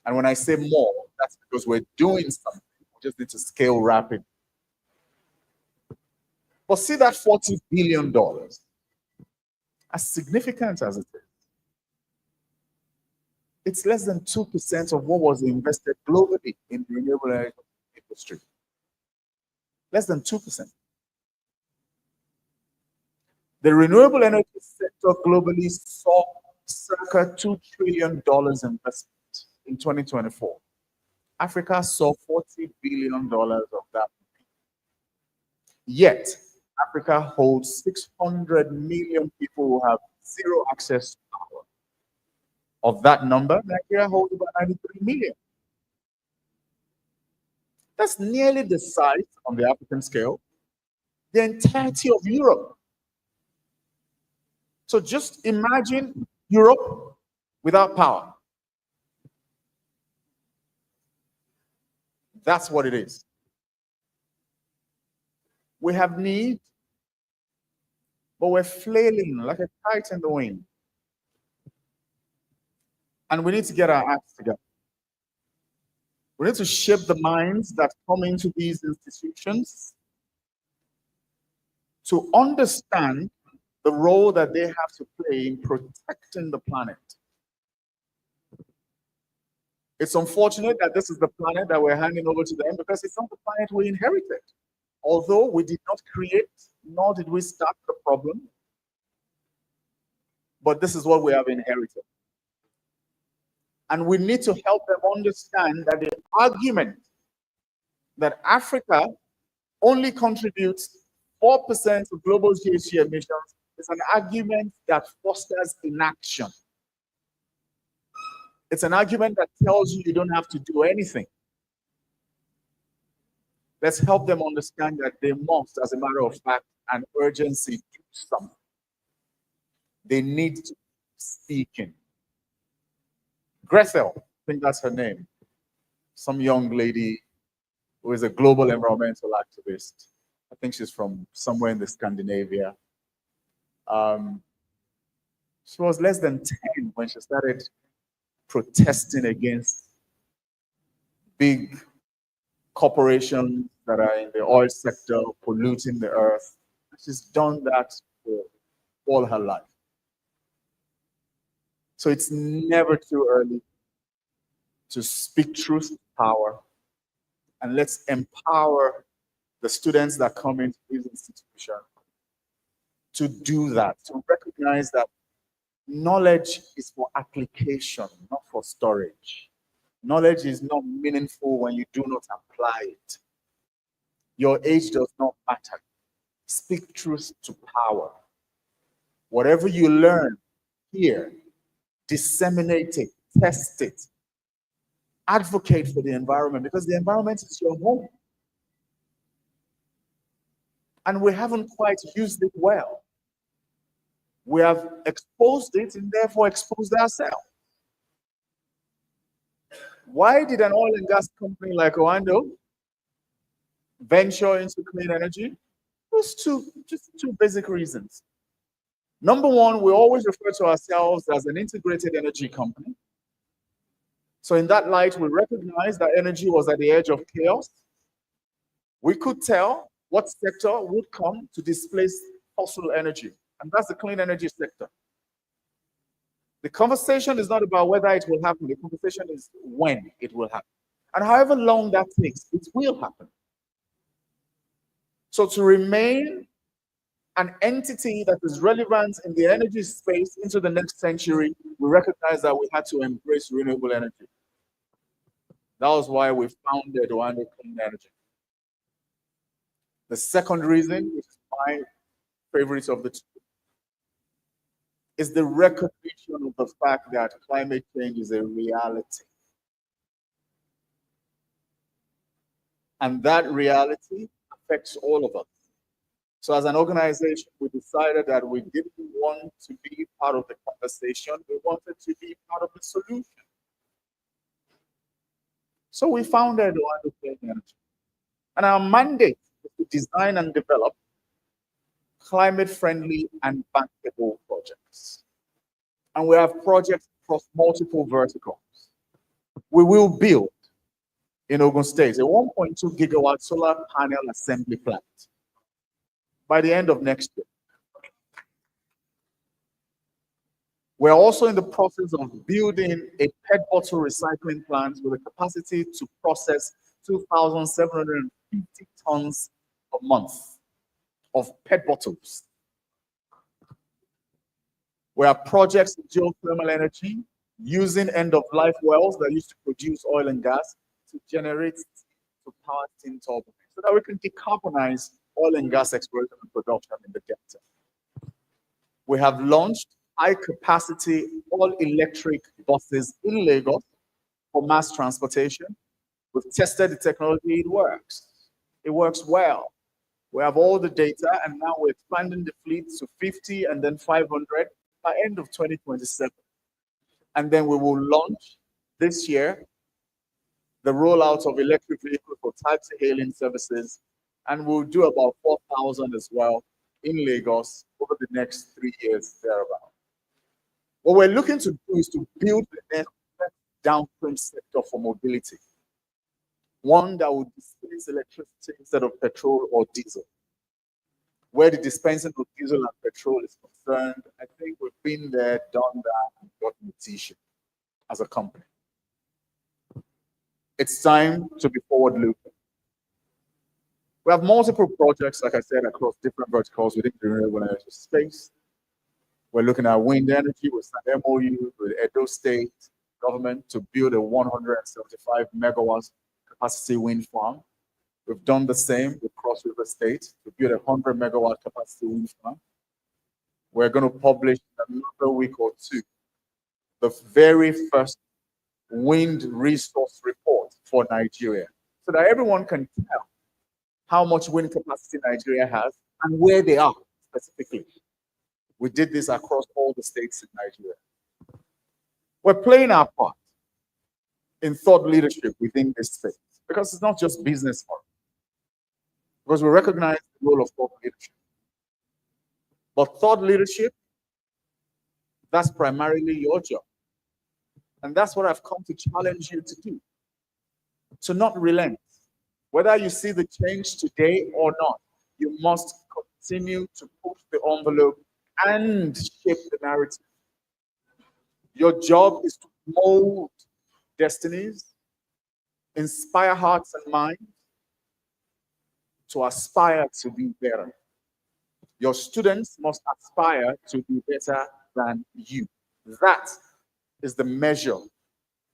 And when I say more, that's because we're doing something. We just need to scale rapidly. But see that $40 billion, as significant as it is, it's less than 2% of what was invested globally in the renewable energy industry. Less than 2%. The renewable energy sector globally saw circa $2 trillion investment in 2024. Africa saw $40 billion of that. Yet, Africa holds 600 million people who have zero access to power. Of that number, Nigeria holds about 93 million. That's nearly the size on the African scale, the entirety of Europe. So just imagine Europe without power. That's what it is. We have need, but we're flailing like a kite in the wind. And we need to get our acts together. We need to shape the minds that come into these institutions to understand the role that they have to play in protecting the planet. It's unfortunate that this is the planet that we're handing over to them because it's not the planet we inherited. Although we did not create, nor did we start the problem, but this is what we have inherited. And we need to help them understand that the argument that Africa only contributes 4% of global GHG emissions is an argument that fosters inaction. It's an argument that tells you you don't have to do anything. Let's help them understand that they must, as a matter of fact, and urgency, do something. They need to be speaking. Grethel, I think that's her name, some young lady who is a global environmental activist. I think she's from somewhere in the Scandinavia. She was less than 10 when she started protesting against big corporations that are in the oil sector polluting the earth. She's done that for all her life. So it's never too early to speak truth to power, and let's empower the students that come into these institutions to do that, to recognize that knowledge is for application, not for storage. Knowledge is not meaningful when you do not apply it. Your age does not matter. Speak truth to power. Whatever you learn here, disseminate it, test it, advocate for the environment, because the environment is your home. And we haven't quite used it well. We have exposed it and therefore exposed ourselves. Why did an oil and gas company like Oando venture into clean energy? Those just two basic reasons. Number one, we always refer to ourselves as an integrated energy company. So in that light, we recognize that energy was at the edge of chaos. We could tell what sector would come to displace fossil energy, and that's the clean energy sector. The conversation is not about whether it will happen. The conversation is when it will happen. And however long that takes, it will happen. So to remain an entity that is relevant in the energy space into the next century, we recognize that we had to embrace renewable energy. That was why we founded Oando Clean Energy. The second reason, which is my favorite of the two, is the recognition of the fact that climate change is a reality. And that reality affects all of us. So as an organization, we decided that we didn't want to be part of the conversation, we wanted to be part of the solution. So we founded Oando Clean Energy. And our mandate is to design and develop climate-friendly and bankable projects. And we have projects across multiple verticals. We will build in Ogun State a 1.2 gigawatt solar panel assembly plant by the end of next year. We're also in the process of building a PET bottle recycling plant with a capacity to process 2,750 tons a month of PET bottles. We have projects in geothermal energy using end-of-life wells that used to produce oil and gas to generate to power steam turbines so that we can decarbonize oil and gas exploration and production in the Delta. We have launched high-capacity all-electric buses in Lagos for mass transportation. We've tested the technology, it works. It works well. We have all the data, and now we're expanding the fleet to 50 and then 500 by end of 2027. And then we will launch this year the rollout of electric vehicles for taxi hailing services, and we'll do about 4,000 as well in Lagos over the next 3 years thereabout. What we're looking to do is to build the next downstream sector for mobility, one that would dispense electricity instead of petrol or diesel. Where the dispensing of diesel and petrol is concerned, I think we've been there, done that, and gotten a t-shirt as a company. It's time to be forward-looking. We have multiple projects, like I said, across different verticals within the renewable energy space. We're looking at wind energy. We signed MOU with Edo State government to build a 175 megawatts capacity wind farm. We've done the same with Cross River State to build a 100 megawatt capacity wind farm. We're going to publish in another week or two the very first wind resource report for Nigeria, so that everyone can tell how much wind capacity Nigeria has and where they are specifically. We did this across all the states in Nigeria. We're playing our part in thought leadership within this space, because it's not just business for us, because we recognize the role of thought leadership. But thought leadership, that's primarily your job. And that's what I've come to challenge you to do. To not relent. Whether you see the change today or not, you must continue to push the envelope and shape the narrative. Your job is to mold destinies, inspire hearts and minds to aspire to be better. Your students must aspire to be better than you. That is the measure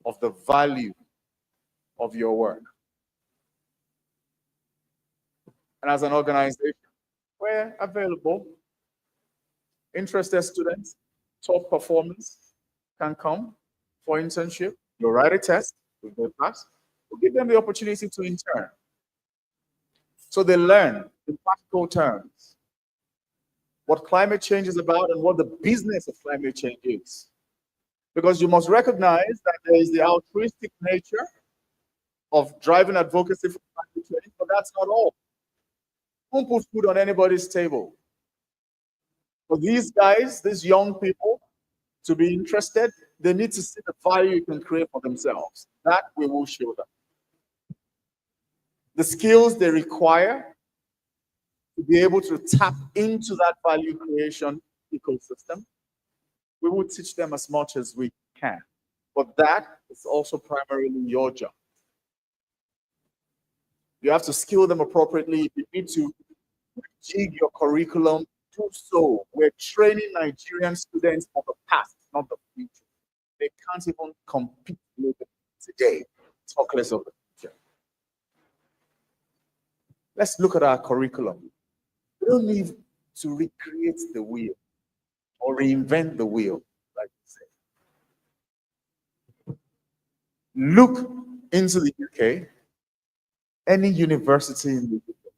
of the value of your work. And as an organization, we're available. Interested students, top performers can come for internship. You'll write a test, if they pass. We'll give them the opportunity to intern. So they learn in practical terms what climate change is about and what the business of climate change is. Because you must recognize that there is the altruistic nature of driving advocacy for climate change, but that's not all. Don't put food on anybody's table. For these guys, these young people, to be interested, they need to see the value you can create for themselves. That we will show them. The skills they require to be able to tap into that value creation ecosystem, we will teach them as much as we can. But that is also primarily your job. You have to skill them appropriately. You need to jig your curriculum. Do so. We're training Nigerian students for the past, not the future. They can't even compete with it today. Talk less of the future. Let's look at our curriculum. We don't need to recreate the wheel or reinvent the wheel, like you say. Look into the UK, any university in the UK.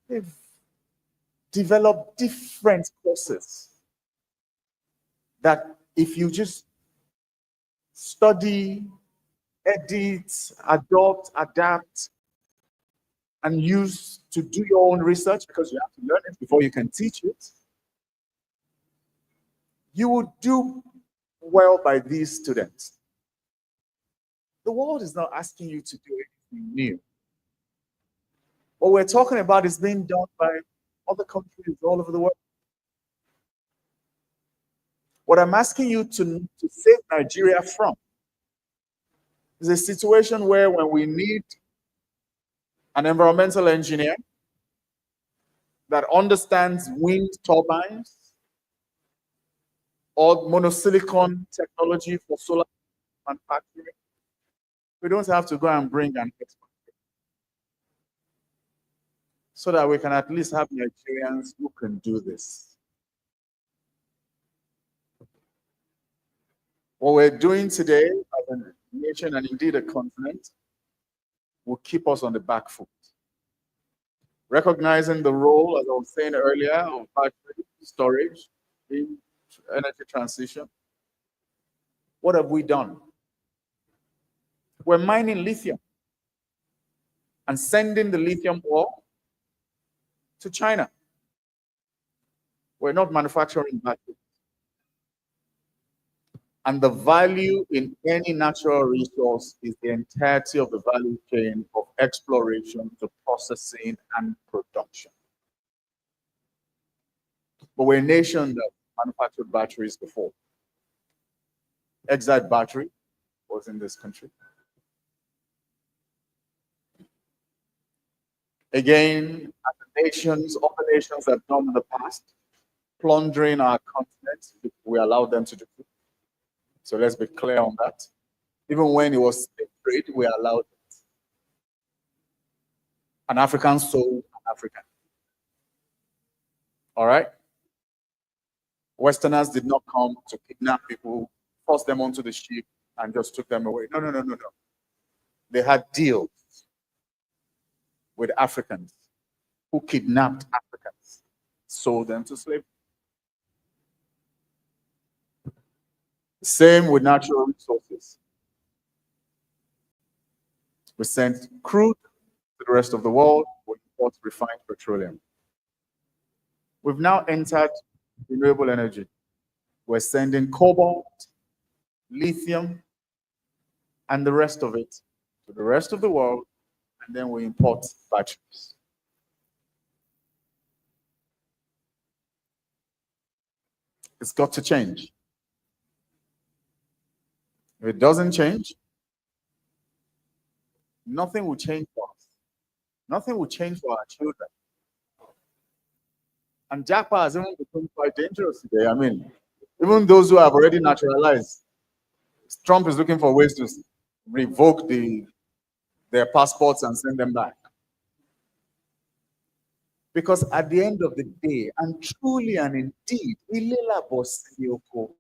They've developed different courses that if you just study, edit, adopt, adapt, and use to do your own research, because you have to learn it before you can teach it, you would do well by these students. The world is not asking you to do anything new. What we're talking about is being done by other countries all over the world. What I'm asking you to save Nigeria from is a situation where when we need an environmental engineer that understands wind turbines or monosilicon technology for solar manufacturing, we don't have to go and bring an expert, so that we can at least have Nigerians who can do this. What we're doing today as a nation and indeed a continent will keep us on the back foot. Recognizing the role, as I was saying earlier, of battery storage in energy transition. What have we done? We're mining lithium and sending the lithium ore to China. We're not manufacturing batteries. And the value in any natural resource is the entirety of the value chain of exploration to processing and production. But we're a nation that manufactured batteries before. Exide battery was in this country. Again, as the nations, other nations have done in the past, plundering our continent, we allowed them to do it. So let's be clear on that. Even when it was slave trade, we allowed it. An African sold an African. All right? Westerners did not come to kidnap people, force them onto the ship, and just took them away. No, no, no, no, no. They had deals with Africans who kidnapped Africans, sold them to slavery. Same with natural resources. We sent crude to the rest of the world, we import refined petroleum. We've now entered renewable energy. We're sending cobalt, lithium, and the rest of it to the rest of the world, and then we import batteries. It's got to change. If it doesn't change, nothing will change for us. Nothing will change for our children. And Japa has even become quite dangerous today. I mean, even those who have already naturalized, Trump is looking for ways to revoke their passports and send them back. Because at the end of the day, and truly and indeed, Ilela Bosnioko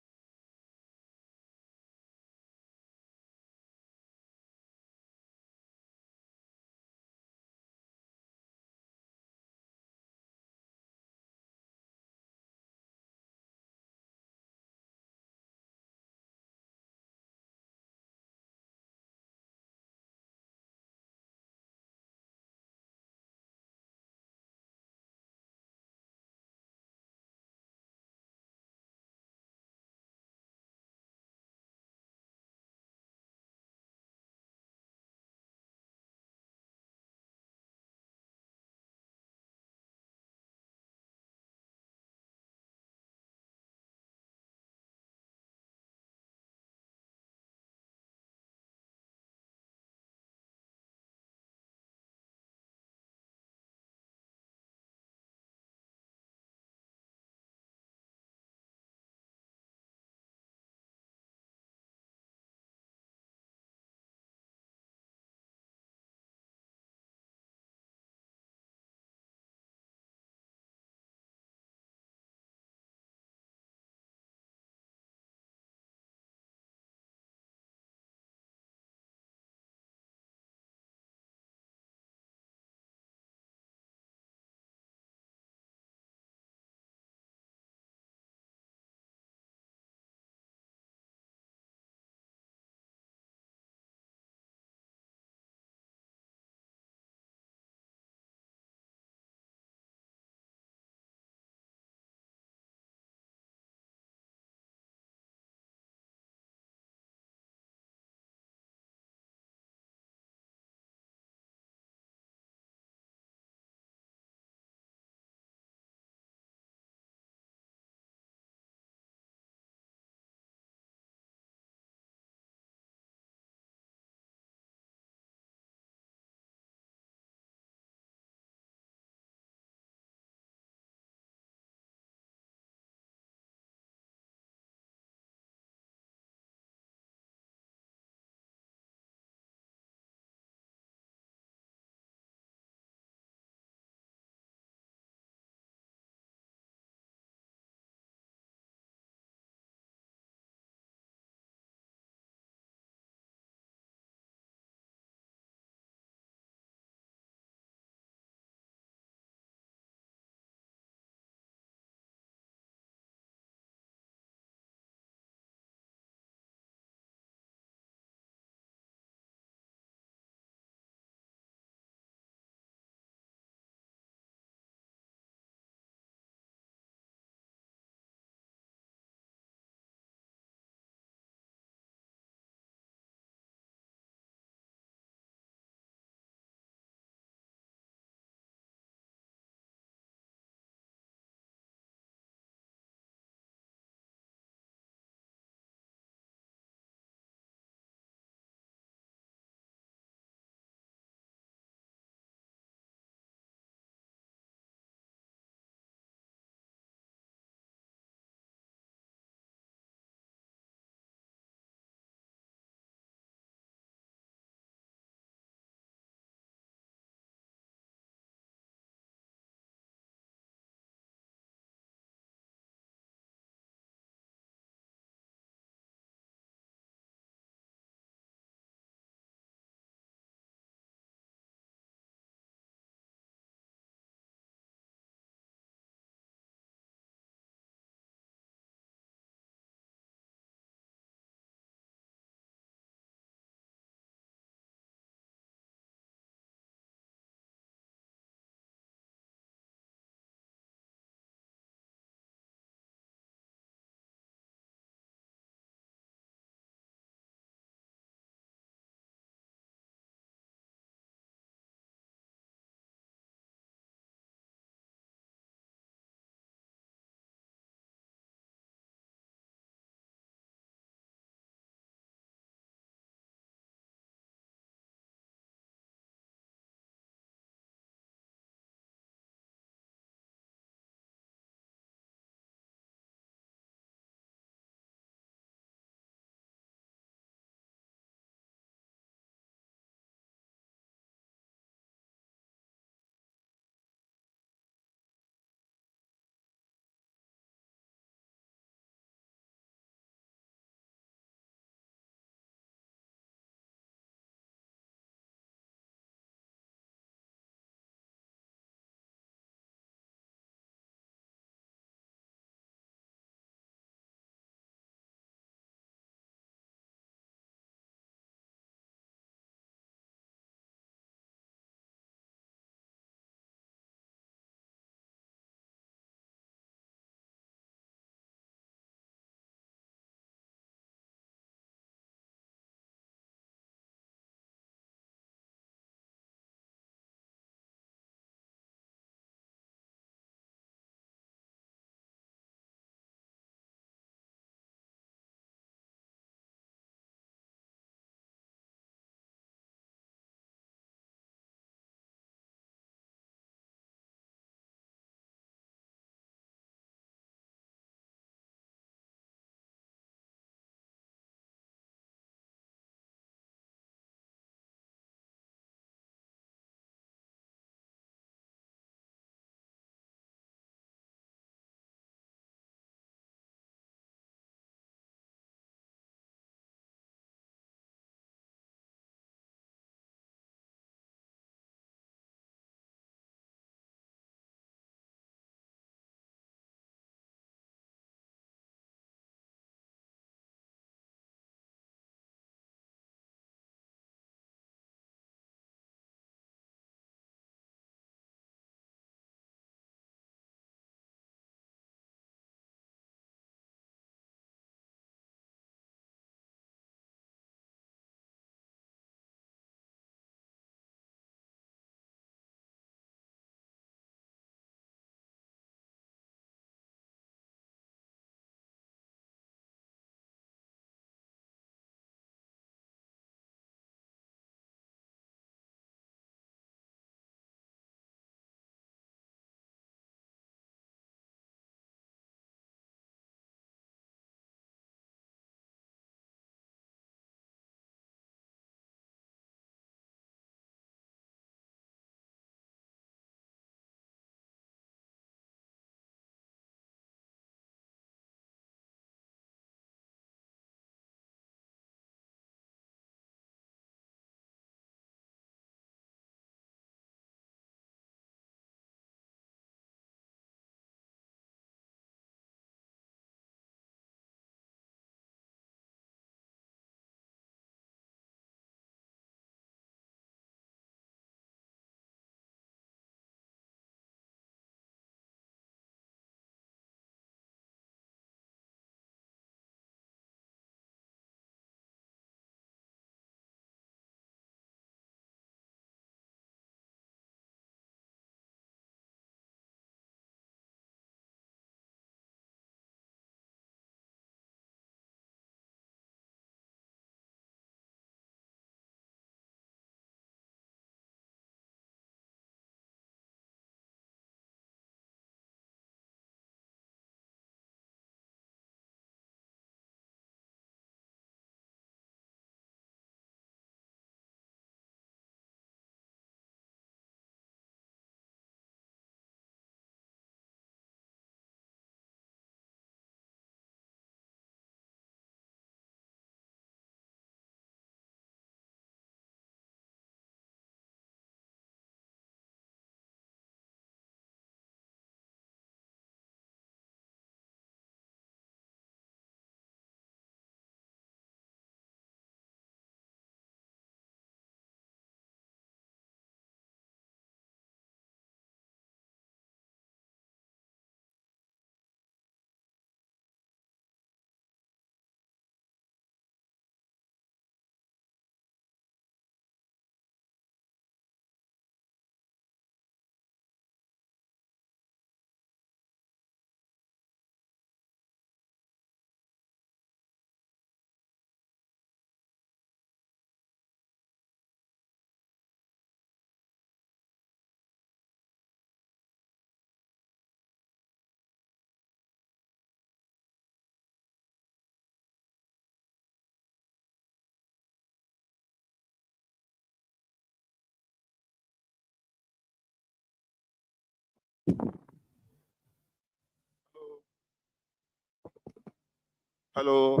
Hello.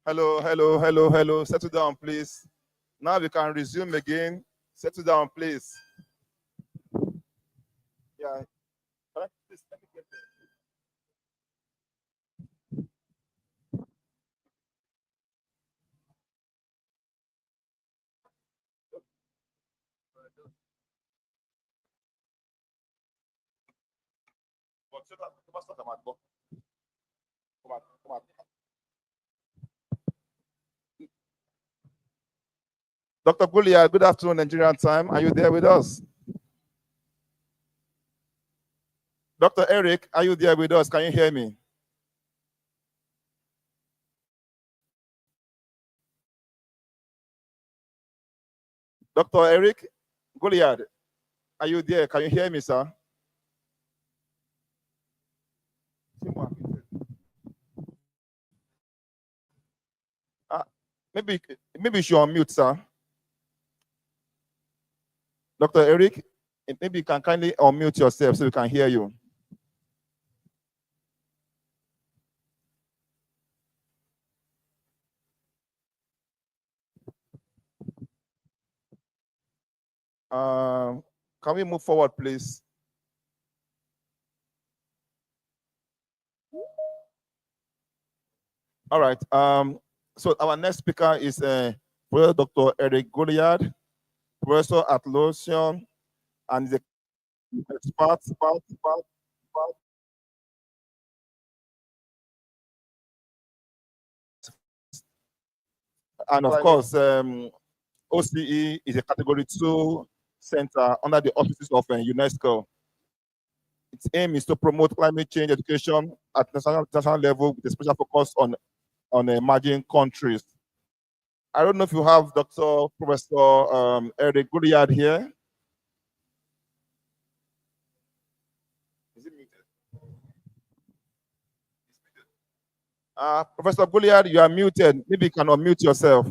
Hello, hello, hello, hello. Settle down, please. Now we can resume again. Settle down, please. Yeah. Please, let me get there. Come on. Dr. Gulia, good afternoon, Nigerian time. Are you there with us? Dr. Eric, are you there with us? Can you hear me? Dr. Eric Goliad, are you there? Can you hear me, sir? Uh, maybe you should unmute, sir. Dr. Eric, maybe you can kindly unmute yourself so we can hear you. Can we move forward, please? All right. So our next speaker is Professor Dr. Eric Goliad, professor at Lausanne, and the expert. And of course, OCE is a Category 2 center under the auspices of UNESCO. Its aim is to promote climate change education at national level with a special focus on emerging countries. I don't know if you have Dr. Professor Eric Goliad here. Is it muted? Professor Goliad, you are muted. Maybe you can unmute yourself.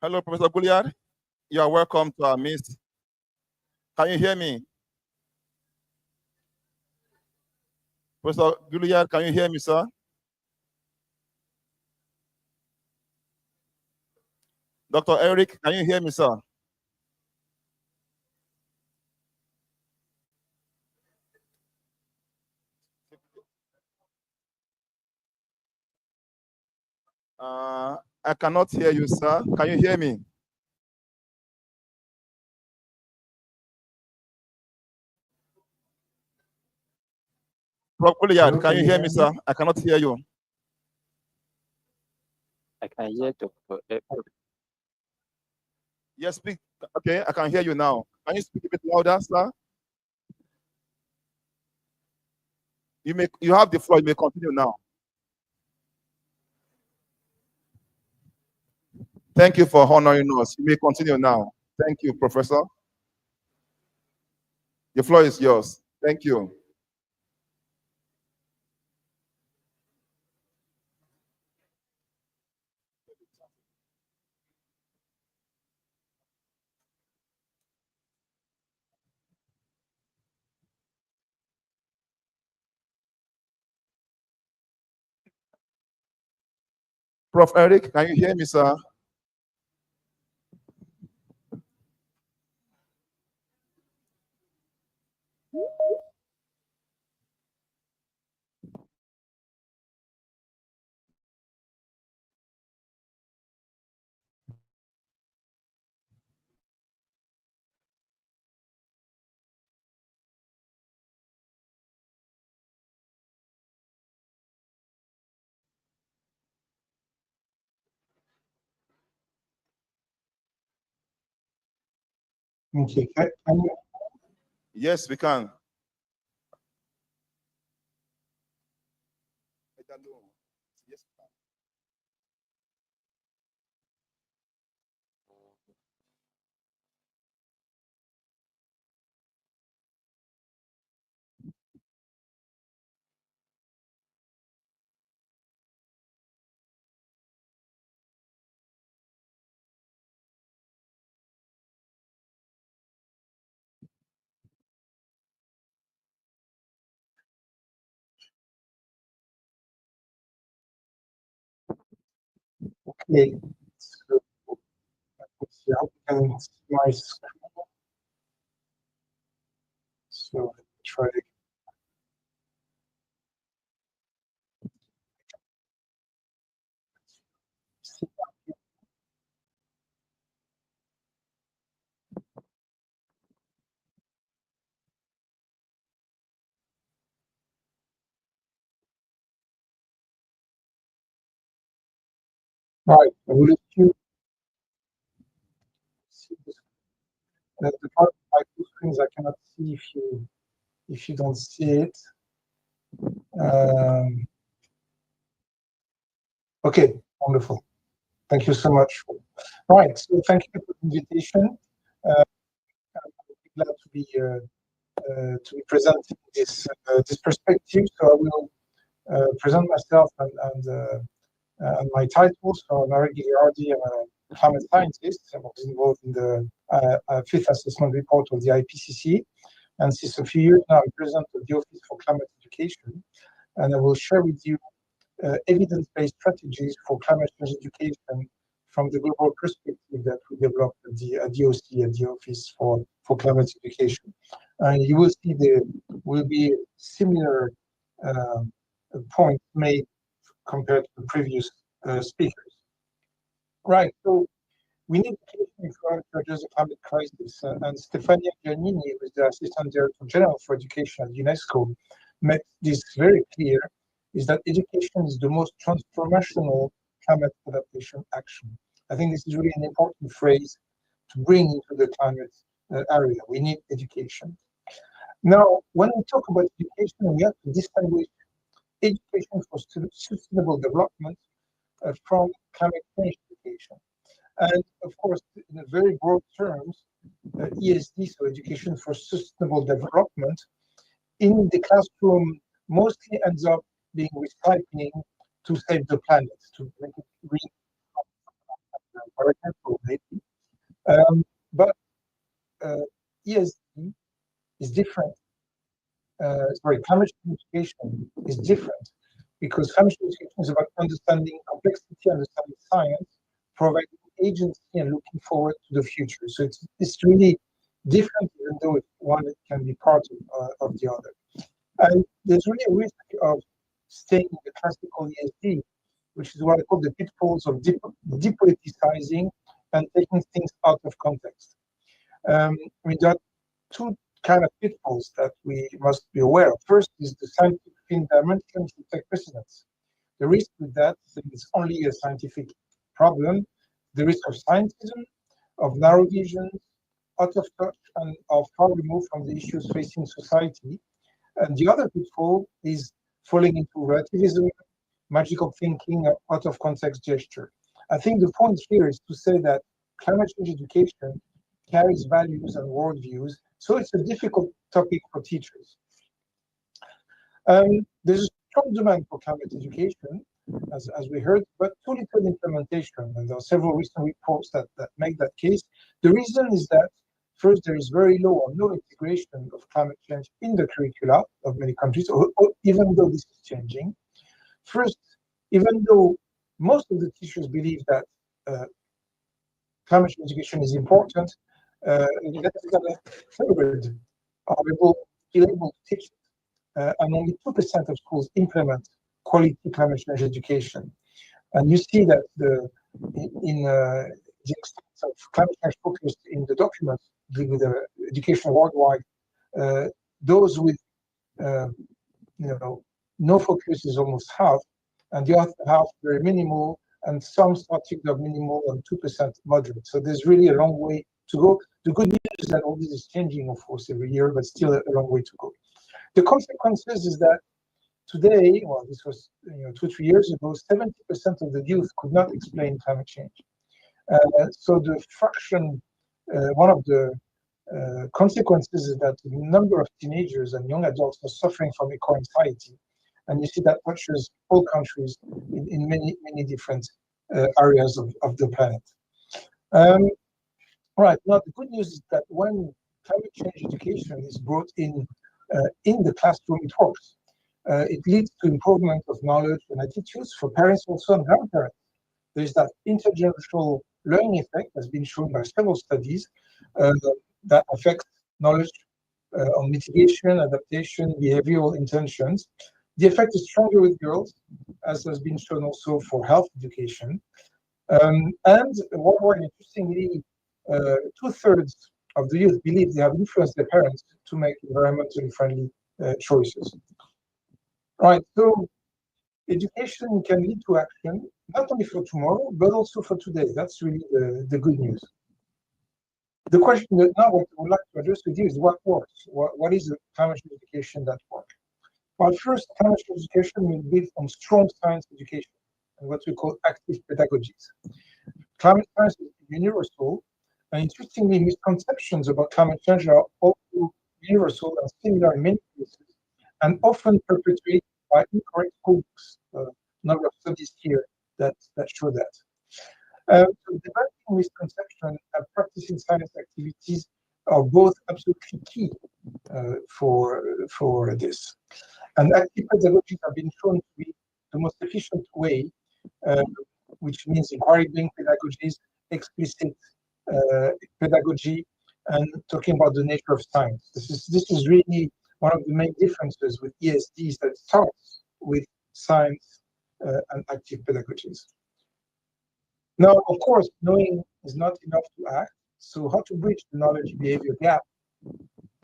Hello, Professor Goliad. You are welcome to our midst. Can you hear me? Professor Goliad, can you hear me, sir? Dr. Eric, can you hear me, sir? I cannot hear you, sir. Can you hear me? Prof. Goliad, can you hear me, sir? I cannot hear you. I can hear Dr. Yes, speak. Okay, I can hear you now. Can you speak a bit louder, sir? You have the floor. You may continue now. Thank you for honoring us. You may continue now. Thank you, Professor. The floor is yours. Thank you. Prof. Eric, can you hear me, sir? Okay, Yes, we can. Yes. okay. So, let's see how we can see my screen. So let me try to. Right, I will let you see this. The part of my two screens I cannot see if you don't see it. Okay, wonderful. Thank you so much. Right, so thank you for the invitation. I'm glad to be presenting this perspective. So I will present myself and my title. So I'm Eric Giliardi. I'm a climate scientist. I was involved in the fifth assessment report of the IPCC. And since a few years now, I'm president of the Office for Climate Education. And I will share with you evidence-based strategies for climate change education from the global perspective that we developed at the OC, at the Office for Climate Education. And you will see there will be similar points made compared to the previous speakers. Right, so we need education to address the climate crisis. And Stefania Giannini, who is the Assistant Director General for Education at UNESCO, made this very clear, is that education is the most transformational climate adaptation action. I think this is really an important phrase to bring into the climate area. We need education. Now, when we talk about education, we have to distinguish education for sustainable development from climate change education. And of course, in a very broad terms, ESD, so Education for Sustainable Development, in the classroom mostly ends up being recycling to save the planet, to make it green, for example, maybe. But ESD is different. Climate change education is different because climate change education is about understanding complexity, understanding science, providing agency, and looking forward to the future. So it's really different, even though one can be part of the other. And there's really a risk of staying in the classical ESD, which is what I call the pitfalls of depoliticizing and taking things out of context. I mean, there are two kind of pitfalls that we must be aware of. First is the scientific dimension to take precedence. The risk with that is it's only a scientific problem. The risk of scientism, of narrow vision, out of touch, and of far removed from the issues facing society. And the other pitfall is falling into relativism, magical thinking, out of context gesture. I think the point here is to say that climate change education carries values and worldviews, so it's a difficult topic for teachers. There's a strong demand for climate education, as we heard, but too little implementation, and there are several recent reports that make that case. The reason is that, first, there is very low or no integration of climate change in the curricula of many countries, or even though this is changing. First, even though most of the teachers believe that climate change education is important. Less than a third are still able to teach it, and only 2% of schools implement quality climate change education. And you see that in the extent of climate change focus in the documents dealing with education worldwide, those with no focus is almost half, and the other half very minimal, and some starting of minimal and 2% moderate. So there's really a long way to go. The good news is that all this is changing, of course, every year, but still a long way to go. The consequences is that today, well, this was 2-3 years ago, 70% of the youth could not explain climate change. So the fraction, one of the consequences is that the number of teenagers and young adults are suffering from eco-anxiety. And you see that touches all countries in many different areas of the planet. Right, now the good news is that when climate change education is brought in the classroom, it works. It leads to improvement of knowledge and attitudes for parents also and grandparents. There's that intergenerational learning effect that's been shown by several studies that affects knowledge on mitigation, adaptation, behavioral intentions. The effect is stronger with girls, as has been shown also for health education. And what more interestingly, 2/3 of the youth believe they have influenced their parents to make environmentally friendly choices. Right, so education can lead to action, not only for tomorrow, but also for today. That's really the good news. The question that now what I would like to address with you is what works? What is the climate change education that works? Well, first, climate change education will be built on strong science education and what we call active pedagogies. Climate science is universal, and interestingly, misconceptions about climate change are also universal and similar in many cases, and often perpetuated by incorrect books. Number of studies here that show that. So developing misconception and practicing science activities are both absolutely key for this. And active pedagogies have been shown to be the most efficient way, which means inquiry-based pedagogies, explicit pedagogy, and talking about the nature of science. This is really one of the main differences with ESDs that starts with science and active pedagogies. Now, of course, knowing is not enough to act. So how to bridge the knowledge-behavior gap?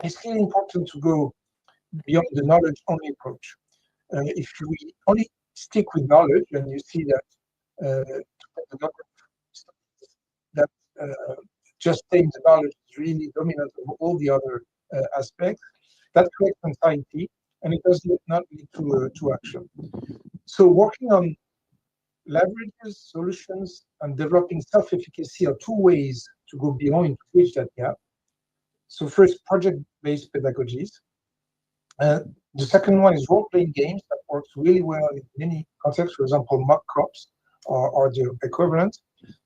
It's really important to go beyond the knowledge-only approach. If we only stick with knowledge, and you see that that just saying the knowledge is really dominant over all the other aspects, that creates anxiety, and it does not lead to action. So working on leverages, solutions, and developing self-efficacy are two ways to go beyond to bridge that gap. So first, project-based pedagogies. The second one is role-playing games that works really well in many contexts. For example, mock crops are the equivalent.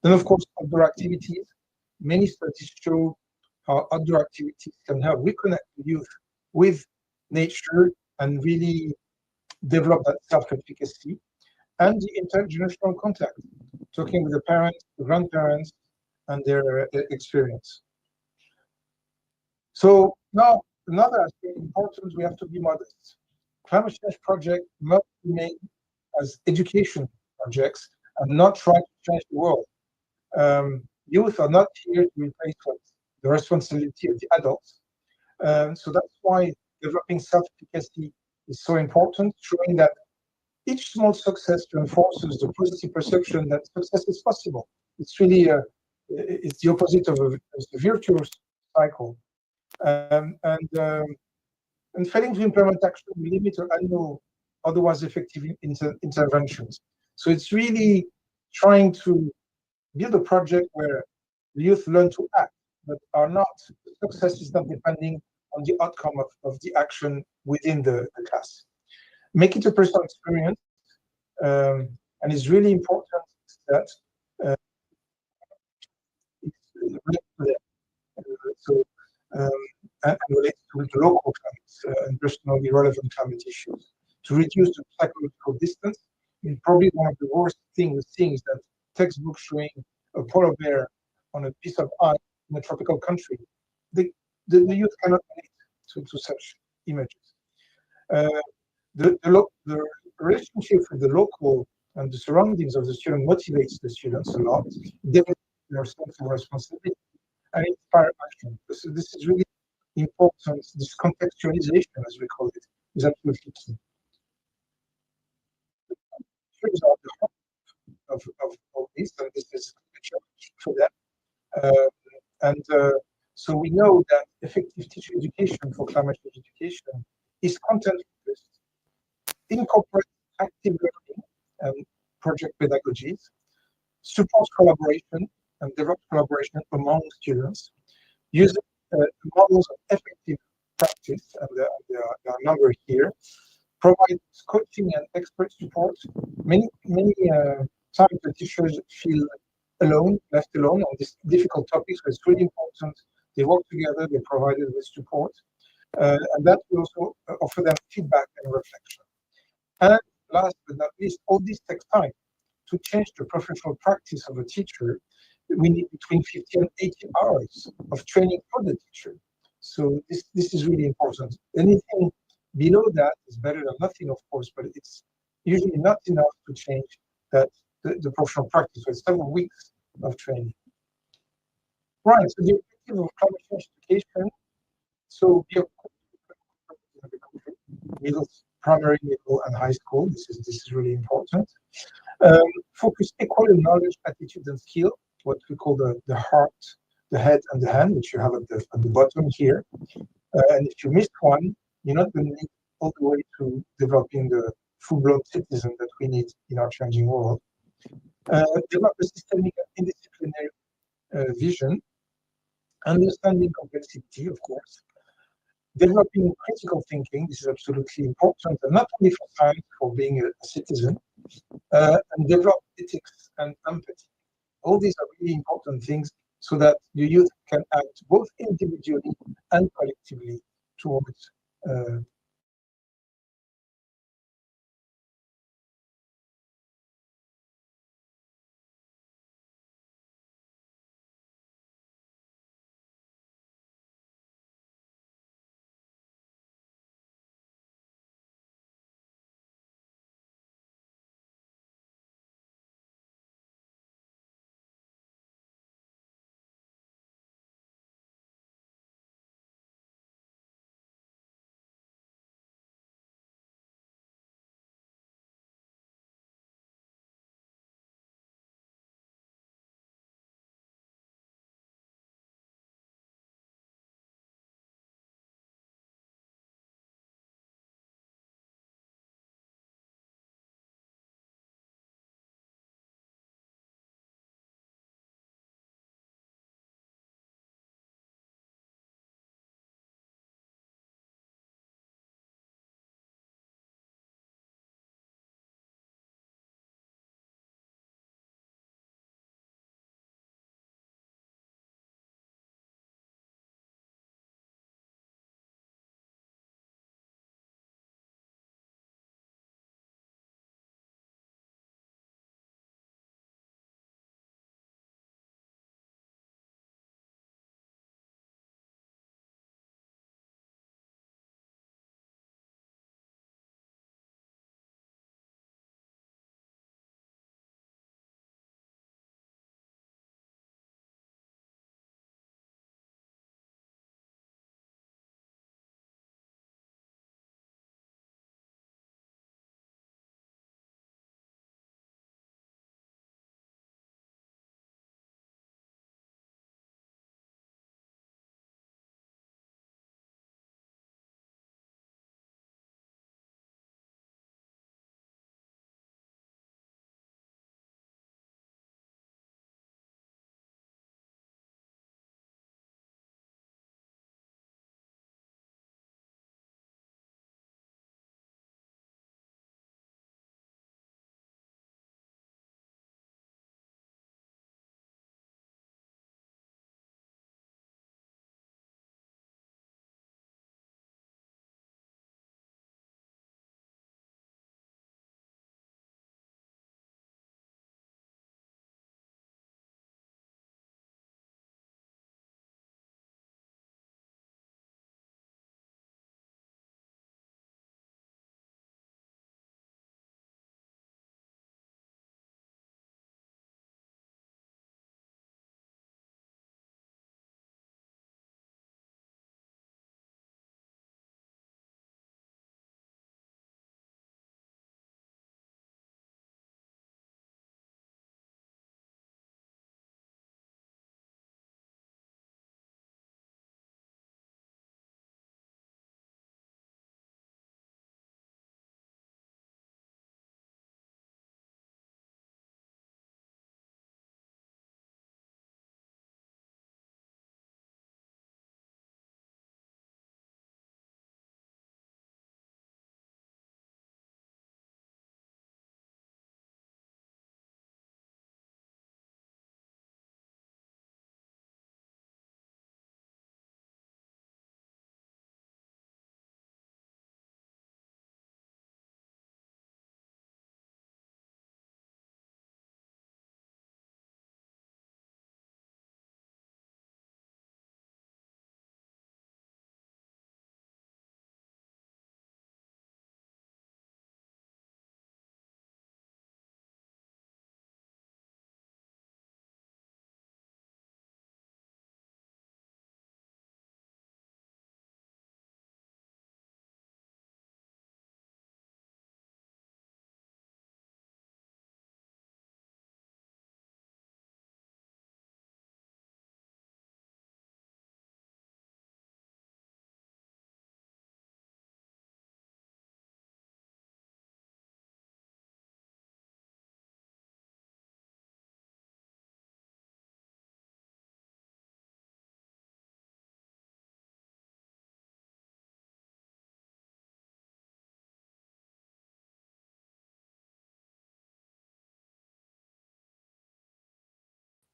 Then, of course, outdoor activities. Many studies show how outdoor activities can help reconnect the youth with nature and really develop that self-efficacy. And the intergenerational contact, talking with the parents, the grandparents, and their experience. So now, another aspect important, we have to be modest. Climate change projects must be made as education projects and not try to change the world. Youth are not here to replace the responsibility of the adults. So that's why developing self-efficacy is so important, showing that each small success reinforces the positive perception that success is possible. It's really it's the opposite of a virtuous cycle. And failing to implement action will limit or annul otherwise effective interventions. So it's really trying to build a project where the youth learn to act, but success is not depending on the outcome of the action within the class. Make it a personal experience, and it's really important that it's related to them. And related to the local climate and personally relevant climate issues to reduce the psychological distance Probably one of the worst things we're seeing is that textbooks showing a polar bear on a piece of ice in a tropical country. The youth cannot relate to such images. The relationship with the local and the surroundings of the student motivates the students a lot, develops their sense of responsibility, and inspire action. So this is really important. This contextualization, as we call it, is absolutely key. Here's the heart of this, and this is a challenge for them. So we know that effective teacher education for climate change education is content focused, incorporates active learning and project pedagogies, supports collaboration and develops collaboration among students, using models of effective practice, and there are a number here, provides coaching and expert support. Many times the teachers feel alone, left alone on these difficult topics, so it's really important. They work together, they're provided with support, and that will also offer them feedback and reflection. And last but not least, all this takes time. To change the professional practice of a teacher, we need between 50 and 80 hours of training for the teacher. So this is really important. Anything below that is better than nothing, of course, but it's usually not enough to change that the professional practice. So it's several weeks of training. Right, so the objective of climate change education, so we have middle, primary, middle, and high school. This is really important. Focus equally on knowledge, attitude, and skill, what we call the heart, the head, and the hand, which you have at the bottom here. And if you missed one, you're not going to lead all the way to developing the full-blown citizen that we need in our changing world. Develop a systemic and interdisciplinary vision, understanding complexity, of course, developing critical thinking. This is absolutely important, and not only for science, for being a citizen, and develop ethics and empathy. All these are really important things so that the youth can act both individually and collectively towards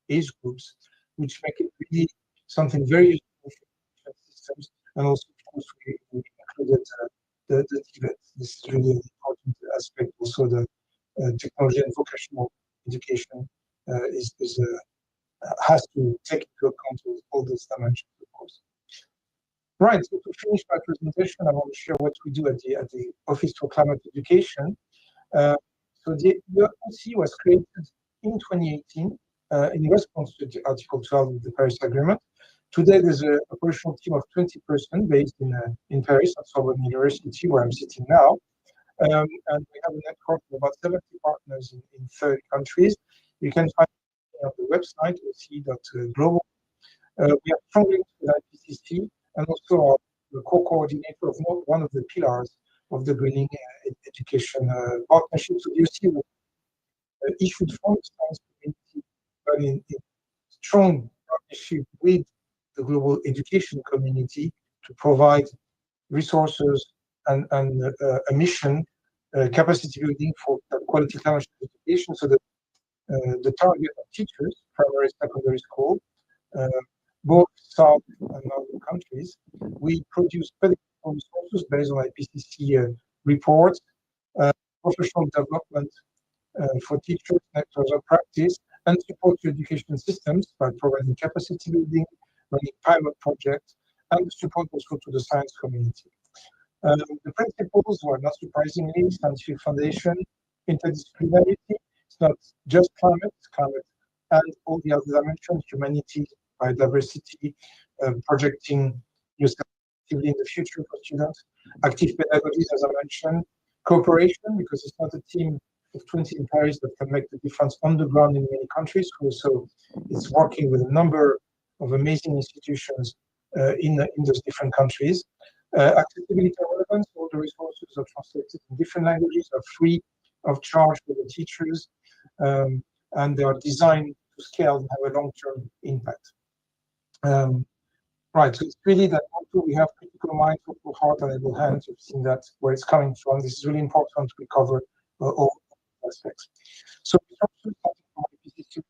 age groups, which make it really something very useful for different systems. And also, of course, we included the TVET. This is really an important aspect. Also, the technology and vocational education has to take into account all those dimensions, of course. Right, so to finish my presentation, I want to share what we do at the Office for Climate Education. So the OC was created in 2018 in response to the Article 12 of the Paris Agreement. Today, there's an operational team of 20 persons based in Paris at Sorbonne University, where I'm sitting now. And we have a network of about 70 partners in 30 countries. You can find it on the website, oc.global. We have strong links with IPCC and also the co-coordinator of one of the pillars of the greening education partnership. So you see, issued from the science community, but in strong partnership with the global education community to provide resources and a mission, capacity building for quality climate education. So that the target of teachers, primary, secondary school, both South and Northern countries, we produce pedagogical resources based on IPCC reports, professional development for teachers, networks of practice, and support to education systems by providing capacity building, running pilot projects, and support also to the science community. The principles were not surprisingly scientific foundation, interdisciplinarity. It's not just climate, it's climate and all the other dimensions, humanity, biodiversity, projecting yourself actively in the future for students, active pedagogy, as I mentioned, cooperation, because it's not a team of 20 in Paris that can make the difference on the ground in many countries. So it's working with a number of amazing institutions in those different countries. Accessibility and relevance, all the resources are translated in different languages, are free of charge for the teachers, and they are designed to scale and have a long-term impact. Right, so it's really that we have critical mind, critical heart, and able hands. You've seen that where it's coming from. This is really important to cover all aspects. So resources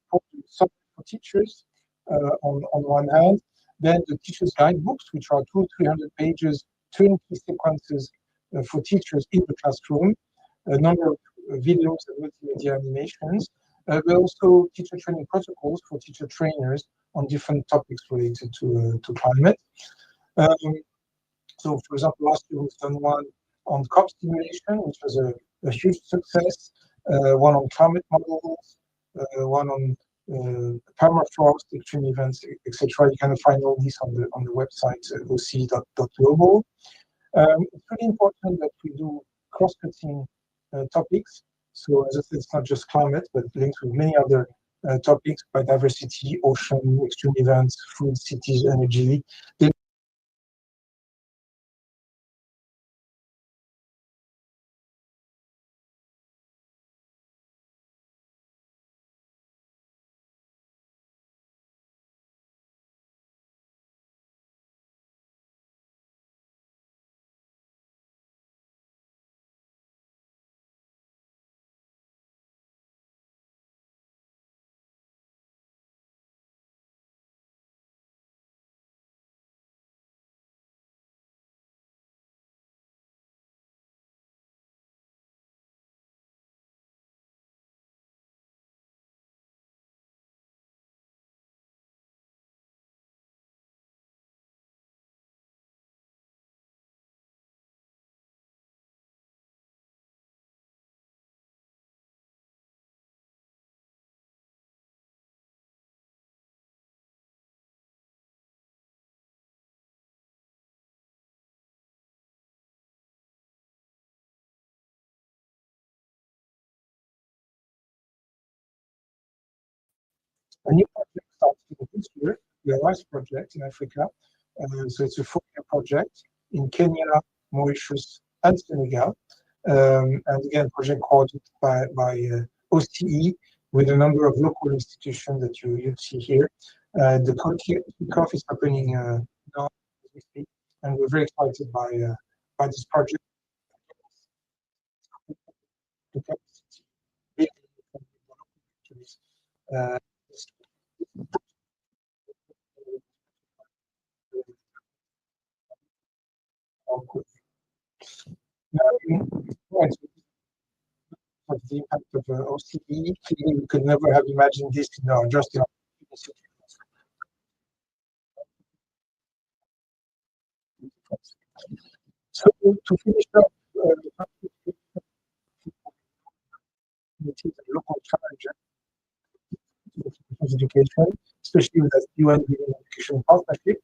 for teachers on one hand, then the teachers' guidebooks, which are 200-300 pages, 20 sequences for teachers in the classroom, a number of videos and multimedia animations, but also teacher training protocols for teacher trainers on different topics related to climate. So, for example, last year we've done one on COP stimulation, which was a huge success, one on climate models, one on permafrost, extreme events, etc. You can find all these on the website oc.global. It's really important that we do cross-cutting topics. So as I said, it's not just climate, but linked with many other topics: biodiversity, ocean, extreme events, food, cities, energy. A new project started this year, the RISE project in Africa. So it's a 4-year project in Kenya, Mauritius, and Senegal. And again, project coordinated by OCE with a number of local institutions that you see here. The kickoff is happening now as we speak, and we're very excited by this project. The capacity building from the local countries. the impact of OCD. Clearly, we could never have imagined this in our university. So to finish up, it is a local challenge of education, especially with the UN Education Partnership.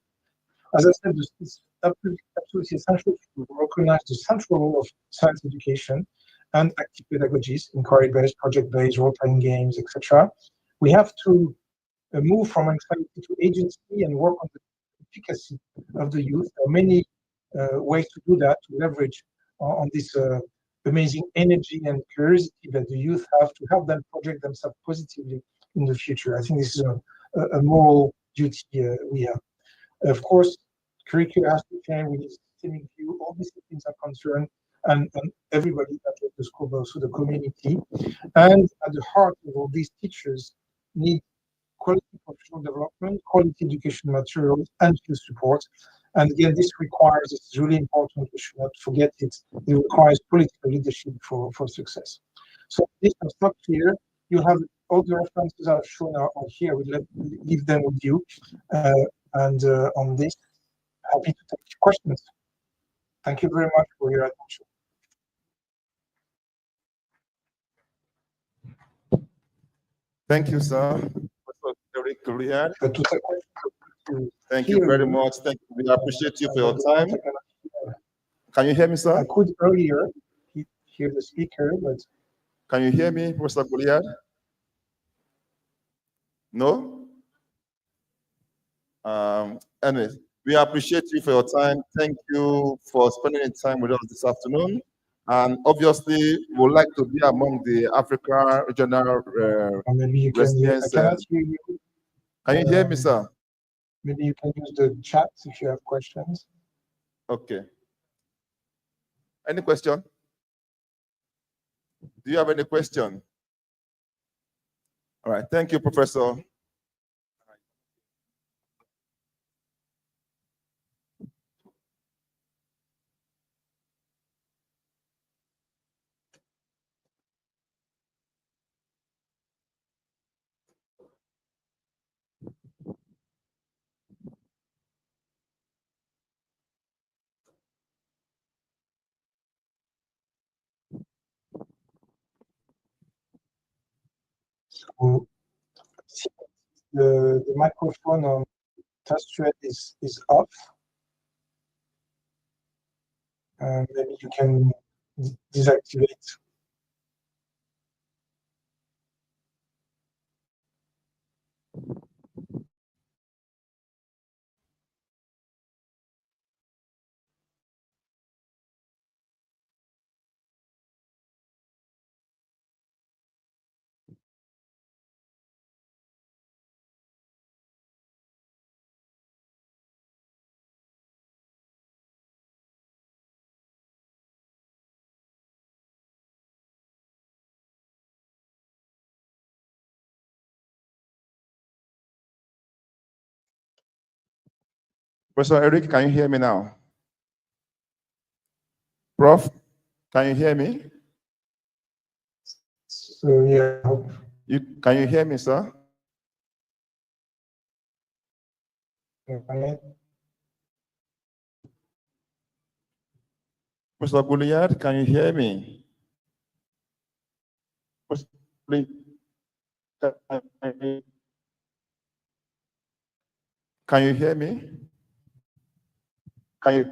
As I said, it's absolutely essential to recognize the central role of science education and active pedagogies, inquiry-based, project-based, role-playing games, etc. We have to move from anxiety to agency and work on the efficacy of the youth. There are many ways to do that, to leverage on this amazing energy and curiosity that the youth have to help them project themselves positively in the future. I think this is a moral duty we have. Of course, curricula has to change. We need systemic view. All these things are concerned, and everybody at the school, but also the community. And at the heart of all these teachers need quality professional development, quality education materials, and peer support. And again, this requires, it's really important, we should not forget it, it requires political leadership for success. So this is not clear. You have all the references are shown are here. We'll leave them with you. And on this, happy to take questions. Thank you very much for your attention. Thank you, sir. Very clear. Thank you very much. Thank you. We appreciate you for your time. Can you hear me, sir? I could earlier hear the speaker, but can you hear me, Professor Goliath? No? Anyway, we appreciate you for your time. Thank you for spending time with us this afternoon. And obviously, we would like to be among the Africa Regional maybe you can, I cannot hear you. Can you hear me, sir? Maybe you can use the chat if you have questions. Okay. Any question? Do you have any question? All right. Thank you, Professor. So the microphone on TASUED is off. Maybe you can deactivate. Professor Eric, can you hear me now? Prof, can you hear me? So yeah. Can you hear me, sir? Mr. Gouliard, can you hear me? Please. Can you hear me? Can you?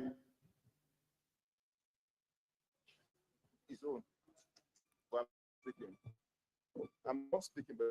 I'm not speaking, but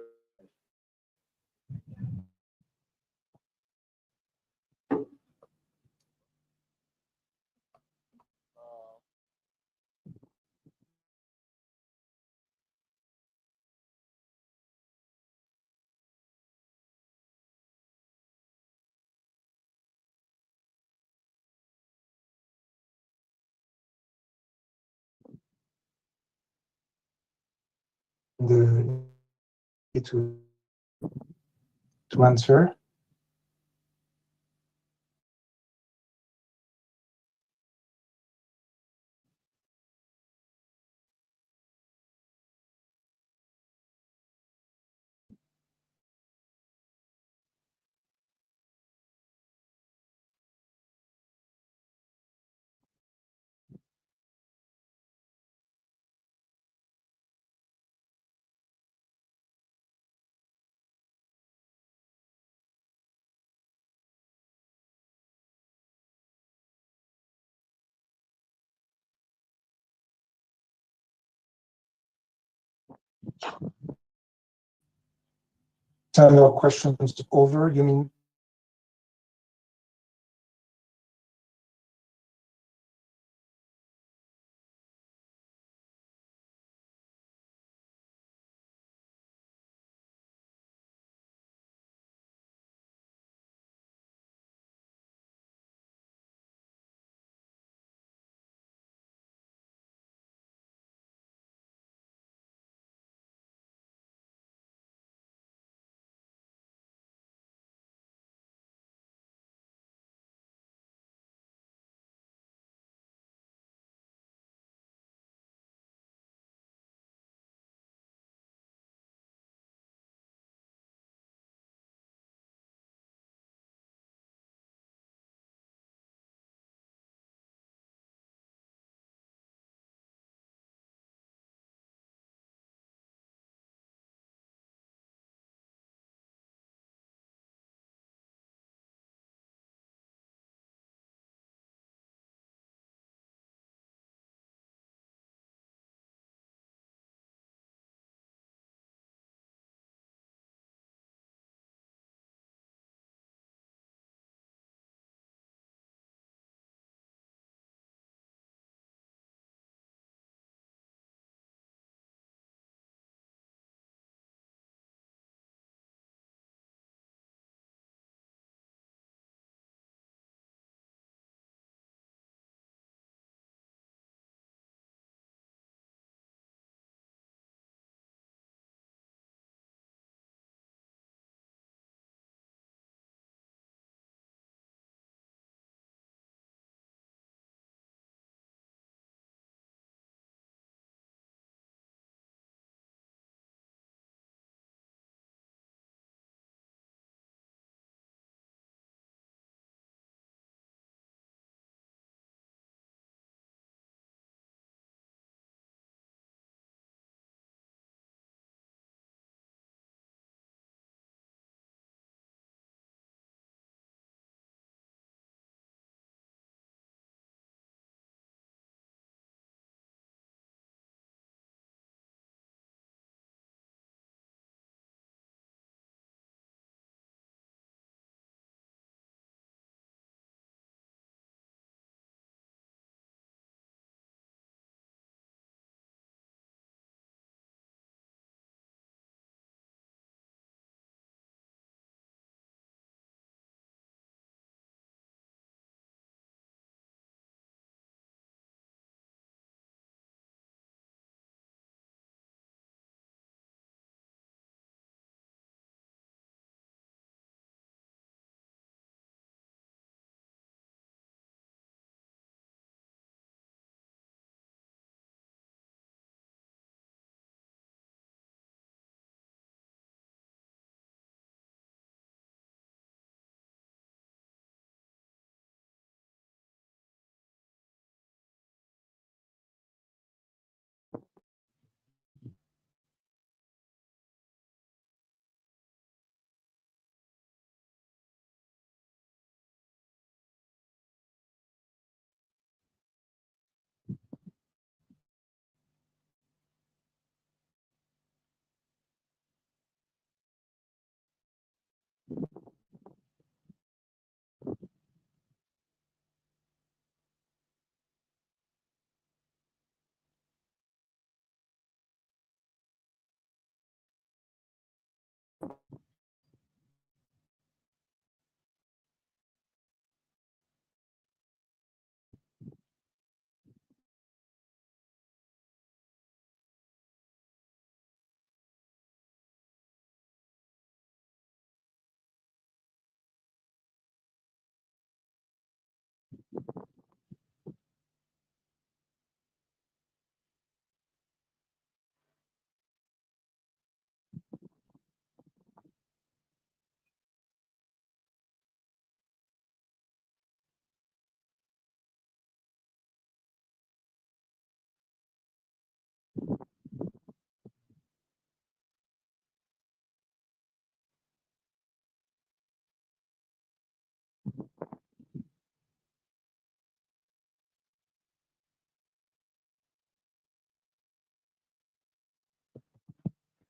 to answer. Turn our questions over. You mean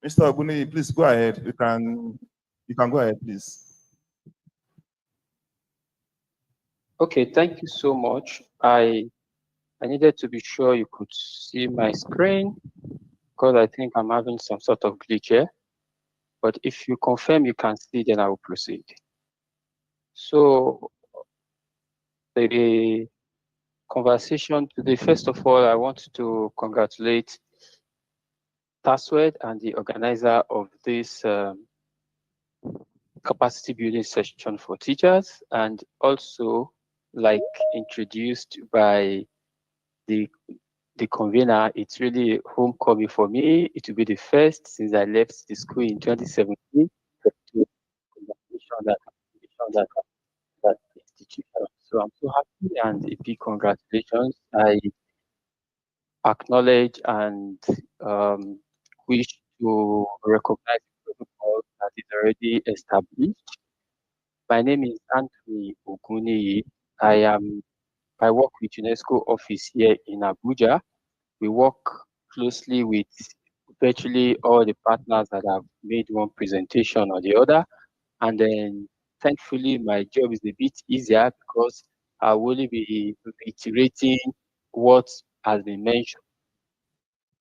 Mr. Oguni, please go ahead. You can go ahead, please. Okay, thank you so much. I needed to be sure you could see my screen because I think I'm having some sort of glitch here. But if you confirm you can see, then I will proceed. So the conversation today, first of all, I want to congratulate TASUED and the organizer of this capacity building session for teachers, and also like introduced by the convener, it's really homecoming for me. It will be the first since I left the school in 2017 to that institution. So I'm so happy and a big congratulations. I acknowledge and wish to recognize the protocol that is already established. My name is Anthony Oguni. I work with UNESCO office here in Abuja. We work closely with virtually all the partners that have made one presentation or the other. And then thankfully, my job is a bit easier because I will only be reiterating what has been mentioned,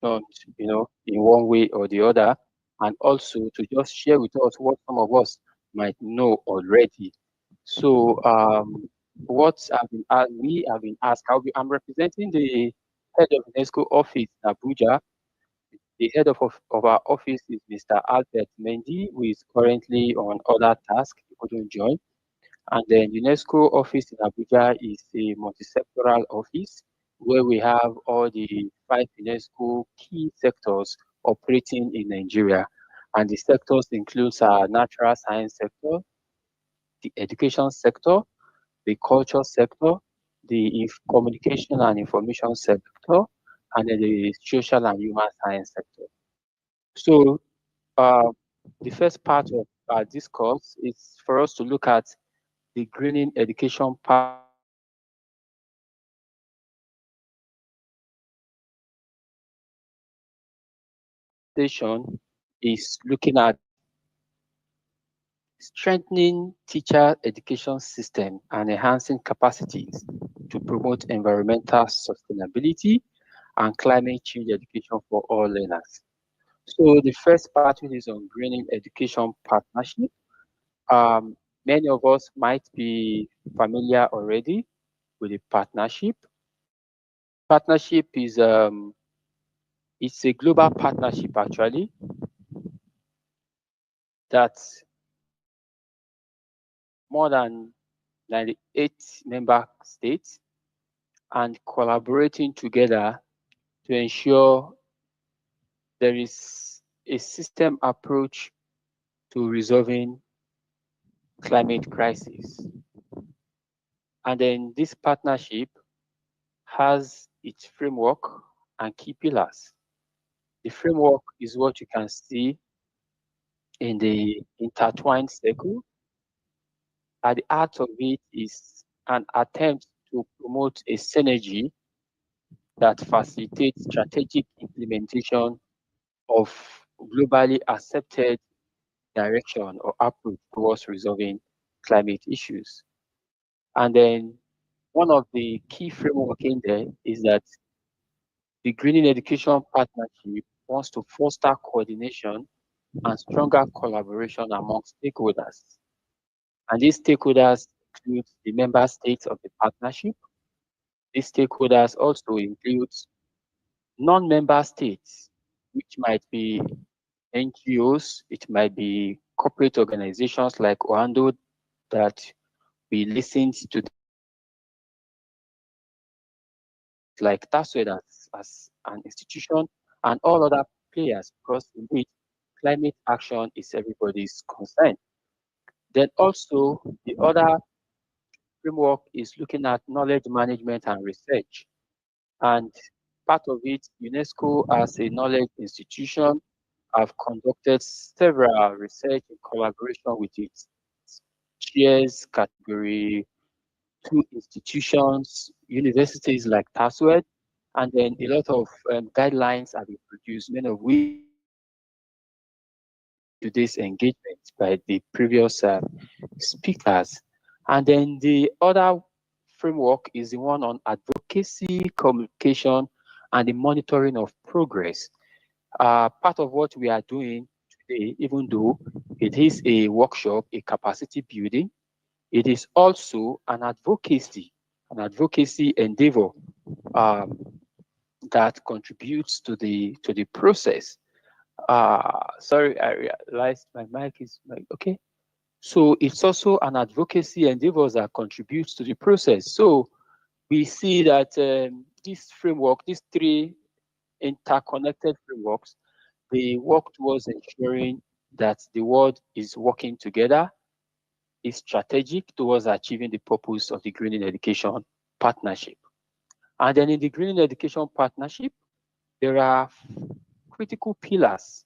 in one way or the other, and also to just share with us what some of us might know already. So, we have been asked, I'm representing the head of UNESCO office in Abuja. The head of our office is Mr. Albert Mendy, who is currently on other tasks, he couldn't join. And then UNESCO office in Abuja is a multi-sectoral office where we have all the 5 UNESCO key sectors operating in Nigeria. And the sectors includes our natural science sector, the education sector, the culture sector, the communication and information sector, and then the social and human science sector. So uh, the first part of our discourse is for us to look at the greening education part station is looking at strengthening teacher education system and enhancing capacities to promote environmental sustainability and climate change education for all learners. So the first part is on greening education partnership. Many of us might be familiar already with the partnership. Partnership is it's a global partnership actually that more than 98 member states and collaborating together to ensure there is a system approach to resolving climate crisis. And then this partnership has its framework and key pillars. The framework is what you can see in the intertwined circle. At the heart of it is an attempt to promote a synergy that facilitates strategic implementation of globally accepted direction or approach towards resolving climate issues. And then one of the key framework in there is that the Greening Education Partnership wants to foster coordination and stronger collaboration among stakeholders. And these stakeholders include the member states of the partnership. These stakeholders also include non-member states, which might be NGOs, it might be corporate organizations like OANDO that we listened to, like TASUED as an institution, and all other players, because indeed climate action is everybody's concern. Then also the other framework is looking at knowledge management and research. And part of it, UNESCO as a knowledge institution have conducted several research in collaboration with its chairs category 2 institutions, universities like TASUED, and then a lot of guidelines have been produced, many of which today's engagement by the previous speakers. And then the other framework is the one on advocacy, communication, and the monitoring of progress. Part of what we are doing today, even though it is a workshop, a capacity building, it is also an advocacy endeavor that contributes to the process. Sorry, I realized my mic is okay. So it's also an advocacy endeavor that contributes to the process. So we see that this framework, these three interconnected frameworks, they work towards ensuring that the world is working together, is strategic towards achieving the purpose of the Greening Education Partnership. And then in the Greening Education Partnership, there are critical pillars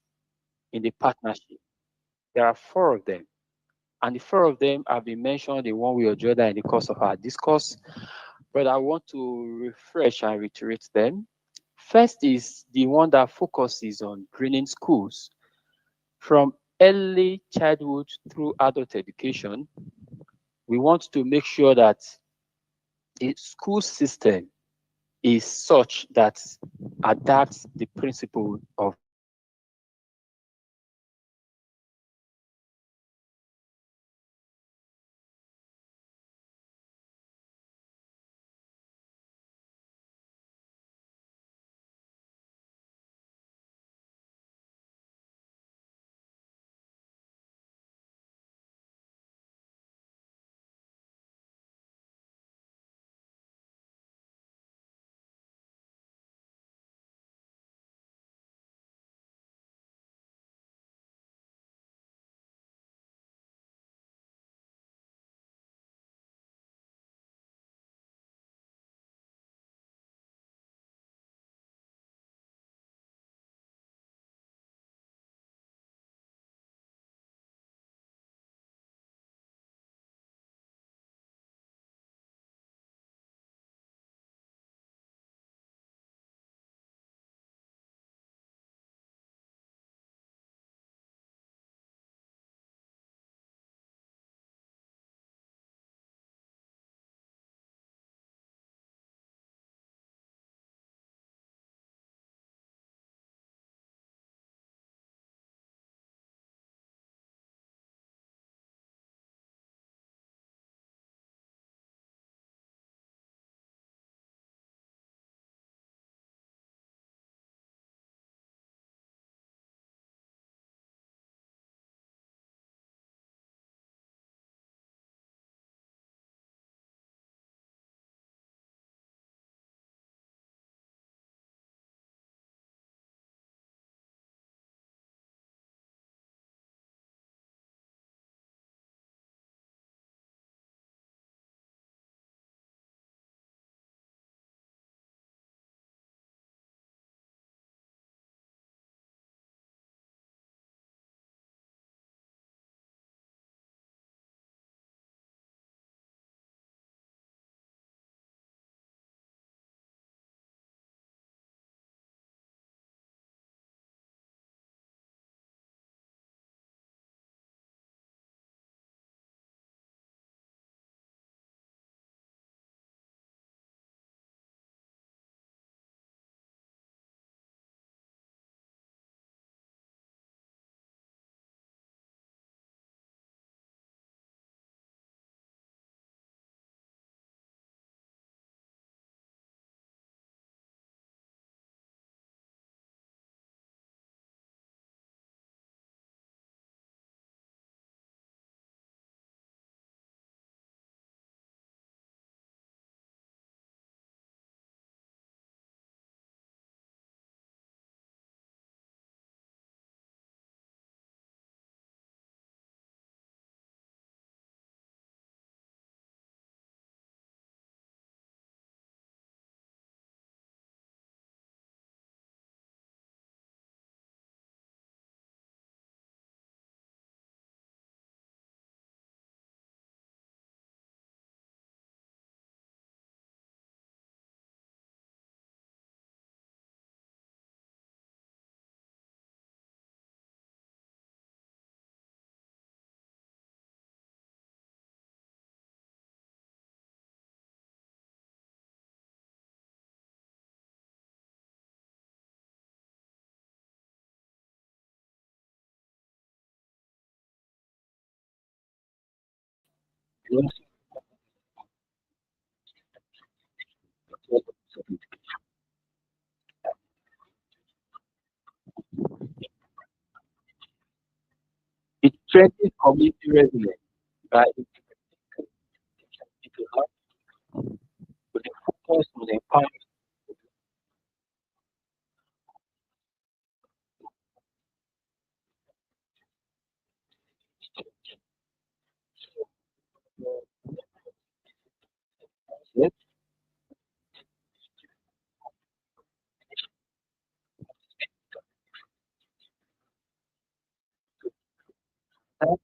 in the partnership. There are 4 of them. And the 4 of them have been mentioned in one way or the other in the course of our discourse, but I want to refresh and reiterate them. First is the one that focuses on greening schools. From early childhood through adult education, we want to make sure that the school system is such that adapts the principle of It strengthens community resilience by into health with a focus on empowering. Yes, that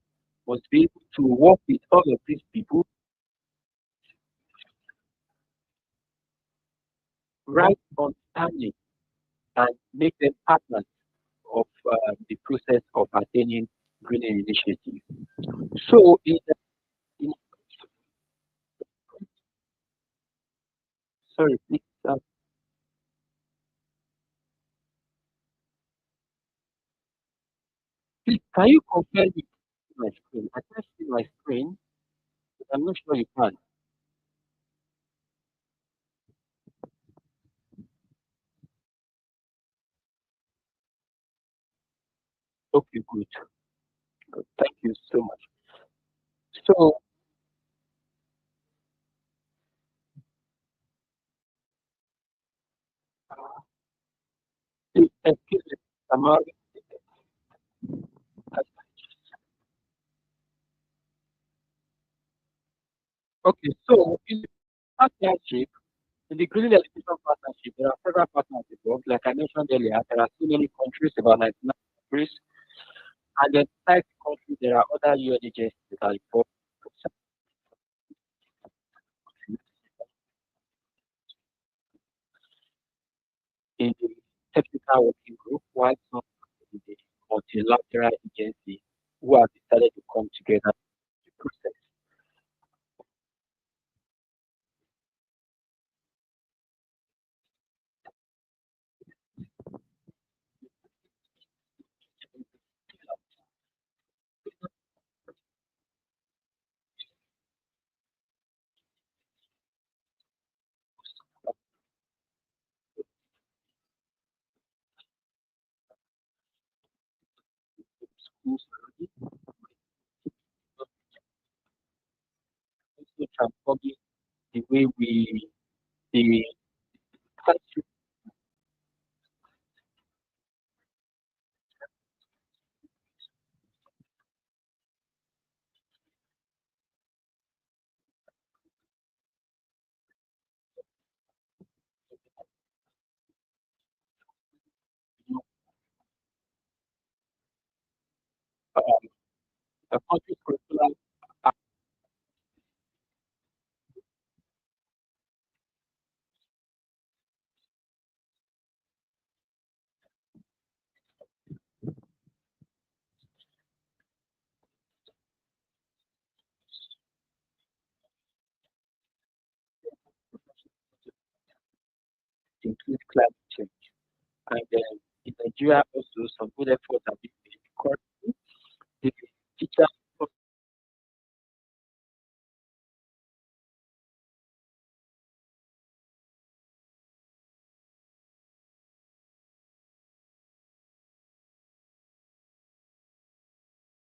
must be able to work with all of these people right on timing and make them partners of the process of attaining green initiative. So, in sorry, please, please, can you compare my screen? I can't see my screen. I'm not sure you can. Okay, good. Good. Thank you so much. So, please excuse me, Tamara. Okay, so in the partnership, in the Green Education Partnership, there are several partners involved. Like I mentioned earlier, there are so many countries, about 99 countries, and then inside the country, there are other UN agencies that are involved in the technical working group, while some in the multilateral agency who have decided to come together to process. Schools also transforming the way the country the country's curriculum includes climate change. And in Nigeria also some good efforts have been made. Currently, the teacher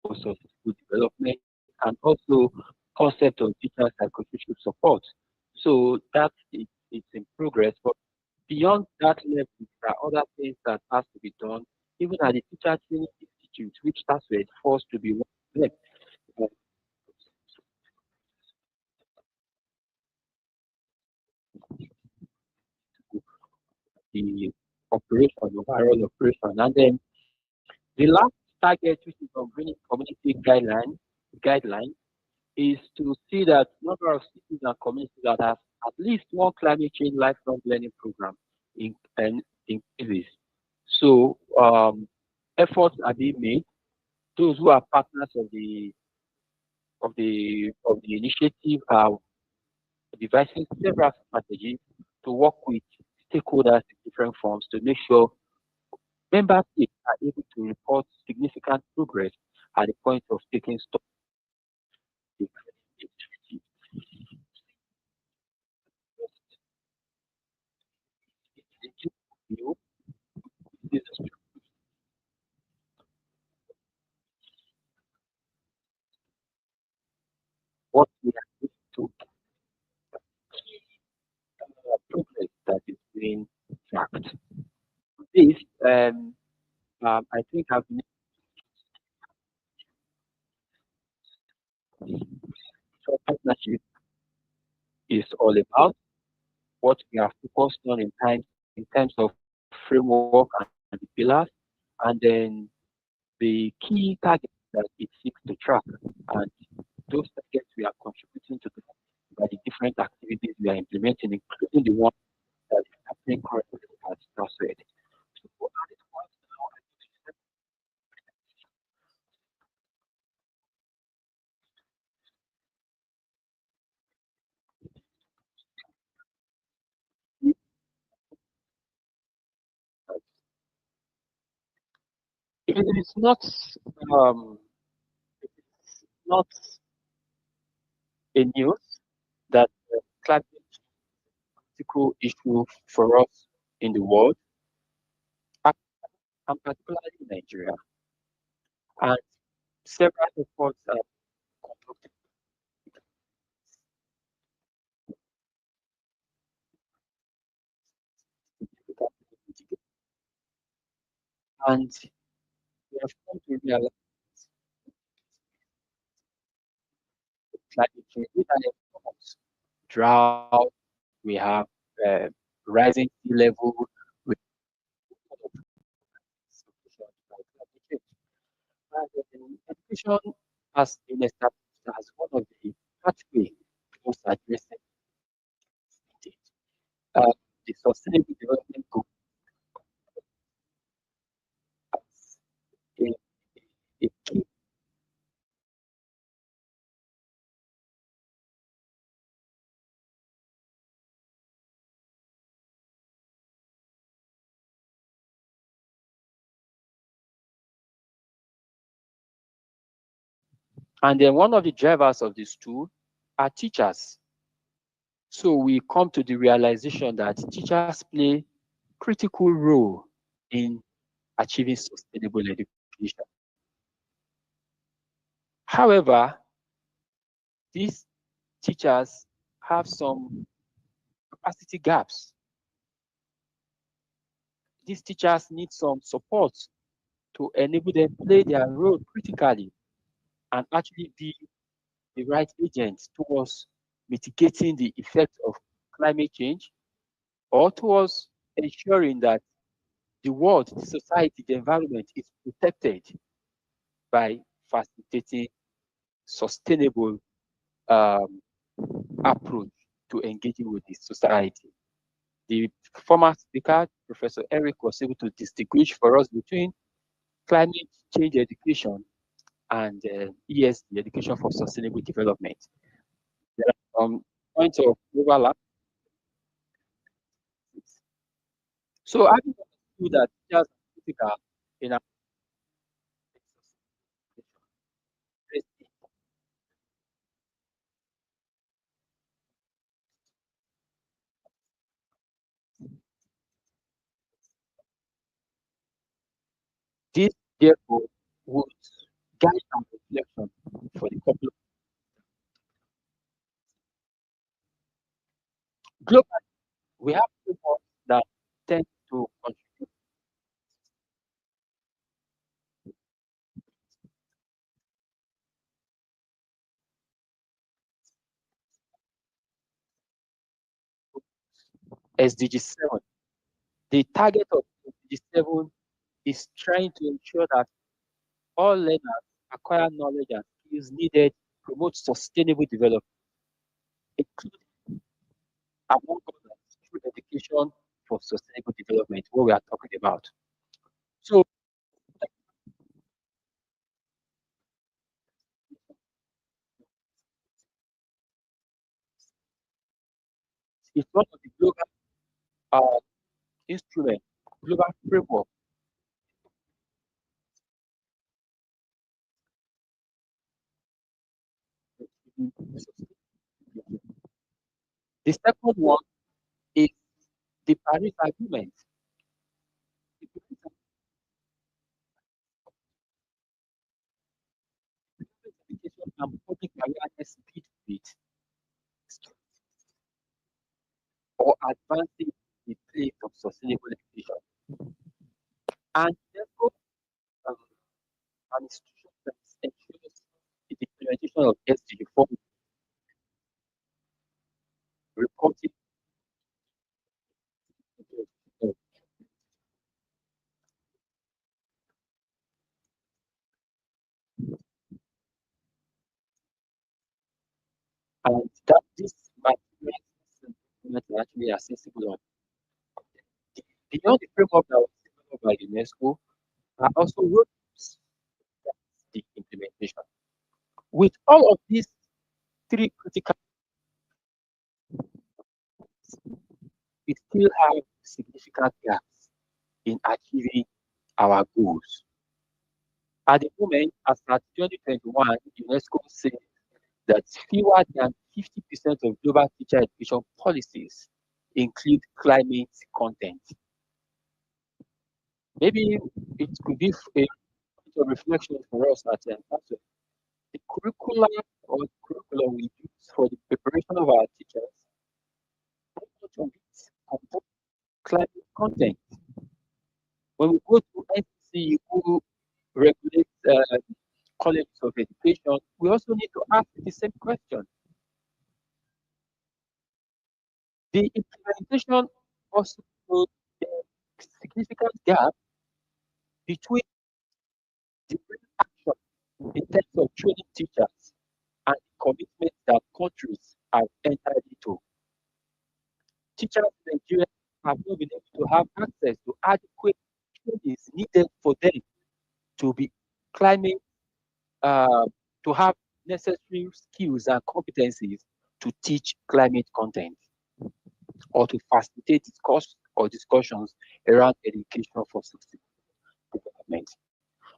also school development and also concept of teacher psychosocial support. So that it's in progress, but beyond that level, there are other things that has to be done, even at the teacher training institute, which TASUED forced to be one of them. Uh, The operation, overall operation, and then the last target, which is on green community guideline, is to see that number of cities and communities that have at least one climate change lifelong learning program and increases. So efforts are being made. Those who are partners of the initiative are devising several strategies to work with stakeholders in different forms to make sure member states are able to report significant progress at the point of taking stock. new. This is what we are doing to progress that is being tracked. This, I think, have been so partnership is all about what we are focused on in terms of framework and the pillars, and then the key targets that it seeks to track. And those targets we are contributing to by the different activities we are implementing, including the one that is happening currently at TASUED. So at this point now, it is um, not a news that climate change is a critical issue for us in the world, and particularly in Nigeria. And several efforts are conducted. And we have come to realize that climate change, these are efforts, drought, we have uh, rising sea level, we have solutions like climate change. And education has been established as one of the pathways towards addressing it. The sustainable development goal as a key. And then one of the drivers of this tool are teachers. So we come to the realization that teachers play critical role in achieving sustainable education. However, these teachers have some capacity gaps. These teachers need some support to enable them play their role critically and actually be the right agent towards mitigating the effects of climate change or towards ensuring that the world, the society, the environment is protected by facilitating sustainable um, approach to engaging with the society. The former speaker, Professor Eric, was able to distinguish for us between climate change education and ESD, Education for Sustainable Development. There are some points of overlap. So having understood that teachers are critical in our this therefore would guide our reflection for the couple of globally, we have frameworks that tend to contribute. SDG 7. The target of SDG 7 is trying to ensure that all learners acquire knowledge and skills needed to promote sustainable development, including among others through education for sustainable development, what we are talking about. So it's one of the global instruments, global framework. The second one is the Paris Agreement. and public awareness bit with or advancing the place of sustainable education. And therefore, um, an institution that ensures the implementation of SDG 4 reporting and that this materials are actually accessible on. Beyond the framework that was developed by UNESCO are also roadmaps that's the implementation. With all of these three critical, we still have significant gaps in achieving our goals. At the moment, as at 2021, UNESCO says that fewer than 50% of global teacher education policies include climate content. Maybe it could be a point of reflection for us at TASUED. The curriculum or curriculum we use for the preparation of our teachers, how much of it contains climate content? When we go to NCC, who regulates colleges of education, we also need to ask the same question. The implementation also shows a significant gap between the real action in terms of training teachers and the commitment that countries have entered into. Teachers in Nigeria have not been able to have access to adequate trainings needed for them to be climate, to have necessary skills and competencies to teach climate content or to facilitate discourse or discussions around education for sustainable development.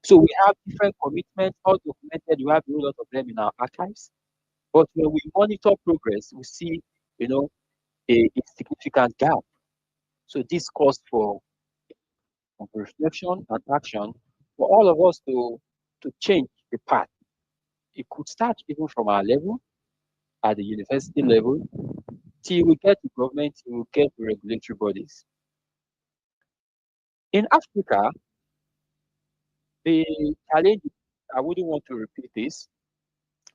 So we have different commitments, all documented. We have a lot of them in our archives. But when we monitor progress, we see, a significant gap. So this calls for reflection and action for all of us to change the path. It could start even from our level, at the university level, till we get to government, till we get to regulatory bodies. In Africa, the challenges, I wouldn't want to repeat this,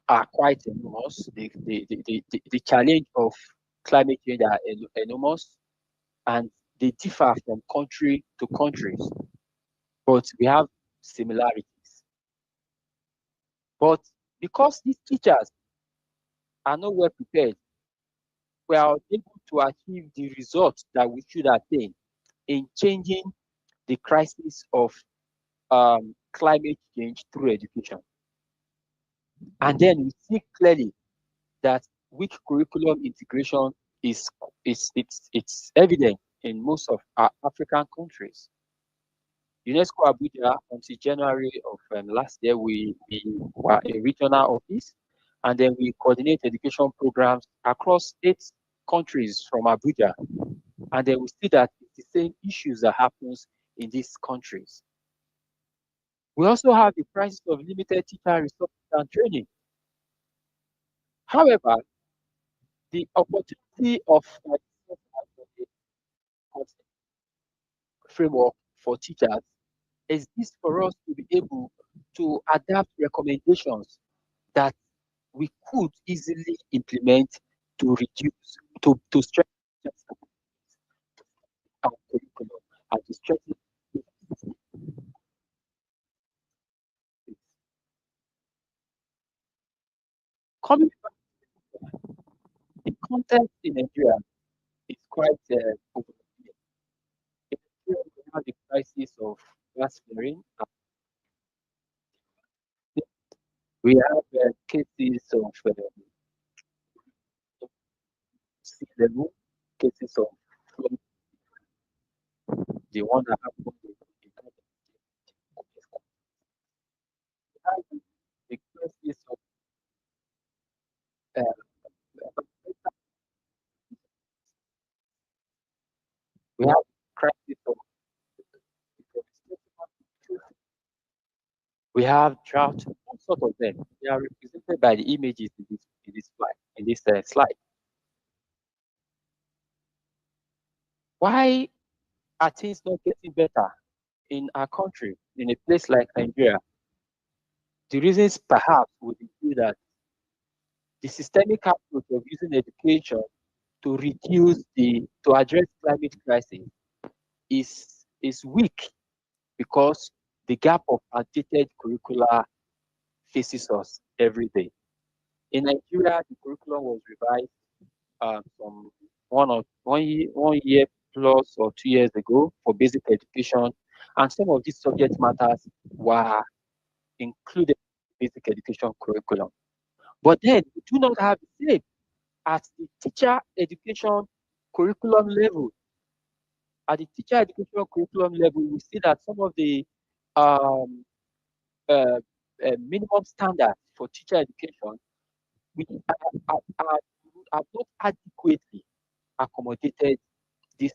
are quite enormous. The challenge of climate change are enormous, and they differ from country to countries, but we have similarities. But because these teachers are not well prepared, we are able to achieve the results that we should attain in changing the crisis of climate change through education. And then we see clearly that weak curriculum integration is it's evident in most of our African countries. UNESCO Abuja, until January of last year, we were a regional office, and then we coordinate education programs across 8 countries from Abuja. And then we see that it's the same issues that happens in these countries. We also have the crisis of limited teacher resources and training. However, the opportunity of framework for teachers is this for us to be able to adapt recommendations that we could easily implement to reduce, to strengthen our curriculum and to strengthen coming back, the content in Nigeria is quite overwhelming. In Nigeria, we have the crisis of gas flaring. We have cases of sea level, cases of flood, the one that happened in we have the crisis of we have crisis of We have drought, all sorts of them. They are represented by the images in this slide. Why are things not getting better in our country, in a place like Nigeria? The reasons perhaps would be that the systemic approach of using education to address climate crisis is weak, because the gap of outdated curricula faces us every day. In Nigeria, the curriculum was revised from 1 year plus or 2 years ago for basic education, and some of these subject matters were included in basic education curriculum. But then we do not have the same at the teacher education curriculum level. At the teacher education curriculum level, we see that some of the um, minimum standards for teacher education we have not adequately accommodated these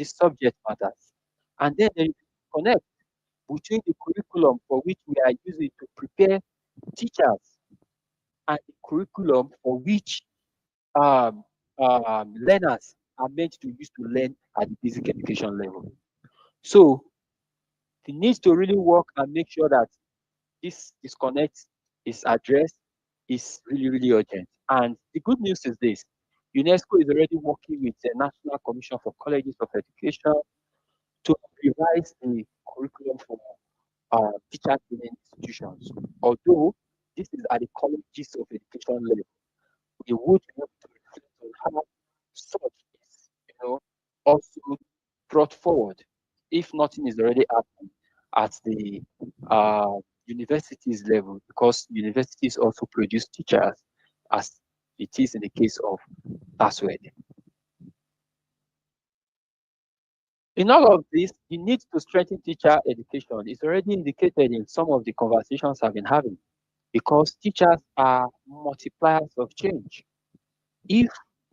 subject matters. And then there is a connect between the curriculum for which we are using to prepare teachers and the curriculum for which learners are meant to use to learn at the basic education level. So the need to really work and make sure that this disconnect is addressed is really, really urgent. And the good news is this: UNESCO is already working with the National Commission for Colleges of Education to revise the curriculum for teacher training institutions. Although this is at the colleges of education level, we would want to reflect on how such is, also brought forward, if nothing is already happening at the universities level, because universities also produce teachers, as it is in the case of TASUED. In all of this, the need to strengthen teacher education is already indicated in some of the conversations I've been having, because teachers are multipliers of change. If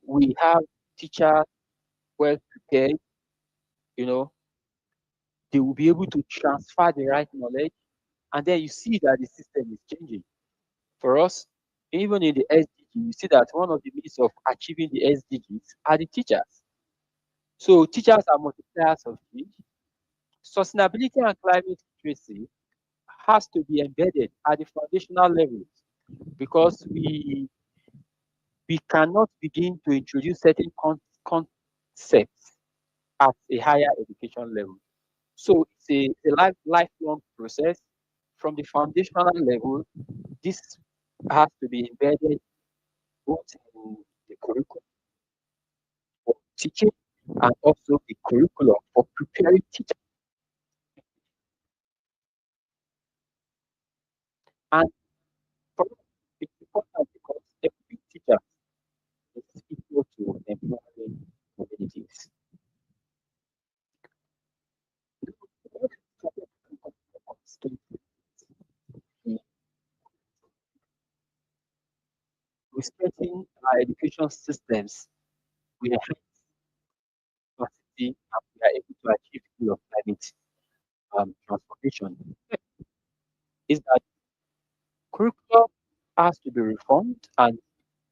we have teachers well prepared, they will be able to transfer the right knowledge, and then you see that the system is changing. For us, even in the SDG, you see that one of the means of achieving the SDGs are the teachers. So teachers are multipliers of change. Sustainability and climate literacy has to be embedded at the foundational levels, because we cannot begin to introduce certain concepts at a higher education level. So it's a lifelong process. From the foundational level, this has to be embedded both in the curriculum for teaching and also the curriculum for preparing teachers. And for us, it's important because every teacher is equal to empowering communities. Respecting our education systems, we enhance capacity and we are able to achieve goal of climate transformation. Is that curriculum has to be reformed and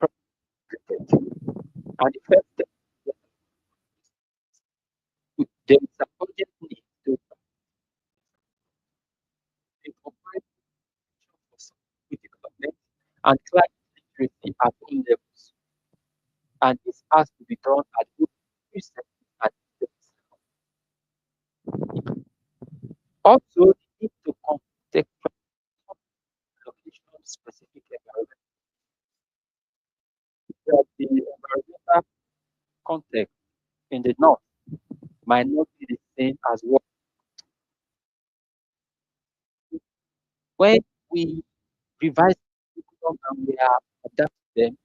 protected. And the first step, there is an urgent need to incorporate development and climate literacy at all levels. And this has to be done at both research and business. Also, the need to contextualize location-specific environment. That the environmental context in the north might not be the same as what when we revise the curriculum and we are adapting them,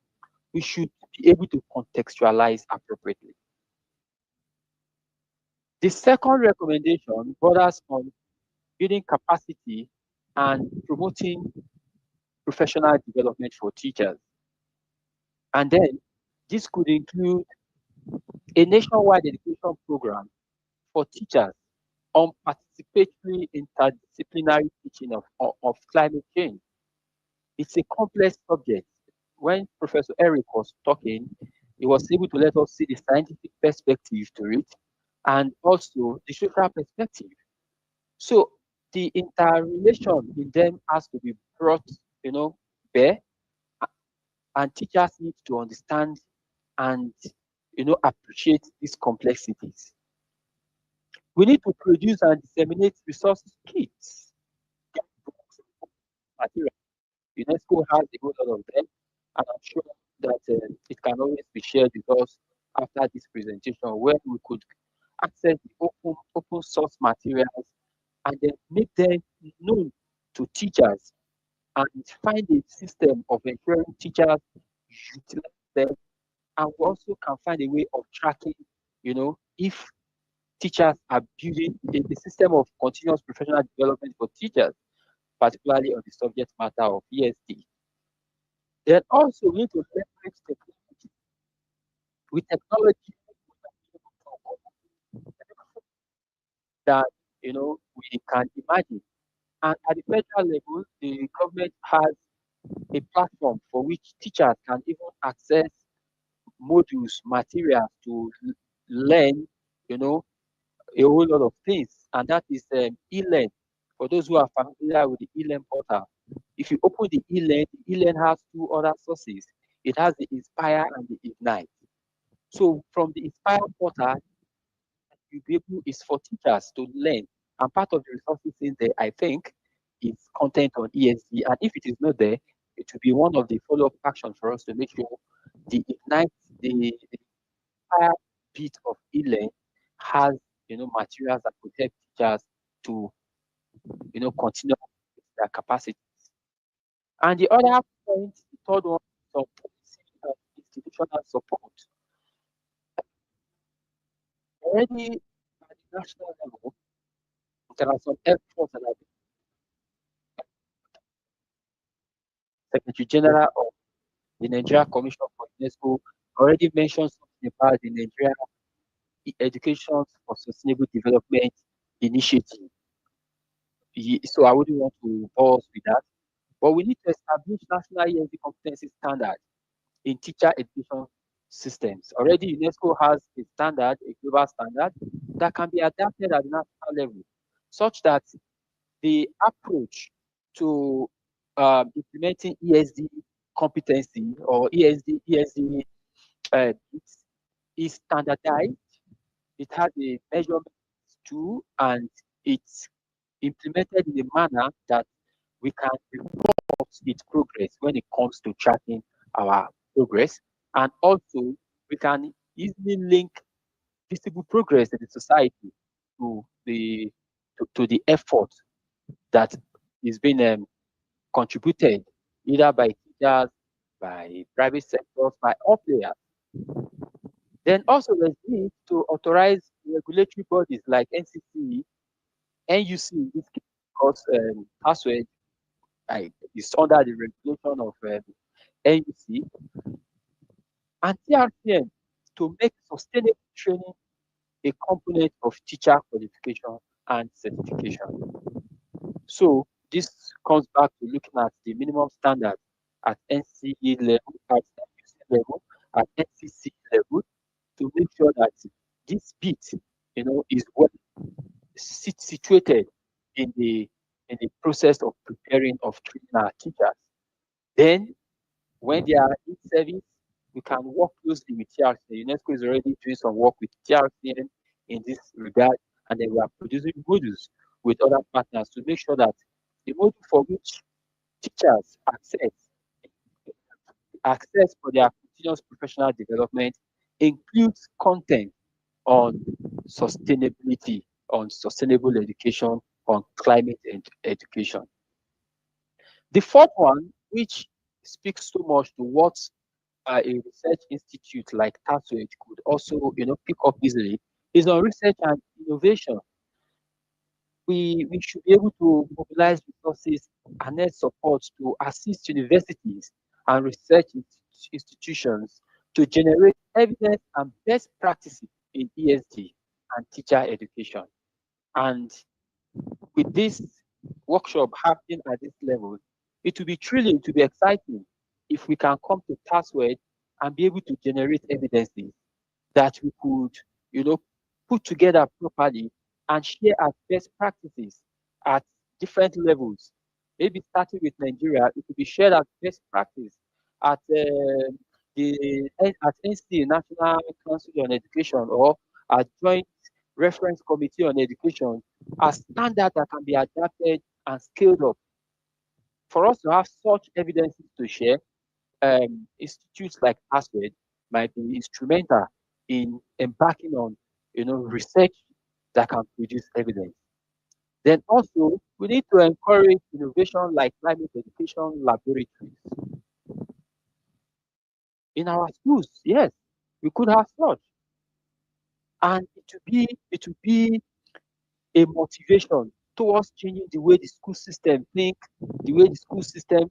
we should be able to contextualize appropriately. The second recommendation borders on building capacity and promoting professional development for teachers. And then this could include a nationwide education program for teachers on participatory interdisciplinary teaching of climate change. It's a complex subject. When Professor Eric was talking, he was able to let us see the scientific perspective to it and also the social perspective. So the interrelation in them has to be brought, bare, and teachers need to understand and, appreciate these complexities. We need to produce and disseminate resource kits, material. UNESCO has a whole lot of them, and I'm sure that it can always be shared with us after this presentation, where we could access the open source materials and then make them known to teachers and find a system of ensuring teachers utilize them. And we also can find a way of tracking, if teachers are building a system of continuous professional development for teachers, particularly on the subject matter of ESD. Then also we need to leverage technology. With technology that we can imagine. And at the federal level, the government has a platform for which teachers can even access modules, materials to learn, a whole lot of things. And that is e-learn. For those who are familiar with the e-learn portal, if you open the e-learn has two other sources. It has the Inspire and the Ignite. So from the Inspire portal, is for teachers to learn. And part of the resources in there, I think, is content on ESD. And if it is not there, it will be one of the follow-up actions for us to make sure the Ignite, the entire bit of e-learn has, materials that could help teachers to, continue their capacities. And the other point, the third one, is on policy and institutional support. Already at the national level, there are some efforts that have been Secretary General of the Nigeria Commission for UNESCO already mentioned something about the Nigeria Education for Sustainable Development Initiative. So I wouldn't want to pause with that. But we need to establish national ESD competency standards in teacher education systems. Already UNESCO has a standard, a global standard, that can be adapted at the national level, such that the approach to implementing ESD competency or ESD is standardized. It has a measurement tool and it's implemented in a manner that we can report its progress when it comes to tracking our progress. And also, we can easily link visible progress in the society to the effort that is being contributed either by teachers, by private sectors, by all players. Then also there's need to authorize regulatory bodies like NCC, NUC in this case, because TASUED is under the regulation of NUC, and TRCN to make sustainable training a component of teacher qualification and certification. So this comes back to looking at the minimum standard at NCE level, at NUC level, at NCC level, to make sure that this bit, is well situated in the process of preparing of training our teachers. Then, when they are in service, we can work closely with TRCN. UNESCO is already doing some work with TRCN in this regard, and then we are producing modules with other partners to make sure that the module for which teachers access for their continuous professional development includes content on sustainability, on sustainable education, on climate education. The fourth one, which speaks so much to what a research institute like TASUED could also, pick up easily, is on research and innovation. We should be able to mobilize resources and net support to assist universities and research institutions to generate evidence and best practices in ESD and teacher education. And with this workshop happening at this level, it will be thrilling, to be exciting if we can come to TASUED and be able to generate evidences that we could, put together properly and share as best practices at different levels. Maybe starting with Nigeria, it will be shared as best practice at at NC, National Council on Education, or at Joint Reference Committee on Education, as standard that can be adapted and scaled up. For us to have such evidences to share, institutes like TASUED might be instrumental in embarking on, research that can produce evidence. Then also, we need to encourage innovation like climate education laboratories. In our schools, yes, we could have such. And it would be a motivation towards changing the way the school system think, the way the school system,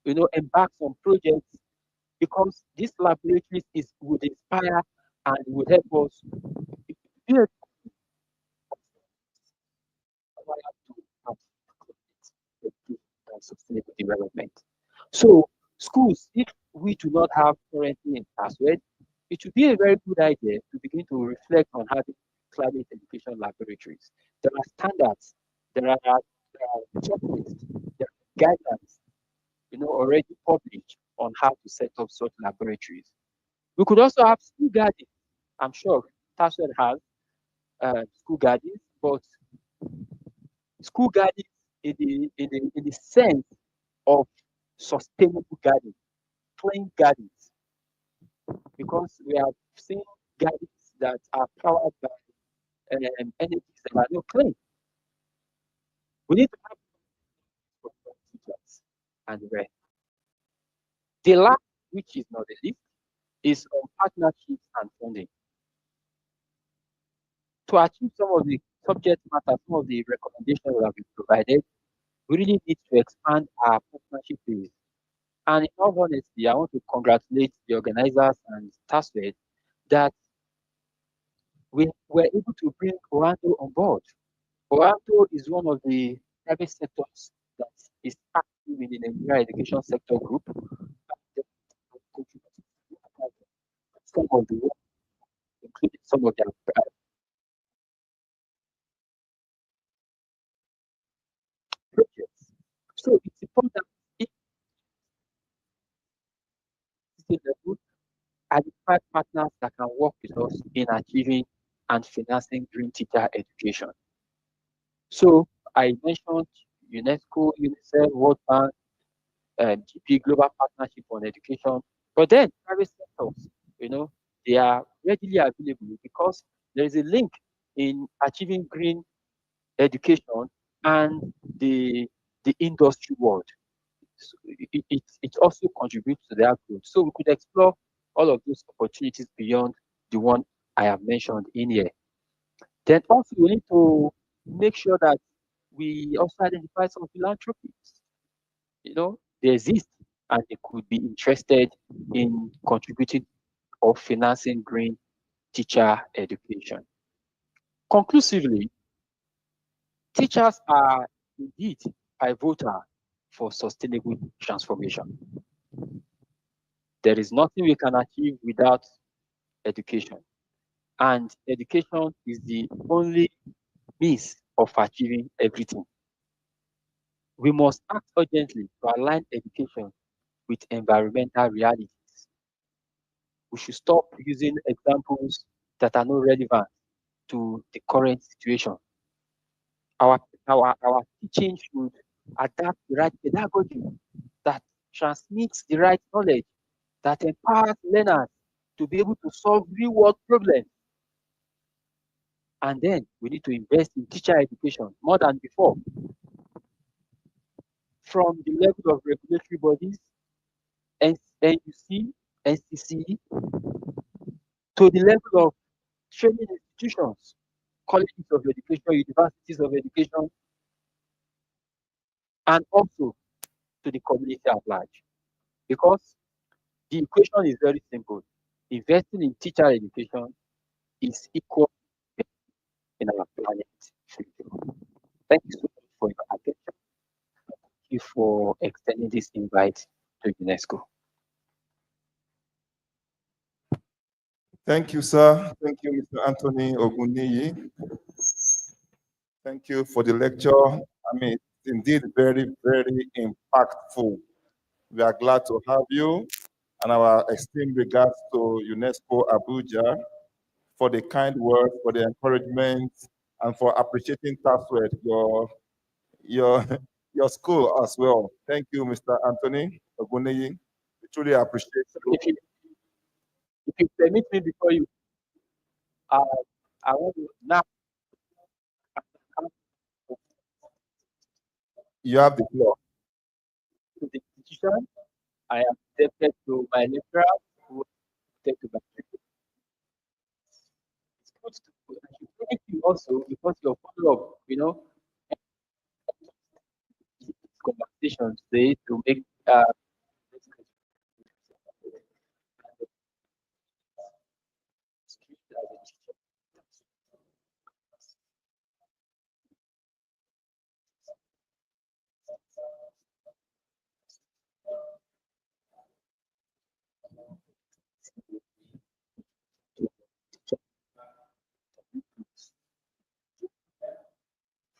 embarks on projects, because this laboratories would inspire and would help us build sustainable development. So schools, if we do not have currently in TASUED, it would be a very good idea to begin to reflect on having climate education laboratories. There are standards, there are checklists, there are guidelines, already published on how to set up such laboratories. We could also have school gardens. I'm sure TASUED has school gardens, but school gardens in the sense of sustainable gardens, clean gardens, because we have seen gardens that are powered by energies that are not clean. We need to have teachers and the rest. The last, which is not the least, is on partnerships and funding. To achieve some of the subject matter, some of the recommendations that have been provided, we really need to expand our partnership base. And in all honesty, I want to congratulate the organizers and TASUED that we were able to bring Orlando on board. Orlando is one of the private sectors that is active in the Nigeria education sector group. Some of the work, including some of their projects. So it's important if the level identify partners that can work with us in achieving and financing green teacher education. So I mentioned UNESCO, UNICEF, World Bank, GP Global Partnership on Education, but then private sectors, they are readily available because there is a link in achieving green education and the industry world. So it also contributes to their growth. So we could explore all of those opportunities beyond the one I have mentioned in here. Then also we need to make sure that we also identify some philanthropies. They exist and they could be interested in contributing or financing green teacher education. Conclusively, teachers are indeed pivotal for sustainable transformation. There is nothing we can achieve without education. And education is the only means of achieving everything. We must act urgently to align education with environmental realities. We should stop using examples that are not relevant to the current situation. Our teaching should adapt the right pedagogy that transmits the right knowledge, that empowers learners to be able to solve real-world problems. And then we need to invest in teacher education more than before. From the level of regulatory bodies, NUC, NCC, to the level of training institutions, colleges of education, universities of education, and also to the community at large. Because the equation is very simple. Investing in teacher education is equal in our planet. future. Thank you so much for your attention. Thank you for extending this invite to UNESCO. Thank you, sir. Thank you, Mr. Anthony Oguniyi. Thank you for the lecture. I mean, it's indeed very, very impactful. We are glad to have you, and our esteemed regards to UNESCO Abuja for the kind words, for the encouragement, and for appreciating TASUED, your, your school as well. Thank you, Mr. Anthony Oguniyi. We truly appreciate you. If you permit me before you, I want to now. You have the floor. To the institution, I am indebted to my lecturer who take to my training. It's good to thank you also because your follow-up, conversations today to make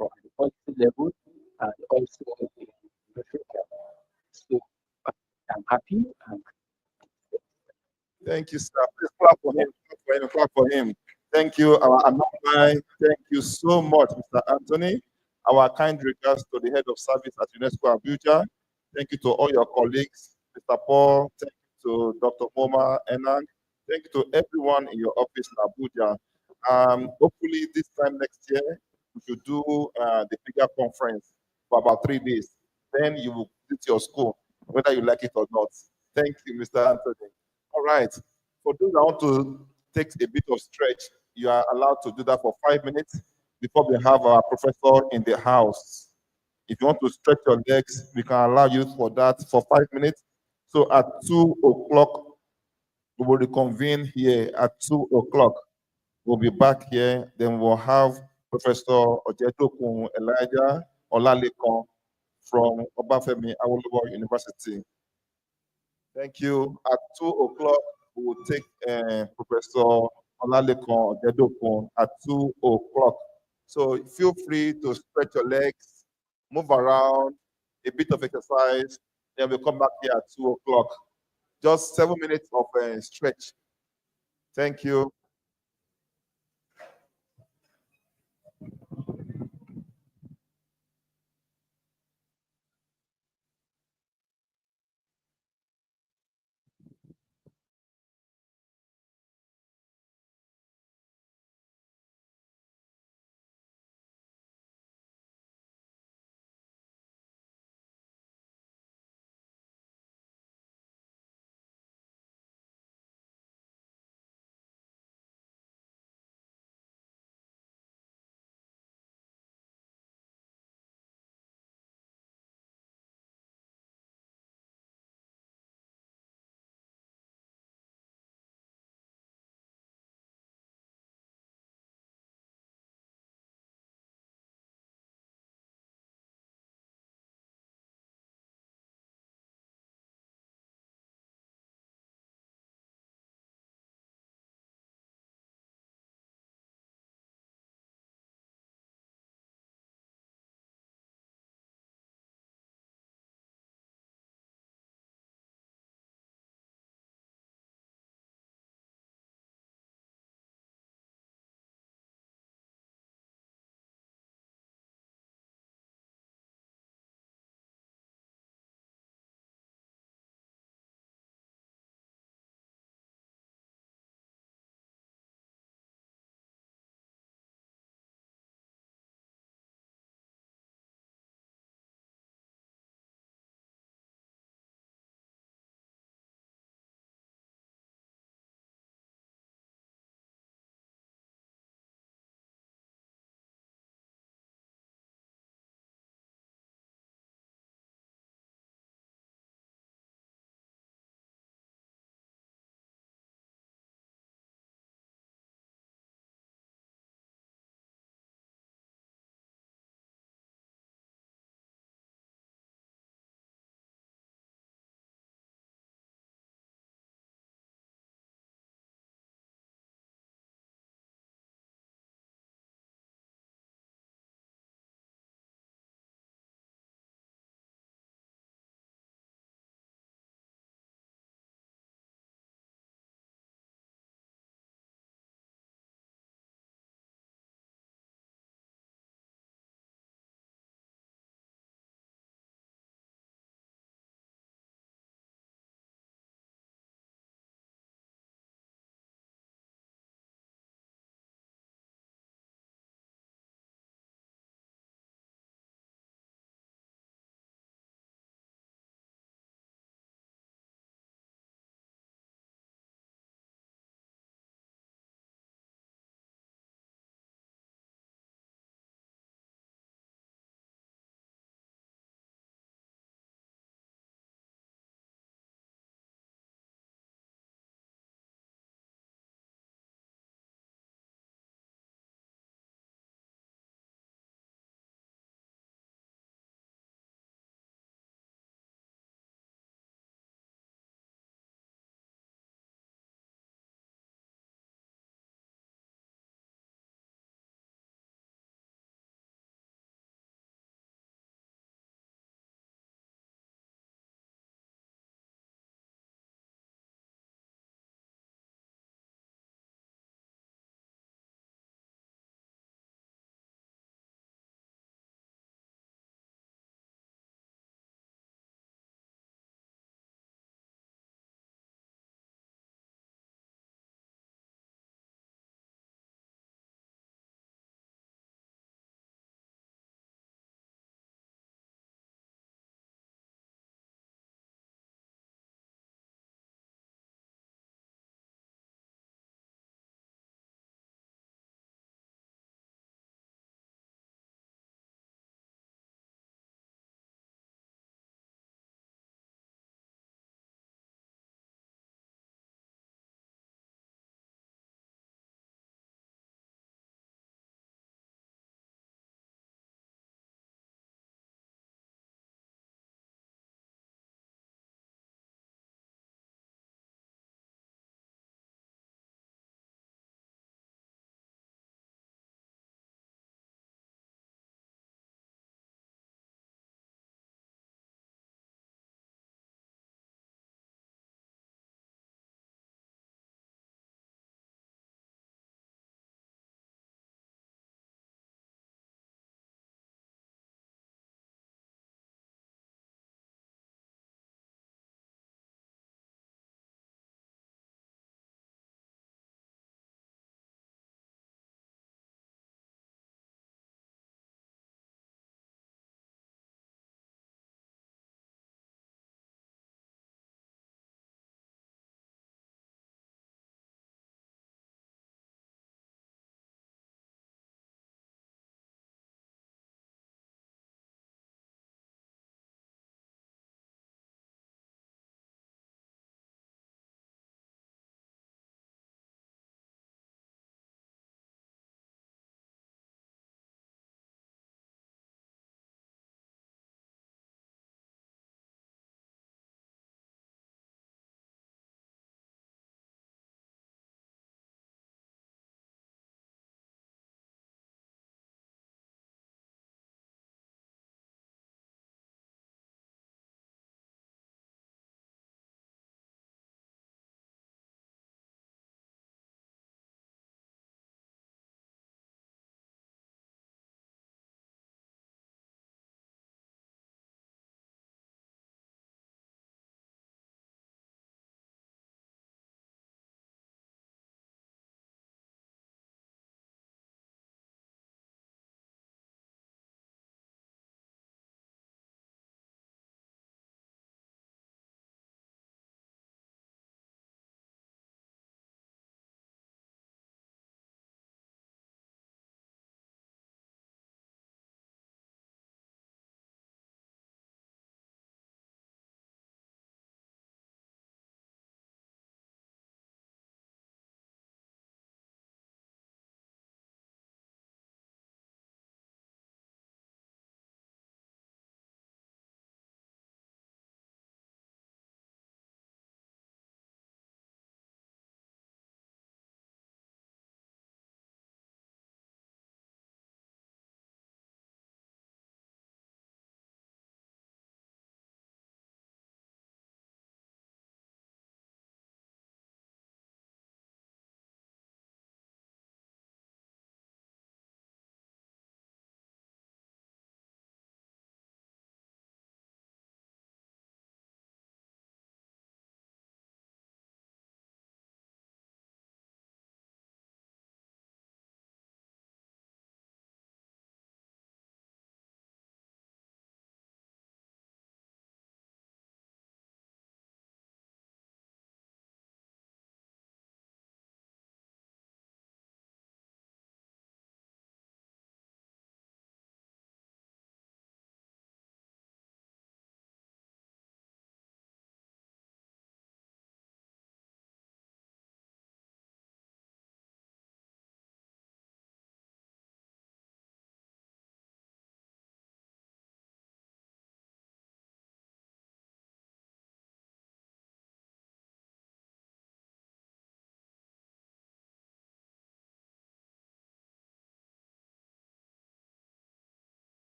from the policy level and also the Africa. So I'm happy and Thank you, sir. Please clap for him. Clap for him. Clap for him. Thank you, our alumni. Thank you so much, Mr. Anthony. Our kind regards to the head of service at UNESCO Abuja. Thank you to all your colleagues, Mr. Paul. Thank you to Dr. Moma Enang. Thank you to everyone in your office in Abuja. Hopefully, this time next year, we should do the bigger conference for about 3 days. Then you will visit your school, whether you like it or not. Thank you, Mr. Anthony. All right. For those that want to take a bit of stretch, you are allowed to do that for 5 minutes before we have our professor in the house. If you want to stretch your legs, we can allow you for that for 5 minutes. So at 2 o'clock, we will reconvene here at 2 o'clock. We'll be back here. Then we'll have Professor Ojetokun Elijah Olalekan from Obafemi Awolowo University. Thank you. At 2 o'clock, we will take Professor Olalekan Ojedokun at 2 o'clock. So feel free to stretch your legs, move around, a bit of exercise, then we'll come back here at 2 o'clock. Just 7 minutes of stretch. Thank you.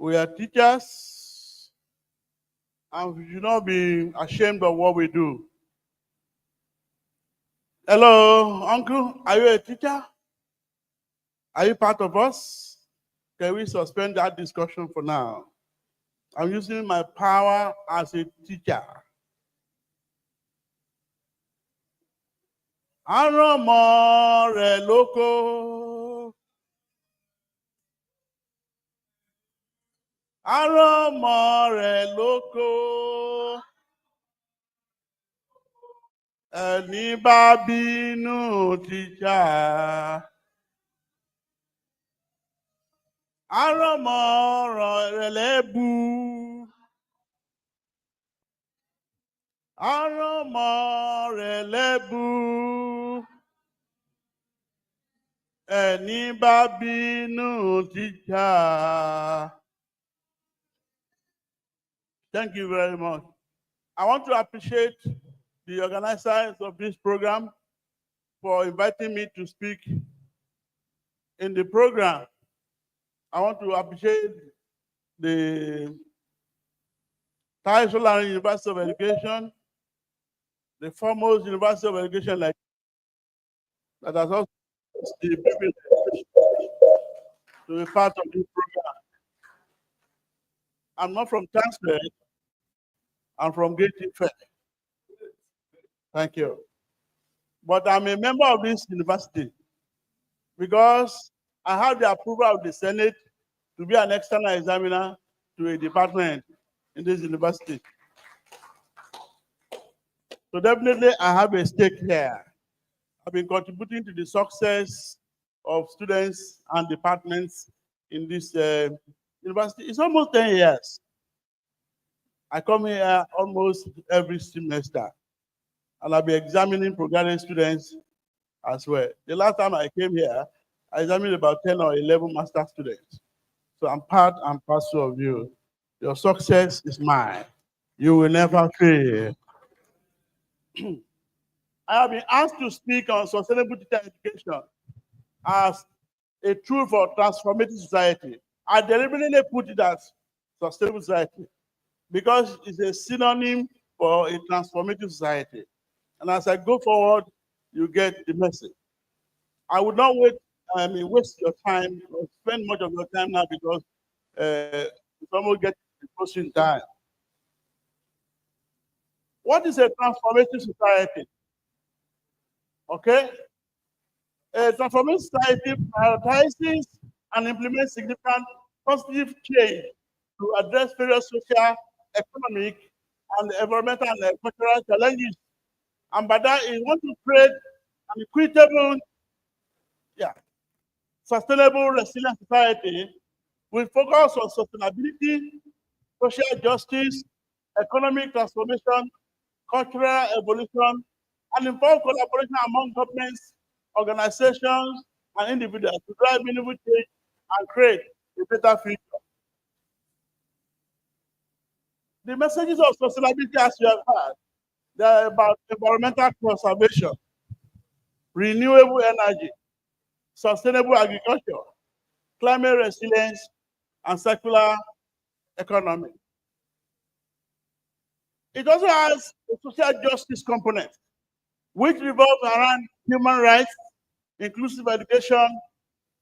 We are teachers, and we should not be ashamed of what we do. Hello, uncle, are you a teacher? Are you part of us? Can we suspend that discussion for now? I'm using my power as a teacher. Aromore loko. Aromore loko. Ẹni bá bínú teacher. Aromore lebu. Aromore lebu. Ẹni bá bínú teacher. Thank you very much. I want to appreciate the organizers of this program for inviting me to speak in the program. I want to appreciate the TASUED University of Education, the foremost University of Education like that has also the privilege to be part of this program. I'm not from TASUED, I'm from Great Fair. Thank you. But I'm a member of this university because I have the approval of the Senate to be an external examiner to a department in this university. So definitely I have a stake here. I've been contributing to the success of students and departments in this university. It's almost 10 years. I come here almost every semester, and I'll be examining postgraduate students as well. The last time I came here, I examined about 10 or 11 master students. So I'm part and parcel of you. Your success is mine. You will never fail. I have been asked to speak on sustainable teacher education as a tool for transformative society. I deliberately put it as sustainable society because it's a synonym for a transformative society. And as I go forward, you get the message. I would not waste your time or spend much of your time now because it's almost getting close in time. What is a transformative society? Okay? A transformative society prioritizes and implements significant positive change to address various social, economic, and environmental and cultural challenges. And by that, it wants to create an equitable, sustainable, resilient society with focus on sustainability, social justice, economic transformation, cultural evolution, and involve collaboration among governments, organizations, and individuals to drive meaningful change and create a better future. The messages of sustainability, as you have heard, they are about environmental conservation, renewable energy, sustainable agriculture, climate resilience, and circular economy. It also has a social justice component, which revolves around human rights, inclusive education,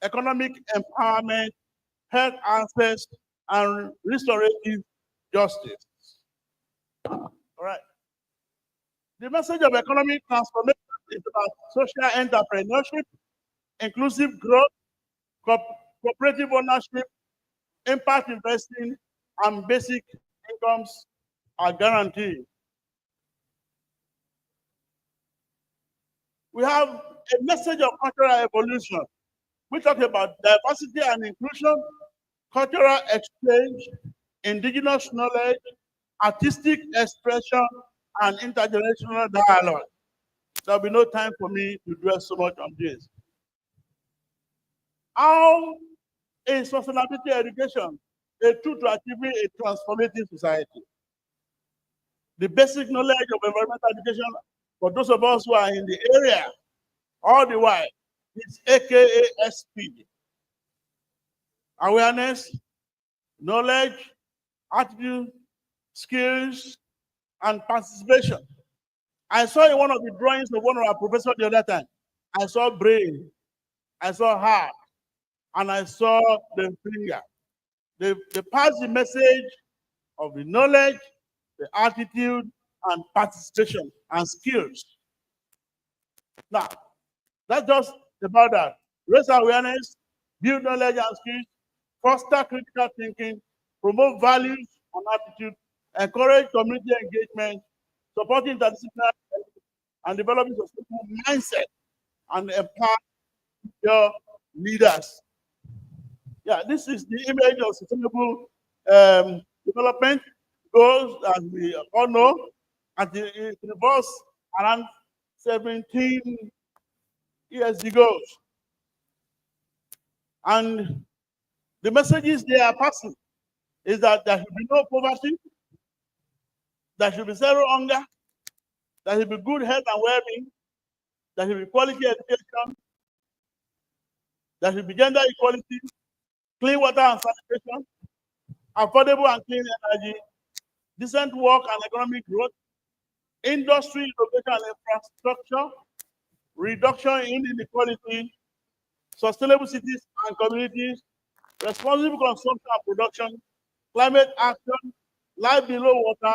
economic empowerment, health access, and restorative justice. All right. The message of economic transformation is about social entrepreneurship, inclusive growth, cooperative ownership, impact investing, and basic incomes are guaranteed. We have a message of cultural evolution. We talk about diversity and inclusion, cultural exchange, indigenous knowledge, artistic expression, and intergenerational dialogue. There'll be no time for me to dwell so much on this. How is sustainability education a tool to achieving a transformative society? The basic knowledge of environmental education for those of us who are in the area all the while is AKA SP. Awareness, knowledge, attitude, skills, and participation. I saw in one of the drawings of one of our professors the other time, I saw brain, I saw heart, and I saw the finger. They pass the message of the knowledge, the attitude, and participation and skills. Now, that's just about that. Raise awareness, build knowledge and skills, foster critical thinking, promote values and attitude, encourage community engagement, supporting interdisciplinary and developing sustainable mindset, and empower your leaders. Yeah, this is the image of sustainable development goals, as we all know, and it revolves around 17 ESD goals. And the messages they are passing is that there should be no poverty, there should be zero hunger, there should be good health and well-being, there should be quality education, there should be gender equality, clean water and sanitation, affordable and clean energy, decent work and economic growth, industry, innovation and infrastructure, reduction in inequality, sustainable cities and communities, responsible consumption and production, climate action, life below water,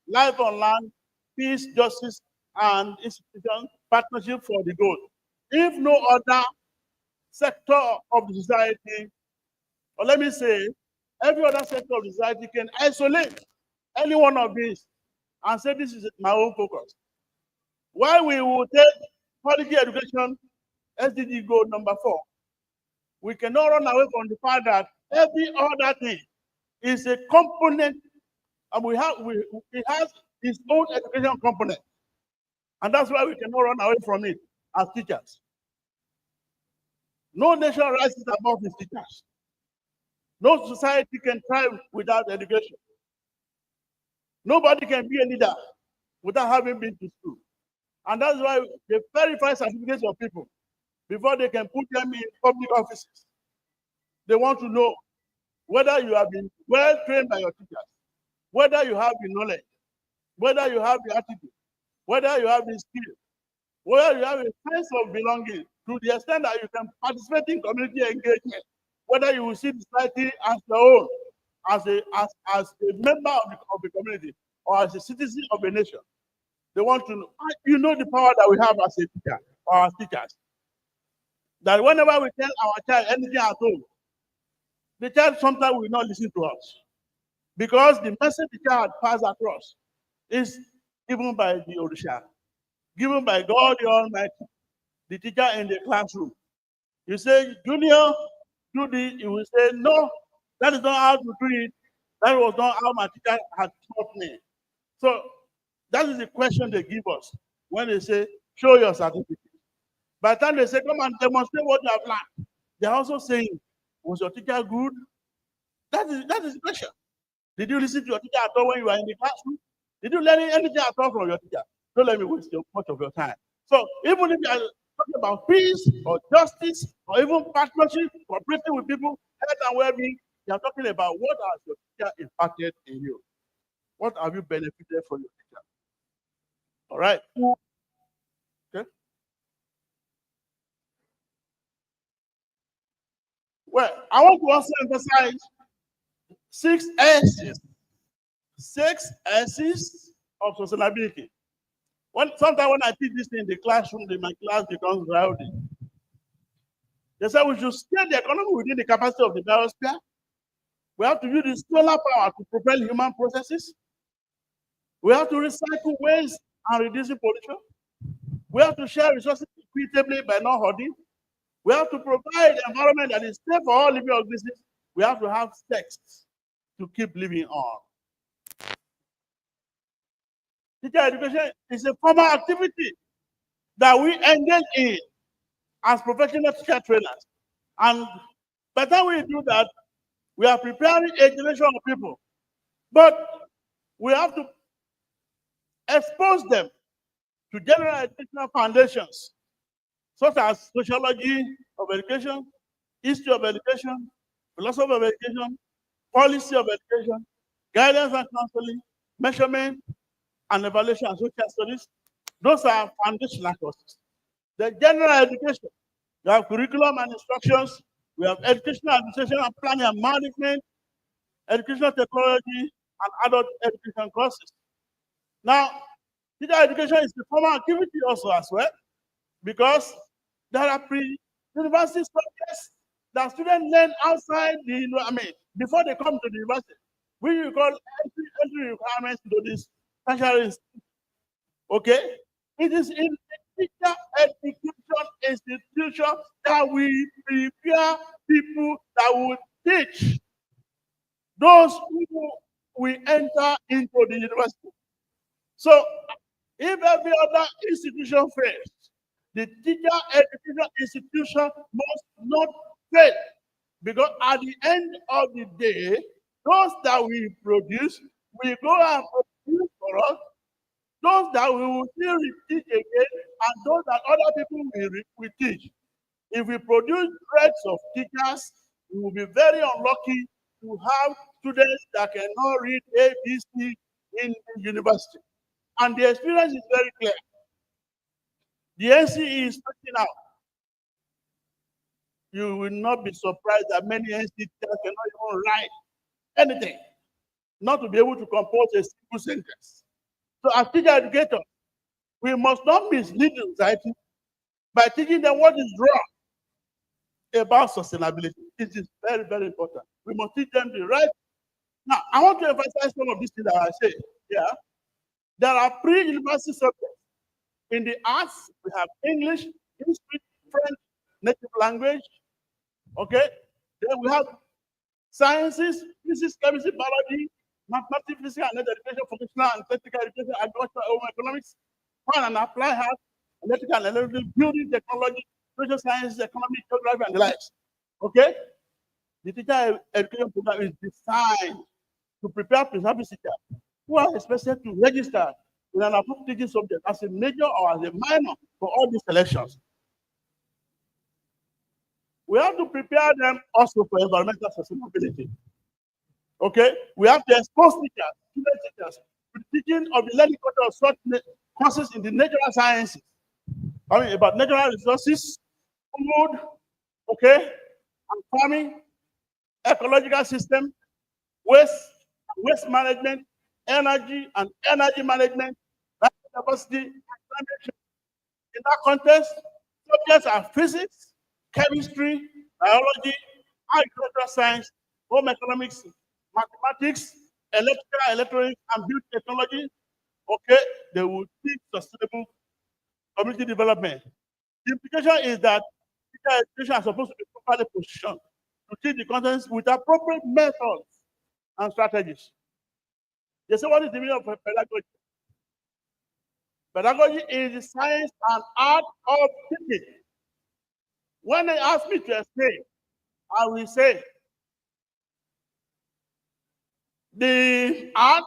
life on land, peace, justice, and institution partnership for the good. If no other sector of the society, or let me say, every other sector of the society can isolate any one of these and say this is my own focus. Why we will take quality education, SDG goal number 4, we cannot run away from the fact that every other thing is a component, and it has its own education component. And that's why we cannot run away from it as teachers. No nation rises above its teachers. No society can thrive without education. Nobody can be a leader without having been to school. And that's why they verify certificates of people before they can put them in public offices. They want to know whether you have been well trained by your teachers, whether you have the knowledge, whether you have the attitude, whether you have the skill, whether you have a sense of belonging to the extent that you can participate in community engagement, whether you will see society as your own, as a member of the community, or as a citizen of a nation. They want to know, you know, the power that we have as a teacher or as teachers. That whenever we tell our child anything at home, the child sometimes will not listen to us. Because the message the child passed across is given by the Orisha, given by God the Almighty, the teacher in the classroom. You say, Junior, do this, he will say, no, that is not how to do it. That was not how my teacher had taught me. So that is the question they give us when they say, show your certificate. By the time they say, come and demonstrate what you have learned, they're also saying, was your teacher good? That is the question. Did you listen to your teacher at all when you were in the classroom? Did you learn anything at all from your teacher? Don't let me waste much of your time. So even if you are talking about peace or justice or even partnership, cooperating with people, health and well-being, you are talking about what has your teacher impacted in you? What have you benefited from your teacher? All right. Okay. Well, I want to also emphasize 6 S's. 6 S's of sustainability. Sometimes when I teach this in the classroom, my class becomes rowdy. They say we should scale the economy within the capacity of the biosphere. We have to use the solar power to propel human processes. We have to recycle waste and reduce pollution. We have to share resources equitably by not hoarding. We have to provide an environment that is safe for all living organisms. We have to have sex to keep living on. Teacher education is a formal activity that we engage in as professional teacher trainers. And by the time we do that, we are preparing a generation of people. But we have to expose them to general educational foundations, such as sociology of education, history of education, philosophy of education, policy of education, guidance and counseling, measurement and evaluation and social studies. Those are foundational courses. The general education, we have curriculum and instructions, we have educational administration and planning and management, educational technology, and adult education courses. Now, teacher education is the formal activity also as well, because there are pre-university subjects that students learn outside the, before they come to the university. We call entry requirements to this tertiary institution. Okay? It is in the teacher education institution that we prepare people that will teach those who will enter into the university. So, if every other institution fails, the teacher education institution must not fail. Because at the end of the day, those that we produce will go and produce for us, those that we will still teach again, and those that other people will teach. If we produce dregs of teachers, we will be very unlucky to have students that cannot read ABC in the university. And the experience is very clear. The NCE is starting out. You will not be surprised that many NCE teachers cannot even write anything, not to be able to compose a simple sentence. So as teacher educators, we must not mislead the society by teaching them what is wrong about sustainability. It is very, very important. We must teach them the right. Now, I want to emphasize some of these things that I say. Yeah, there are pre-university subjects. In the arts, we have English, history, French, native language. Okay, then we have sciences, physics, chemistry, biology, mathematics, physics, and education, vocational and technical education, agriculture, home economics, fine and applied health, electrical and electrical, building technology, social sciences, economy, geography, and the likes. Okay, the teacher education program is designed to prepare pre-service teachers who are expected to register in an approved teaching subject as a major or as a minor for all these selections. We have to prepare them also for environmental sustainability. Okay, we have to expose teachers, student teachers, to the teaching of the learning culture of such courses in the natural sciences. About natural resources, food, okay, and farming, ecological system, waste management, energy and energy management, diversity, and climate change. In that context, subjects are physics, chemistry, biology, agricultural science, home economics, mathematics, electrical, electronics, and build technology. Okay, they will teach sustainable community development. The implication is that teacher education is supposed to be properly positioned to teach the contents with appropriate methods and strategies. They say, what is the meaning of pedagogy? Pedagogy is the science and art of teaching. When they ask me to explain, I will say the art,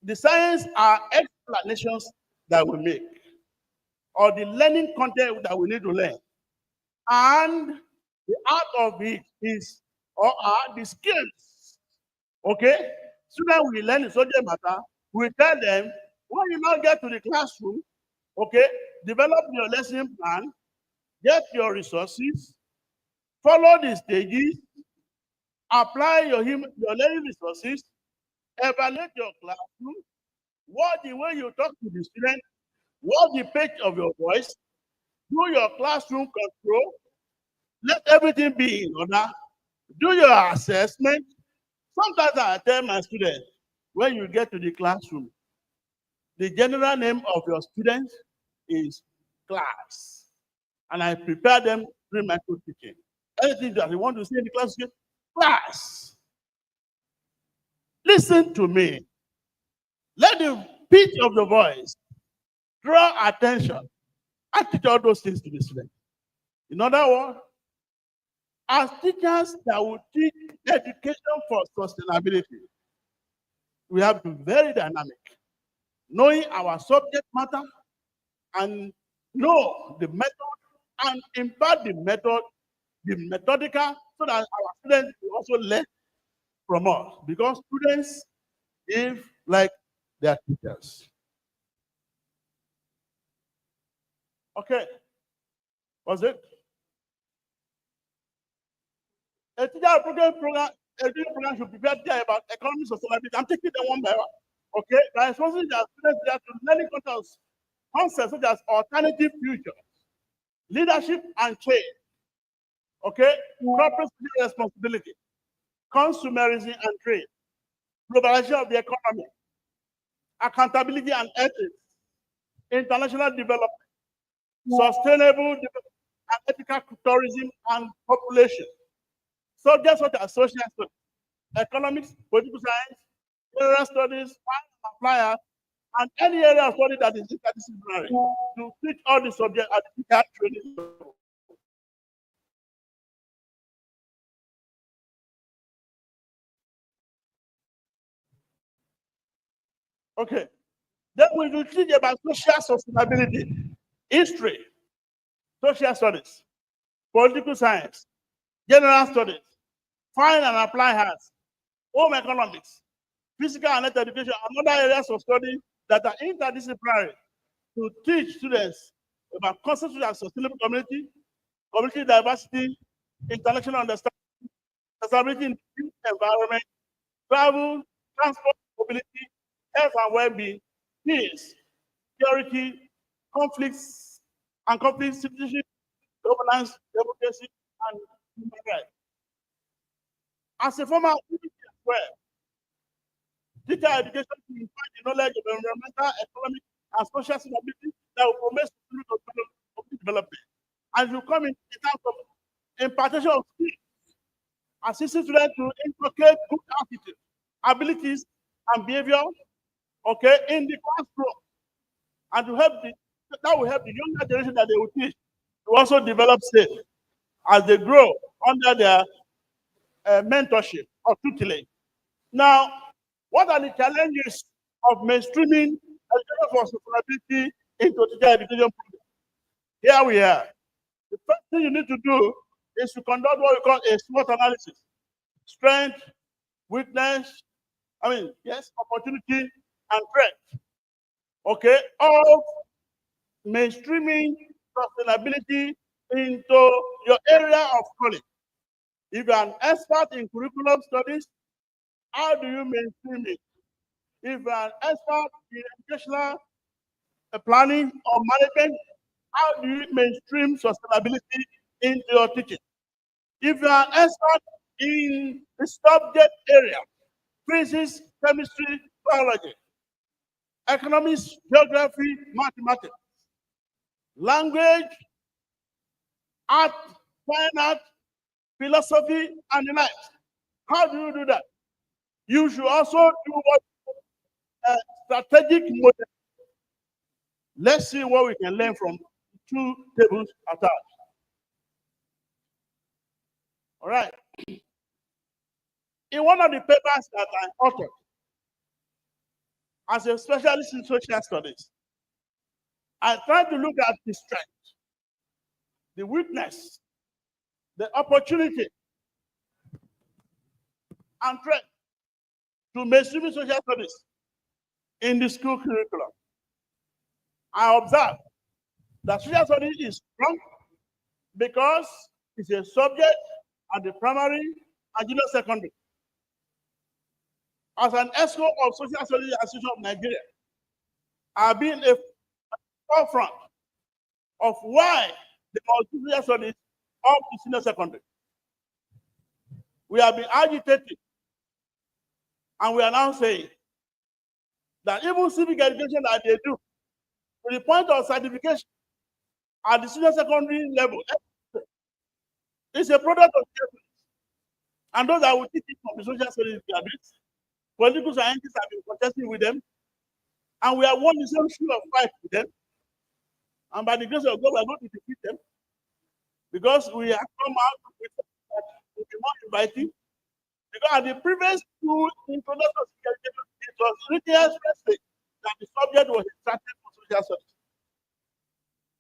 the science are explanations that we make, or the learning content that we need to learn. And the art of it is, or are the skills. Okay? Students will learn the subject matter. We tell them, when you now get to the classroom, okay, develop your lesson plan, get your resources, follow the stages, apply your learning resources, evaluate your classroom, watch the way you talk to the student, watch the pitch of your voice, do your classroom control, let everything be in order, do your assessment. Sometimes I tell my students, when you get to the classroom, the general name of your student is class. And I prepare them during my teaching. Anything that they want to say in the class, class. Listen to me. Let the pitch of the voice draw attention. I teach all those things to the student. In other words, as teachers that will teach education for sustainability, we have to be very dynamic, knowing our subject matter and know the method and impart the method, the methodical, so that our students will also learn from us because students live like their teachers. Okay, was it? A teacher program should prepare teacher about economic sustainability. I'm taking them one by one. Okay, by exposing their students there to learning concepts such as alternative futures, leadership and change. Okay, corporate social responsibility, consumerism and trade, globalization of the economy, accountability and ethics, international development, sustainable development, and ethical tourism and population. Subjects such as social studies, economics, political science, general studies, applier, and any area of study that is interdisciplinary to teach all the subjects at the teacher training level. Okay. Then we will teach about social sustainability, history, social studies, political science, general studies, fine and applied arts, home economics, physical and health education, and other areas of study that are interdisciplinary to teach students about concepts such as sustainable community, community diversity, intellectual understanding, sustainability in the environment, travel, transport, mobility, health and well-being, peace, security, conflicts, and conflict citizenship, governance, democracy, and human rights. As a former activity as well, teacher education to impart the knowledge of environmental, economic, and social sustainability that will promote community development. And it will come in terms of impartation of skills, assisting students to inculcate good attitude, abilities, and behavior, okay, in the classroom, and to help that will help the younger generation that they will teach to also develop safe as they grow under their mentorship or tutelage. Now, what are the challenges of mainstreaming education for sustainability into teacher education program? Here we are. The first thing you need to do is to conduct what we call a SWOT analysis. Strength, weakness, opportunity, and threat. Okay, of mainstreaming sustainability into your area of college. If you're an expert in curriculum studies, how do you mainstream it? If you're an expert in educational planning or management, how do you mainstream sustainability into your teaching? If you're an expert in the subject area, physics, chemistry, biology, economics, geography, mathematics, language, art, fine art, philosophy, and the like. How do you do that? You should also do what strategic model. Let's see what we can learn from two tables attached. All right. In one of the papers that I authored, as a specialist in social studies, I tried to look at the strength, the weakness, the opportunity, and threat to mainstream social studies in the school curriculum. I observed that social studies is strong because it's a subject at the primary and junior secondary. As an ESCO of Social Studies Association of Nigeria, I've been a forefront of why the social studies up to senior secondary. We have been agitating, and we are now saying that even civic education that they do, to the point of certification at the senior secondary level, is a product of studies. And those that will teach it from the social studies graduates, political scientists have been contesting with them, and we have won the same shoe of fight with them. And by the grace of God, we are going to defeat them because we have come out with that will be more inviting. Because at the previous two introductions, it was written expressly that the subject was extracted for social studies.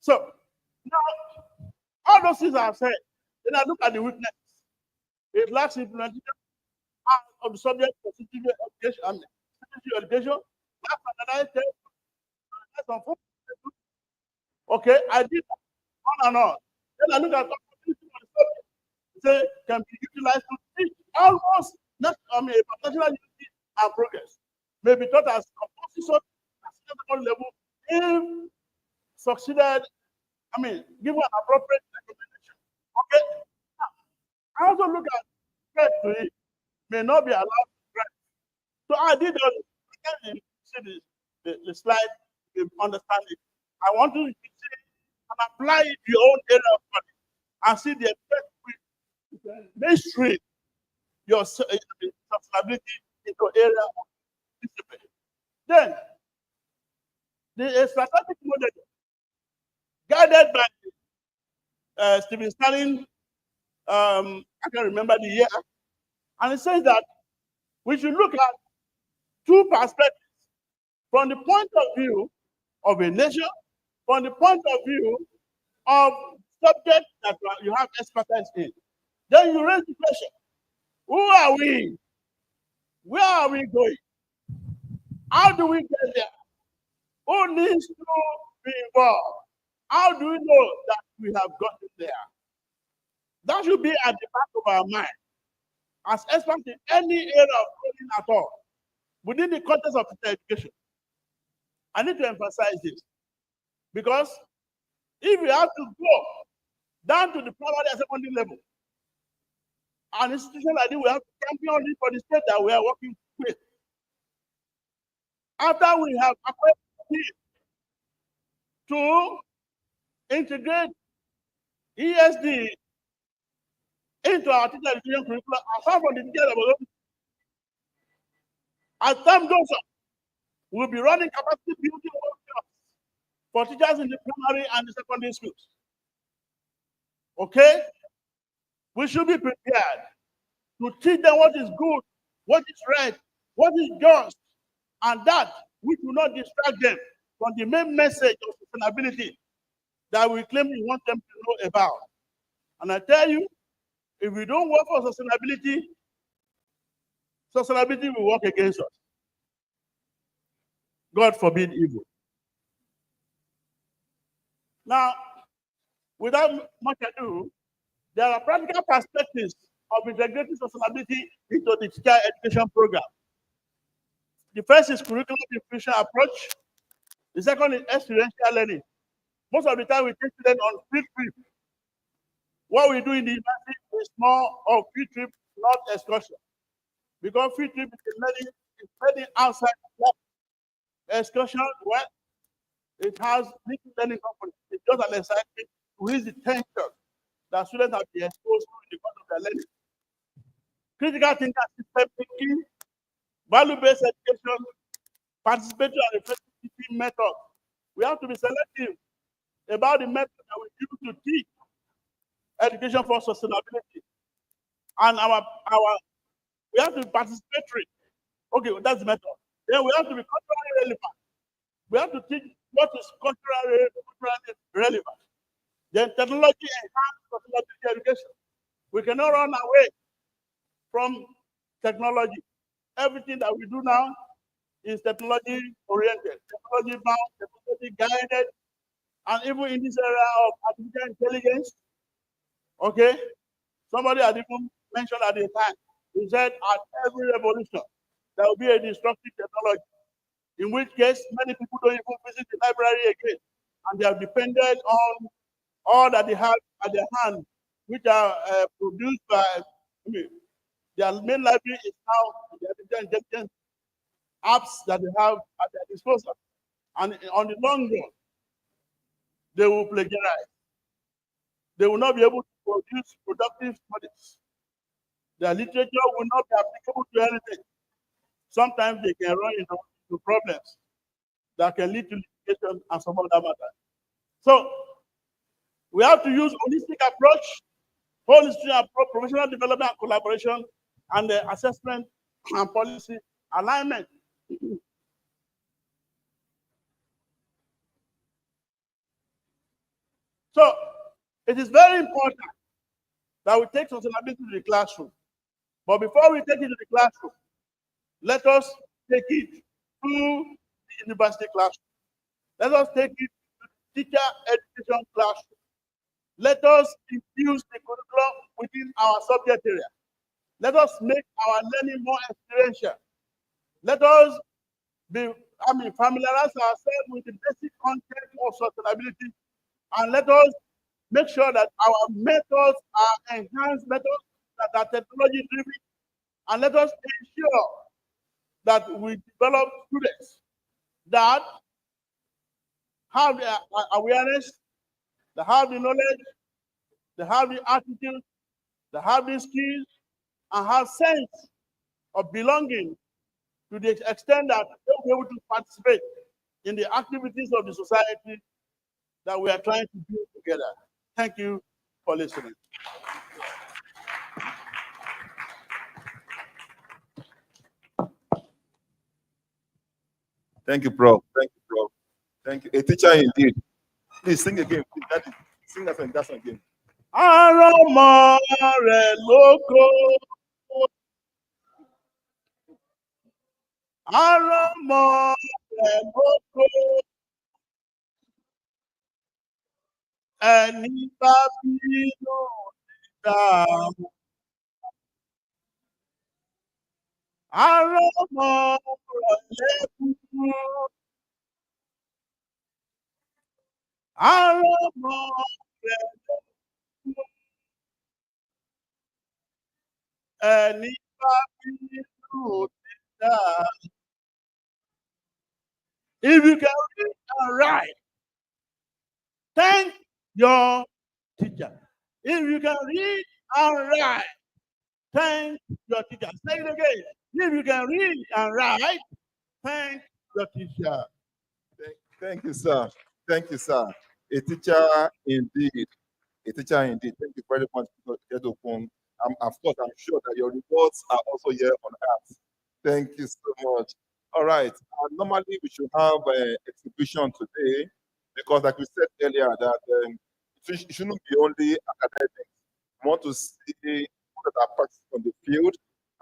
So now, all those things I have said, then I look at the weakness. It lacks implementation of the subject for citizenship education. Okay, I did that on and on. Then I look at opportunity for the subject. Say can be utilized to teach almost not international unity and progress. May be taught as composition at level if succeeded. Give an appropriate recommendation. Okay. I also look at threat to it may not be allowed to threat. So I did all this. I can see the slide, you understand it. I want you to see and apply it to your own area of study and see the effect with mainstream your sustainability into area of discipline. Then the strategic model guided by Stephen Stalin, I can remember the year, and it says that we should look at two perspectives from the point of view of a nation, from the point of view of subjects that you have expertise in. Then you raise the question, who are we? Where are we going? How do we get there? Who needs to be involved? How do we know that we have gotten there? That should be at the back of our mind. As experts in any area of training at all, within the context of education. I need to emphasize this because if we have to go down to the primary and secondary level, an institution like this, we have to champion it for the state that we are working with. After we have acquired to integrate ESD into our teacher education curriculum, apart from the teacher development, as time goes on, we'll be running capacity building workshops for teachers in the primary and the secondary schools. Okay? We should be prepared to teach them what is good, what is right, what is just, and that which will not distract them from the main message of sustainability that we claim we want them to know about. And I tell you, if we don't work for sustainability, sustainability will work against us. God forbid evil. Now, without much ado, there are practical perspectives of integrating sustainability into the teacher education program. The first is curriculum diffusion approach. The second is experiential learning. Most of the time, we take students on field trip. What we do in the university is more of field trip, not excursion. Because field trip is learning outside the class. Excursion, well, it has little learning components. It's just an excitement to release the tension that students have been exposed to in the course of their learning. Critical thinking, system thinking, value-based education, participatory and reflective teaching method. We have to be selective about the method that we use to teach education for sustainability. And we have to be participatory. Okay, well, that's the method. Then we have to be culturally relevant. We have to teach what is culturally relevant. Then technology enhanced sustainability education. We cannot run away from technology. Everything that we do now is technology oriented, technology bound, technology guided, and even in this area of artificial intelligence. Okay, somebody had even mentioned at the time, he said at every revolution, there will be a destructive technology, in which case many people don't even visit the library again, and they are dependent on all that they have at their hand, which are produced by, their main library is now the artificial intelligence apps that they have at their disposal. And on the long run, they will plagiarize. They will not be able to produce productive studies. Their literature will not be applicable to anything. Sometimes they can run into problems that can lead to litigation and some other matter. So we have to use holistic approach, professional development and collaboration, and the assessment and policy alignment. So it is very important that we take sustainability to the classroom. But before we take it to the classroom, let us take it to the university classroom. Let us take it to the teacher education classroom. Let us infuse the curriculum within our subject area. Let us make our learning more experiential. Let us familiarize ourselves with the basic content of sustainability, and let us make sure that our methods are enhanced methods that are technology driven, and let us ensure that we develop students that have the awareness, they have the knowledge, they have the attitude, they have the skills, and have sense of belonging to the extent that they'll be able to participate in the activities of the society that we are trying to build together. Thank you for listening. Thank you, Prof. Thank you, Prof. Thank you. A teacher indeed. Please sing again. Please, Daddy. Sing that song again. Aroma rẹ̀ lóko. Aroma rẹ̀ lóko. Ẹni bá bínú nígbà. Aroma rẹ̀ lẹ́kùn. Aroma rẹ̀ lẹ́kùn. Ẹni bá bínú nígbà. If you can read and write, thank your teacher. If you can read and write, thank your teacher. Say it again. If you can read and write, thank your teacher. Thank you, sir. Thank you, sir. A teacher indeed. A teacher indeed. Thank you very much, Edokun. Of course, I'm sure that your reports are also here on earth. Thank you so much. All right. Normally, we should have an exhibition today because, like we said earlier, that it shouldn't be only academic. We want to see people that are practicing on the field.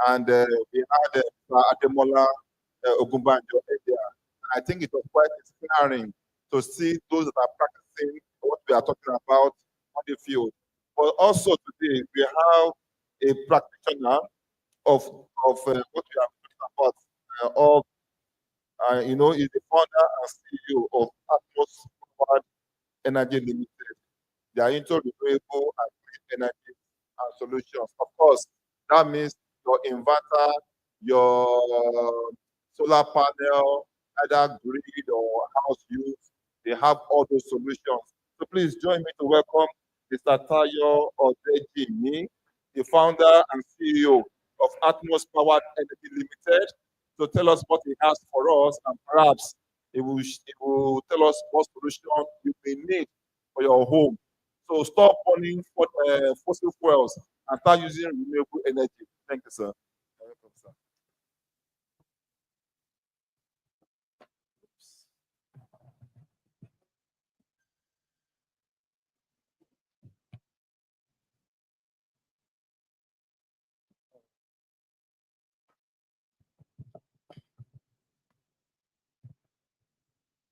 And we had Ademola Ogunbanjo earlier. I think it was quite inspiring to see those that are practicing what we are talking about on the field. But also today, we have a practitioner of what we are talking about, is the founder and CEO of Atmos Powered Energy Limited. They are into renewable and green energy and solutions. Of course, that means your inverter, your solar panel, either grid or house use, they have all those solutions. So please join me to welcome Mr. Tayo Odejimi, the founder and CEO of Atmos Powered Energy Limited, to tell us what he has for us, and perhaps he will tell us what solution you may need for your home. So stop burning fossil fuels and start using renewable energy. Thank you, sir.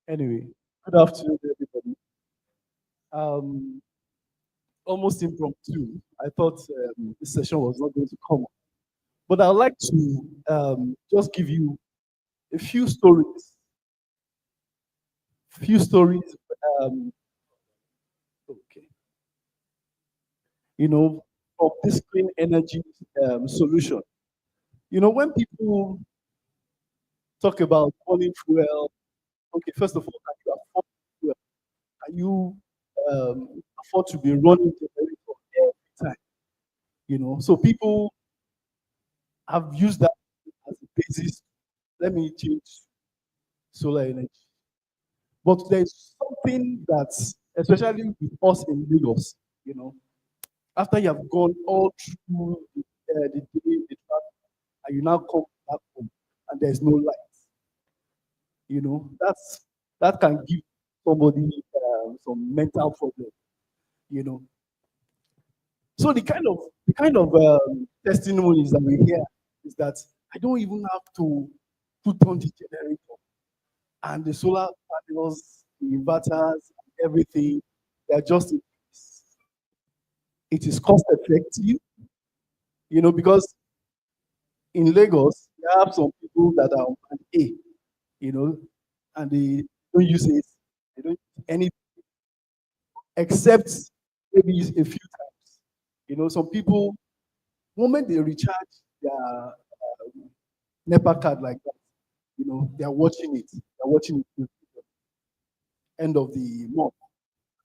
Anyway, good afternoon, everybody. Almost impromptu. I thought this session was not going to come up. But I'd like to just give you a few stories. Okay. Of this clean energy solution. When people talk about burning fuel, okay, first of all, can you afford fuel? Can you afford to be running generator every time? So people have used that as a basis. Let me change solar energy. But there's something that's, especially with us in Lagos, after you have gone all through the day, the traffic, and you now come back home and there's no light. That can give somebody some mental problem. So the kind of testimonies that we hear is that I don't even have to put on the generator and the solar panels, the inverters, and everything. They're just in place. It is cost effective, because in Lagos, you have some people that are on plan A, and they don't use it. They don't use any except maybe a few times. Some people, moment they recharge their NEPA card like that, they are watching it. They're watching it till the end of the month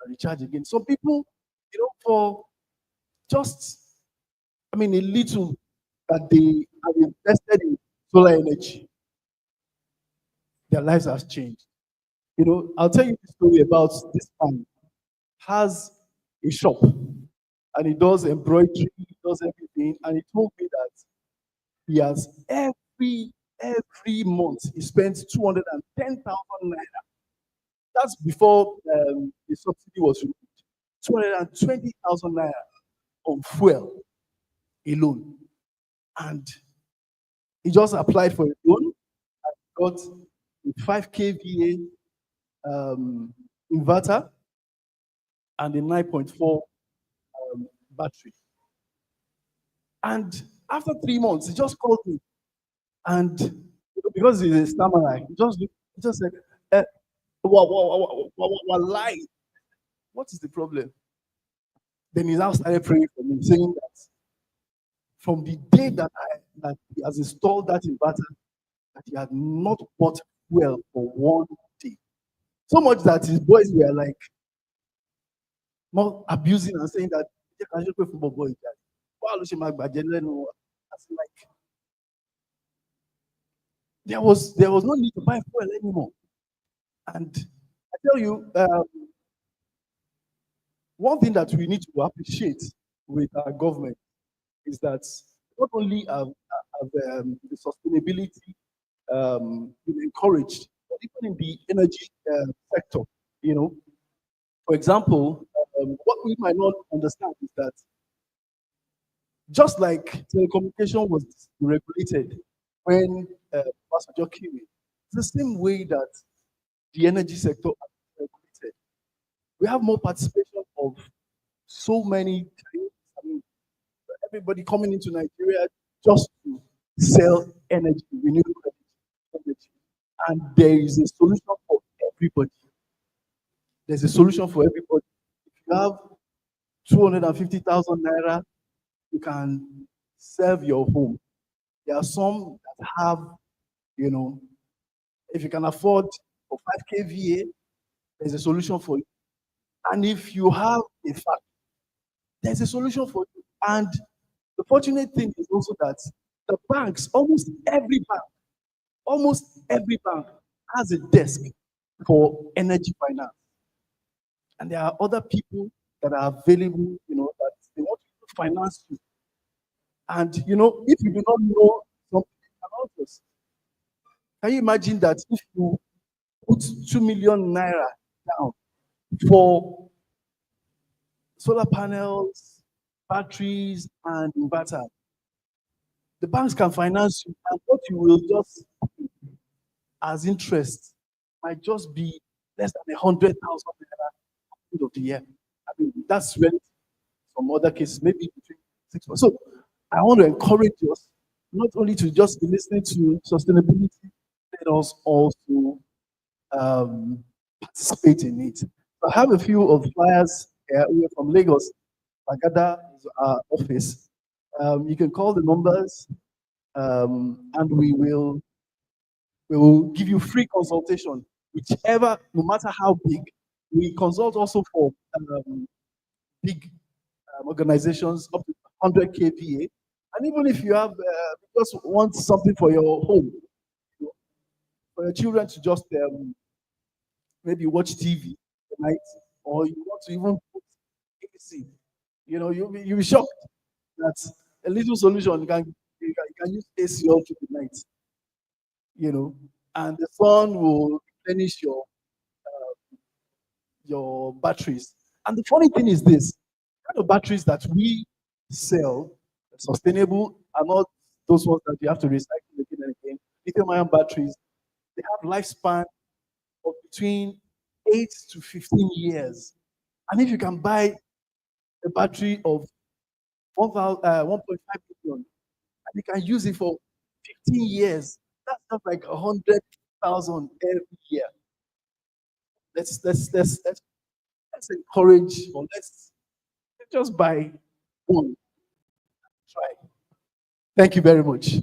and recharge again. Some people, for just, a little that they have invested in solar energy, their lives has changed. I'll tell you the story about this man. Has a shop and he does embroidery, he does everything, and he told me that he has every month he spends 210,000 naira. That's before the subsidy was removed. 220,000 naira on fuel alone. And he just applied for a loan and got a 5 kVA inverter and a 9.4 battery. And after 3 months, he just called me. And because he's a stammerer, he just said, lie. What is the problem? Then he now started praying for me, saying that from the day that he has installed that inverter, that he had not bought fuel for 1 day. So much that his boys were like more abusing and saying that like there was no need to buy fuel anymore. And I tell you, one thing that we need to appreciate with our government is that not only have the sustainability been encouraged, but even in the energy sector, For example, what we might not understand is that just like telecommunication was regulated when Obasanjo came in, it's the same way that the energy sector is regulated. We have more participation of so many things. Everybody coming into Nigeria just to sell energy, renewable energy. And there is a solution for everybody. There's a solution for everybody. If you have 250,000 naira, you can serve your home. There are some that have, if you can afford for 5 kVA, there's a solution for you. And if you have a factory, there's a solution for you. And the fortunate thing is also that the banks, almost every bank has a desk for energy finance. And there are other people that are available, that they want to finance you. And, if you do not know something about this, can you imagine that if you put 2 million naira down for solar panels, batteries, and inverter, the banks can finance you, and what you will just as interest might just be less than 100,000 naira at the end of the year. That's relative. Some other cases, maybe between 6 months. So I want to encourage us not only to just be listening to sustainability, let us also participate in it. I have a few of flyers here. We are from Lagos. Agada is our office. You can call the numbers, and we will give you free consultation, whichever, no matter how big. We consult also for big organizations up to 100 kVA. And even if you have just want something for your home, for your children to just maybe watch TV at night, or you want to even put AC, you'll be shocked that a little solution you can use AC all through the night, and the sun will replenish your batteries. And the funny thing is this: kind of batteries that we cell. Sustainable are not those ones that you have to recycle again and again. Lithium-ion batteries, they have lifespan of between 8 to 15 years. And if you can buy a battery of 1.5 million, and you can use it for 15 years, that's not like 100,000 every year. Let's encourage, or let's just buy one. Try. Thank you very much.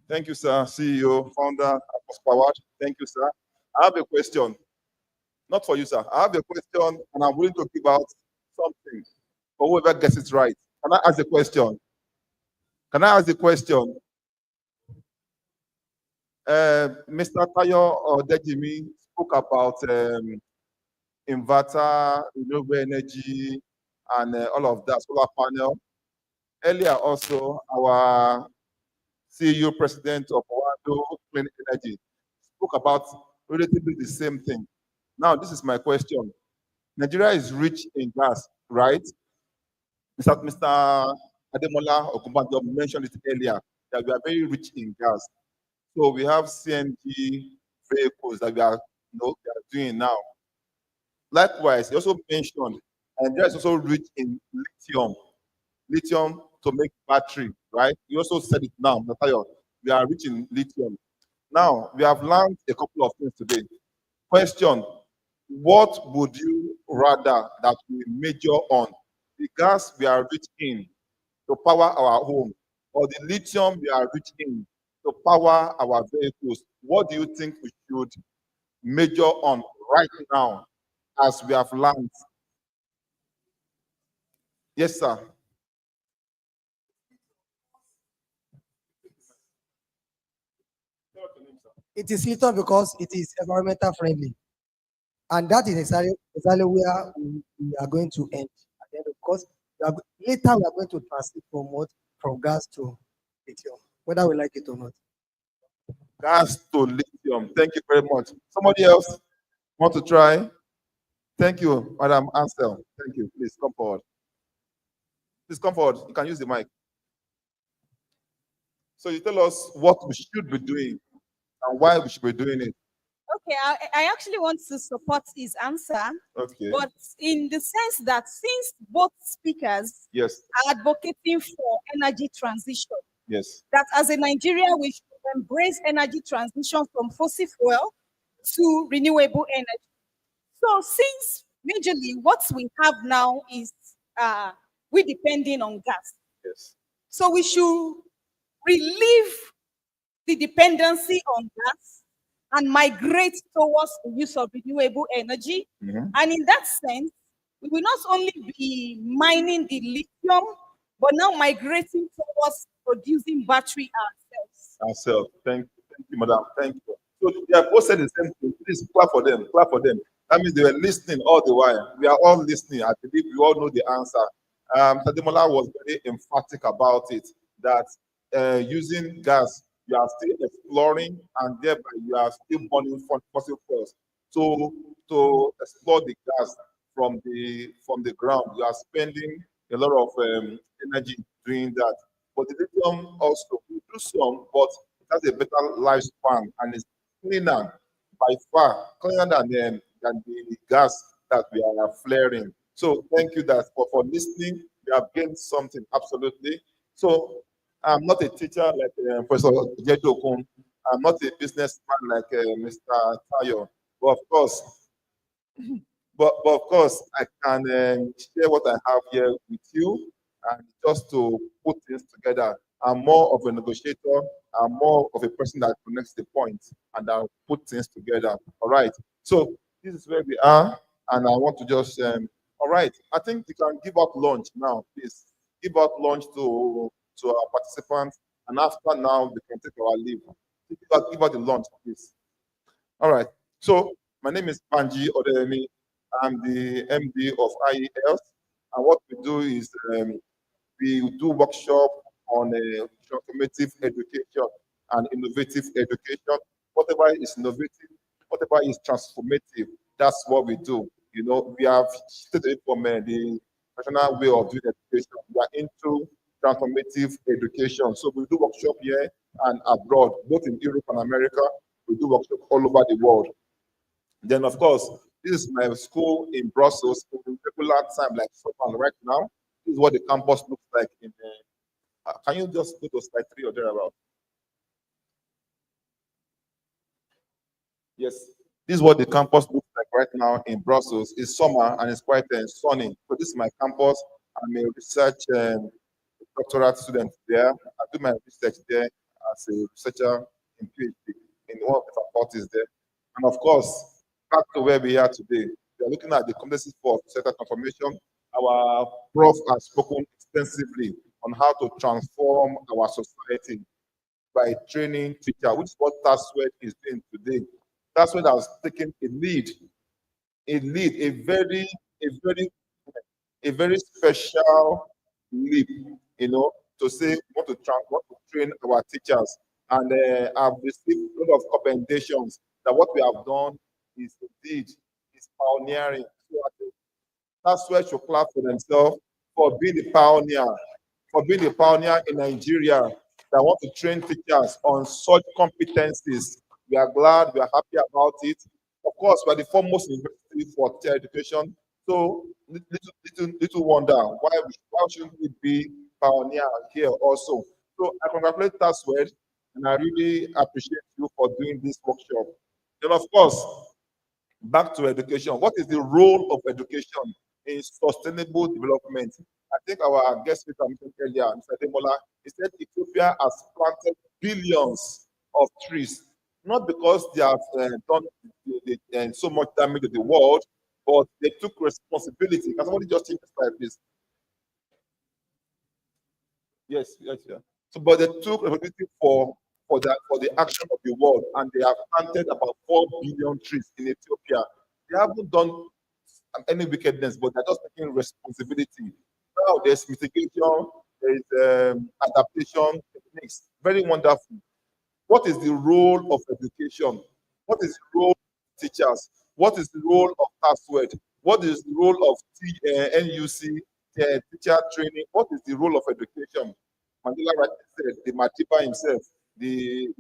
Thank you, sir. CEO, founder, Powered. Thank you, sir. I have a question. Not for you, sir. I have a question, and I'm willing to give out something for whoever gets it right. Can I ask the question? Can I ask the question? Mr. Tayo or Dejimi spoke about inverter, renewable energy, and all of that, solar panel. Earlier also, our CEO president of Owado Clean Energy spoke about relatively the same thing. Now, this is my question. Nigeria is rich in gas, right? Mr. Ademola Okunbanjo mentioned it earlier, that we are very rich in gas. So we have CNG vehicles that we are doing now. Likewise, he also mentioned, and there is also rich in lithium to make battery, right? You also said it now, Natayo, we are rich in lithium. Now, we have learned a couple of things today. Question, what would you rather that we major on? The gas we are rich in to power our home, or the lithium we are rich in to power our vehicles? What do you think we should major on right now as we have learned? Yes, sir. It is lithium because it is environmental friendly. And that is exactly where we are going to end. Because later we are going to transit from gas to lithium, whether we like it or not. Gas to lithium. Thank you very much. Somebody else want to try? Thank you, Madam Ansel. Thank you. Please come forward. Please come forward. You can use the mic. So you tell us what we should be doing and why we should be doing it. Okay, I actually want to support his answer. Okay. But in the sense that since both speakers yes are advocating for energy transition, yes, that as a Nigeria we should embrace energy transition from fossil fuel to renewable energy. So since majorly what we have now is we depending on gas. Yes. So we should relieve the dependency on gas and migrate towards the use of renewable energy. Mm-hmm. And in that sense, we will not only be mining the lithium, but now migrating towards producing battery ourselves. Thank you, madam. Thank you. So they have both said the same thing. Please clap for them. Clap for them. That means they were listening all the while. We are all listening. I believe we all know the answer. Tademola was very emphatic about it, that using gas, you are still exploring, and thereby you are still burning fossil fuels. So to explore the gas from the ground, you are spending a lot of energy doing that. But the lithium also, we do some, but it has a better lifespan and it's cleaner, by far cleaner than the gas that we are flaring. So thank you for listening. We have gained something, absolutely. So I'm not a teacher like Professor Jejo Okun. I'm not a businessman like Mr. Tayo. But of course, I can share what I have here with you, and just to put things together. I'm more of a negotiator. I'm more of a person that connects the points and I'll put things together. All right. So this is where we are, and I want to just all right. I think you can give out lunch now, please. Give out lunch to our participants, and after now we can take our leave. Give out the lunch, please. All right. So my name is Panji Odemi. I'm the MD of IELTS, and what we do is we do workshop on transformative education and innovative education. Whatever is innovative, whatever is transformative, that's what we do. You know, we have shifted from the traditional way of doing education. We are into transformative education. So we do workshop here and abroad, both in Europe and America. We do workshop all over the world. Then, of course, this is my school in Brussels in regular time, like summer right now. This is what the campus looks like. Can you just go to slide 3 or thereabout? Yes, this is what the campus looks like right now in Brussels. It's summer and it's quite sunny. So this is my campus. I'm a research doctorate student there. I do my research there as a researcher in PhD in one of the faculties there. And of course, back to where we are today. We are looking at the competencies for sector transformation. Our prof has spoken extensively on how to transform our society by training teachers, which is what TASUED is doing today. TASUED has taken a lead, a very special leap, you know, to say we want to train our teachers. And I've received a lot of commendations that what we have done is indeed is pioneering. So I think TASUED should clap for themselves for being the pioneer in Nigeria that want to train teachers on such competencies. We are glad, we are happy about it. Of course, we are the foremost university for teacher education. So little wonder why shouldn't we be pioneer here also? So I congratulate TASUED and I really appreciate you for doing this workshop. Then of course, back to education. What is the role of education in sustainable development? I think our guest speaker mentioned earlier, Mr. Demola, he said Ethiopia has planted billions of trees, not because they have done so much damage to the world, but they took responsibility. Can somebody just change the slide, please? Yes, yes, yeah. So, but they took responsibility for the action of the world, and they have planted about 4 billion trees in Ethiopia. They haven't done any wickedness, but they're just taking responsibility. Now there's mitigation, there's adaptation techniques. Very wonderful. What is the role of education? What is the role of teachers? What is the role of TASUED? What is the role of NUC, teacher training? What is the role of education? Mandela rightly said, the Matiba himself, he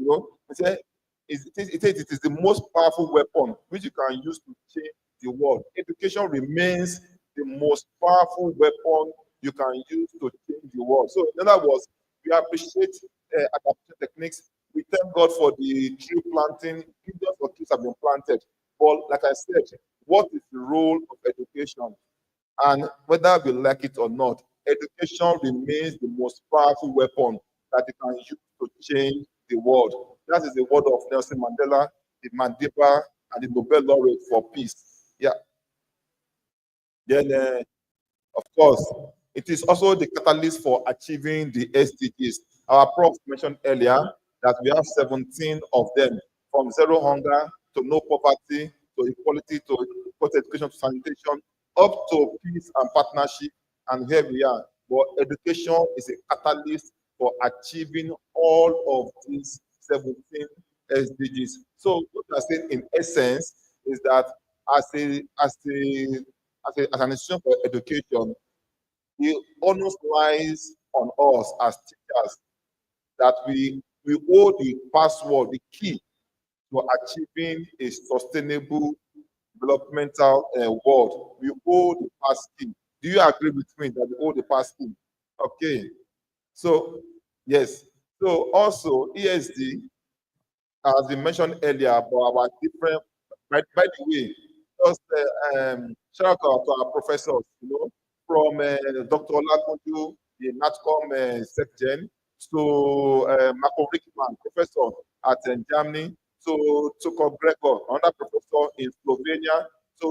said, it is the most powerful weapon which you can use to change the world. Education remains the most powerful weapon you can use to change the world. So, in other words, we appreciate adaptation techniques. We thank God for the tree planting. Billions of trees have been planted. But, like I said, what is the role of education? And whether we like it or not, education remains the most powerful weapon that you can use to change the world. That is the word of Nelson Mandela, the Mandela, and the Nobel laureate for peace. Yeah. Then, of course, it is also the catalyst for achieving the SDGs. Our prof mentioned earlier that we have 17 of them, from zero hunger to no poverty, to equality, to equal education, to sanitation, up to peace and partnership, and here we are. But education is a catalyst for achieving all of these 17 SDGs. So what I saying in essence is that as an institution for education, the onus lies on us as teachers that we hold the password, the key to achieving a sustainable developmental world. We hold the pass key. Do you agree with me that we hold the pass key? Okay. So, yes. So also ESD, as we mentioned earlier, about our different, by the way, just shout out to our professors, from Dr. Olagunju, the NATCOM SecGen, to Marco Rickman, professor at Germany, to Gregor, another professor in Slovenia, to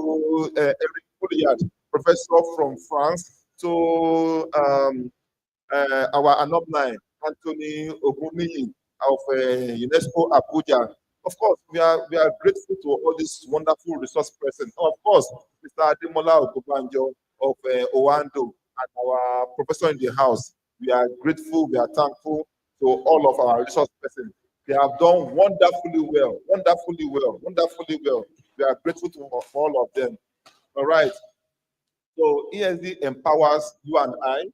Eric Pouliard, professor from France, to our alumni, Anthony Oguniyi of UNESCO Abuja, Of course, we are grateful to all these wonderful resource persons. Of course, Mr. Ademola Ogobanjo of Owando and our professor in the house. We are grateful, we are thankful to all of our resource persons. They have done wonderfully well, wonderfully well, wonderfully well. We are grateful to all of them. All right. So ESD empowers you and I.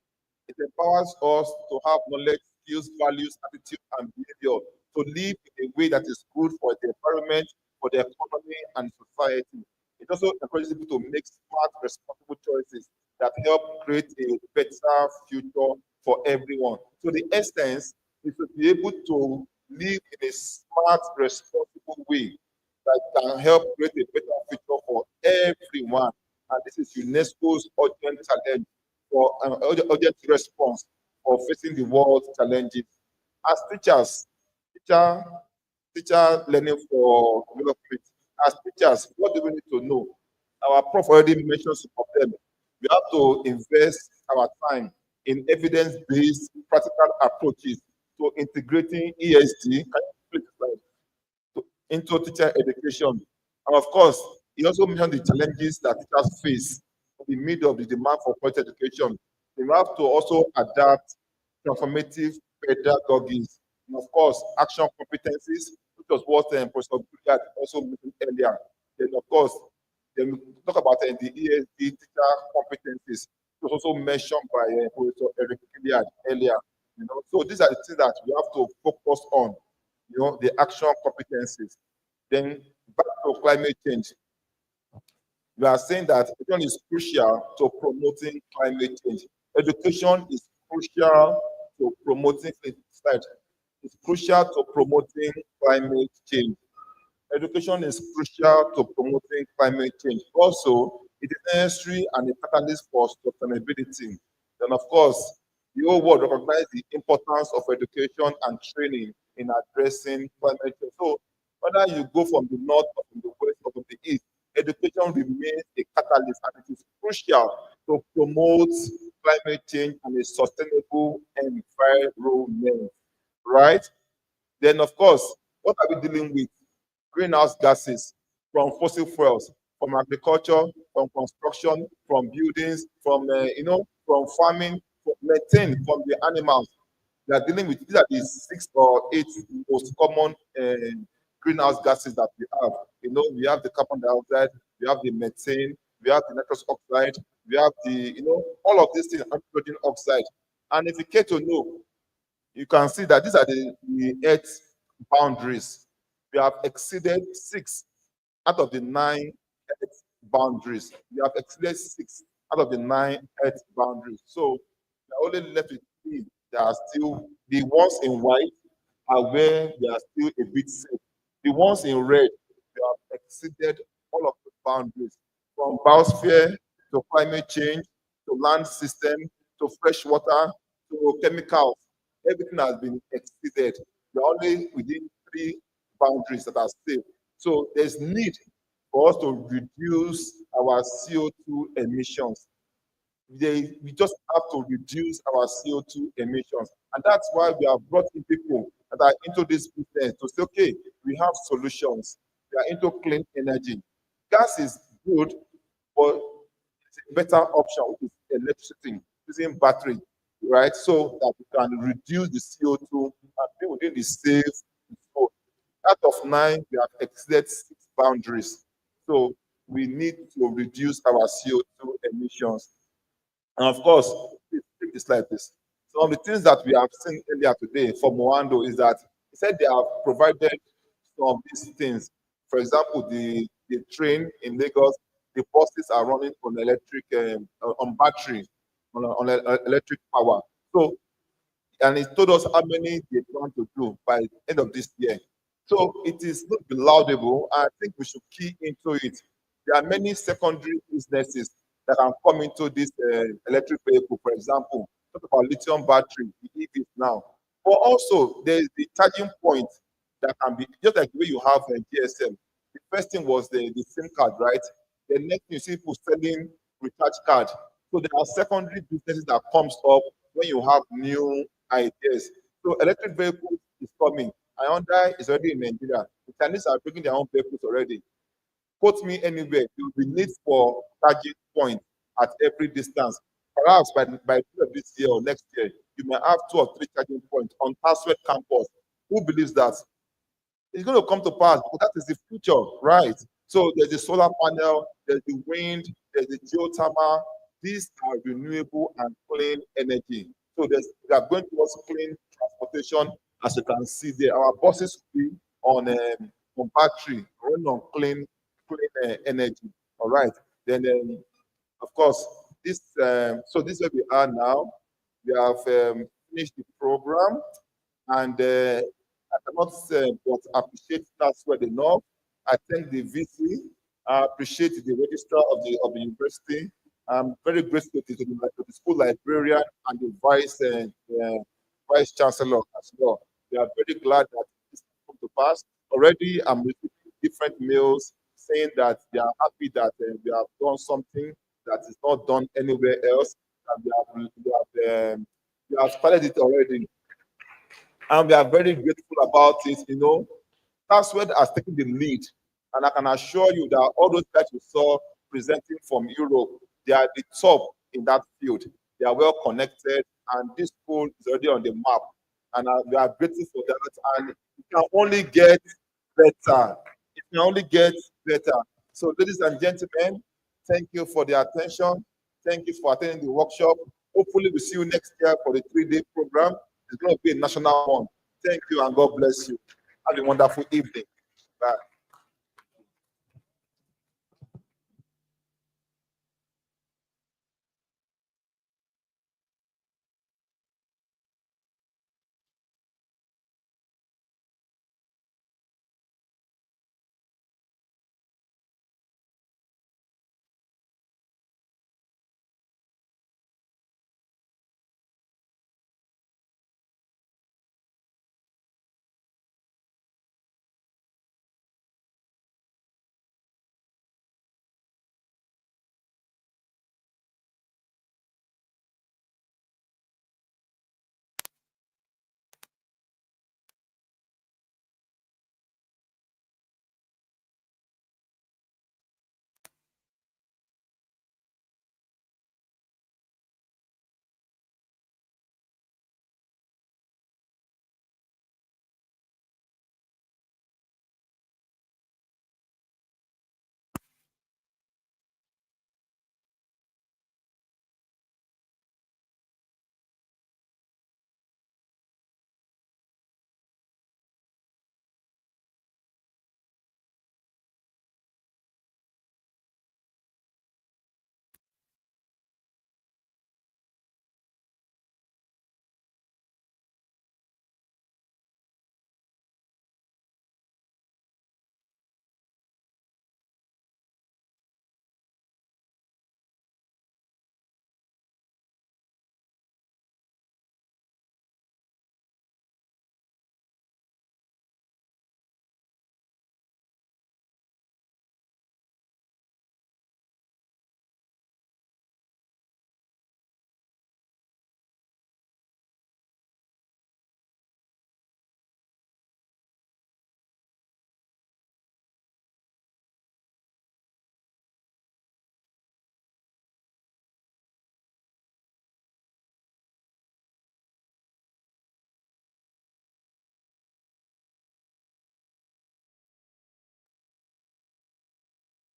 It empowers us to have knowledge, skills, values, attitude, and behavior to live in a way that is good for the environment, for the economy, and society. It also encourages people to make smart, responsible choices that help create a better future for everyone. So the essence is to be able to live in a smart, responsible way that can help create a better future for everyone. And this is UNESCO's urgent challenge for an urgent response for facing the world's challenges. As teachers, teacher, teacher learning for development, as teachers, what do we need to know? Our prof already mentioned some of them. We have to invest our time in evidence-based practical approaches to integrating ESD. Can you flip the slide? Into teacher education. And of course, he also mentioned the challenges that teachers face in the middle of the demand for quality education. They have to also adapt transformative pedagogies. And of course, action competencies, which was what Professor Bugard also mentioned earlier. Then, of course, then we talk about the ESD teacher competencies, which was also mentioned by Professor Eric Gilliard earlier. So these are the things that we have to focus on, the action competencies. Then back to climate change. We are saying that education is crucial to promoting climate change. Education is crucial to promoting it's crucial to promoting climate change. Education is crucial to promoting climate change. Also, it is necessary and a catalyst for sustainability. Then, of course, the whole world recognizes the importance of education and training in addressing climate change. So, whether you go from the north or from the west or from the east, education remains a catalyst and it is crucial to promote climate change and a sustainable environment, right? Then, of course, what are we dealing with? Greenhouse gases from fossil fuels, from agriculture, from construction, from buildings, from farming, from methane from the animals. We are dealing with these are the 6 or 8 most common greenhouse gases that we have. We have the carbon dioxide, we have the methane, we have the nitrous oxide, we have all of these things, hydrogen oxide. And if you care to know, you can see that these are the Earth boundaries. We have exceeded 6 out of the 9 Earth boundaries. We have exceeded 6 out of the 9 Earth boundaries. So we are only left with 3 that are still, the ones in white are where they are still a bit safe. The ones in red, we have exceeded all of the boundaries, from biosphere to climate change, to land system, to fresh water, to chemicals. Everything has been exceeded. We are only within 3 boundaries that are safe. So there's need for us to reduce our CO2 emissions. We just have to reduce our CO2 emissions. And that's why we have brought in people that are into this business to say, okay, we have solutions. We are into clean energy. Gas is good, but it's a better option, which is electricity, using battery, right? So that we can reduce the CO2 and be within the safe zone. Out of 9, we have exceeded 6 boundaries. So we need to reduce our CO2 emissions. And of course, please take the slide, please. Some of the things that we have seen earlier today from Moando is that he said they have provided some of these things. For example, the train in Lagos, the buses are running on electric, on battery, on electric power. So, and he told us how many they plan to do by the end of this year. So it is not laudable. I think we should key into it. There are many secondary businesses that can come into this electric vehicle. For example, talk about lithium battery, the EVs now. But also, there is the charging point that can be just like the way you have a GSM. The first thing was the SIM card, right? The next thing you see people selling recharge card. So there are secondary businesses that comes up when you have new ideas. So electric vehicles is coming. Hyundai is already in Nigeria. The Chinese are bringing their own vehicles already. Quote me anywhere, there will be need for charging points at every distance. Perhaps by the end of this year or next year, you may have 2 or 3 charging points on TASUED campus. Who believes that? It's going to come to pass because that is the future, right? So there's the solar panel, there's the wind, there's the geothermal. These are renewable and clean energy. So we are going towards clean transportation, as you can see there. Our buses will be on battery, running on clean energy. All right. Then, of course, this so this is where we are now. We have finished the program, and I cannot say but appreciate TASUED enough. I thank the VC. I appreciate the registrar of the university. I'm very grateful to the school librarian and the vice chancellor as well. We are very glad that this has come to pass. Already, I'm receiving different mails saying that they are happy that we have done something that is not done anywhere else. And we have started it already, and we are very grateful about it. TASUED has taken the lead, and I can assure you that all those guys you saw presenting from Europe, they are the top in that field. They are well connected, and this school is already on the map, and we are grateful for that. And it can only get better. It can only get better. So, ladies and gentlemen, thank you for the attention. Thank you for attending the workshop. Hopefully, we'll see you next year for the 3-day program. It's going to be a national one. Thank you, and God bless you. Have a wonderful evening.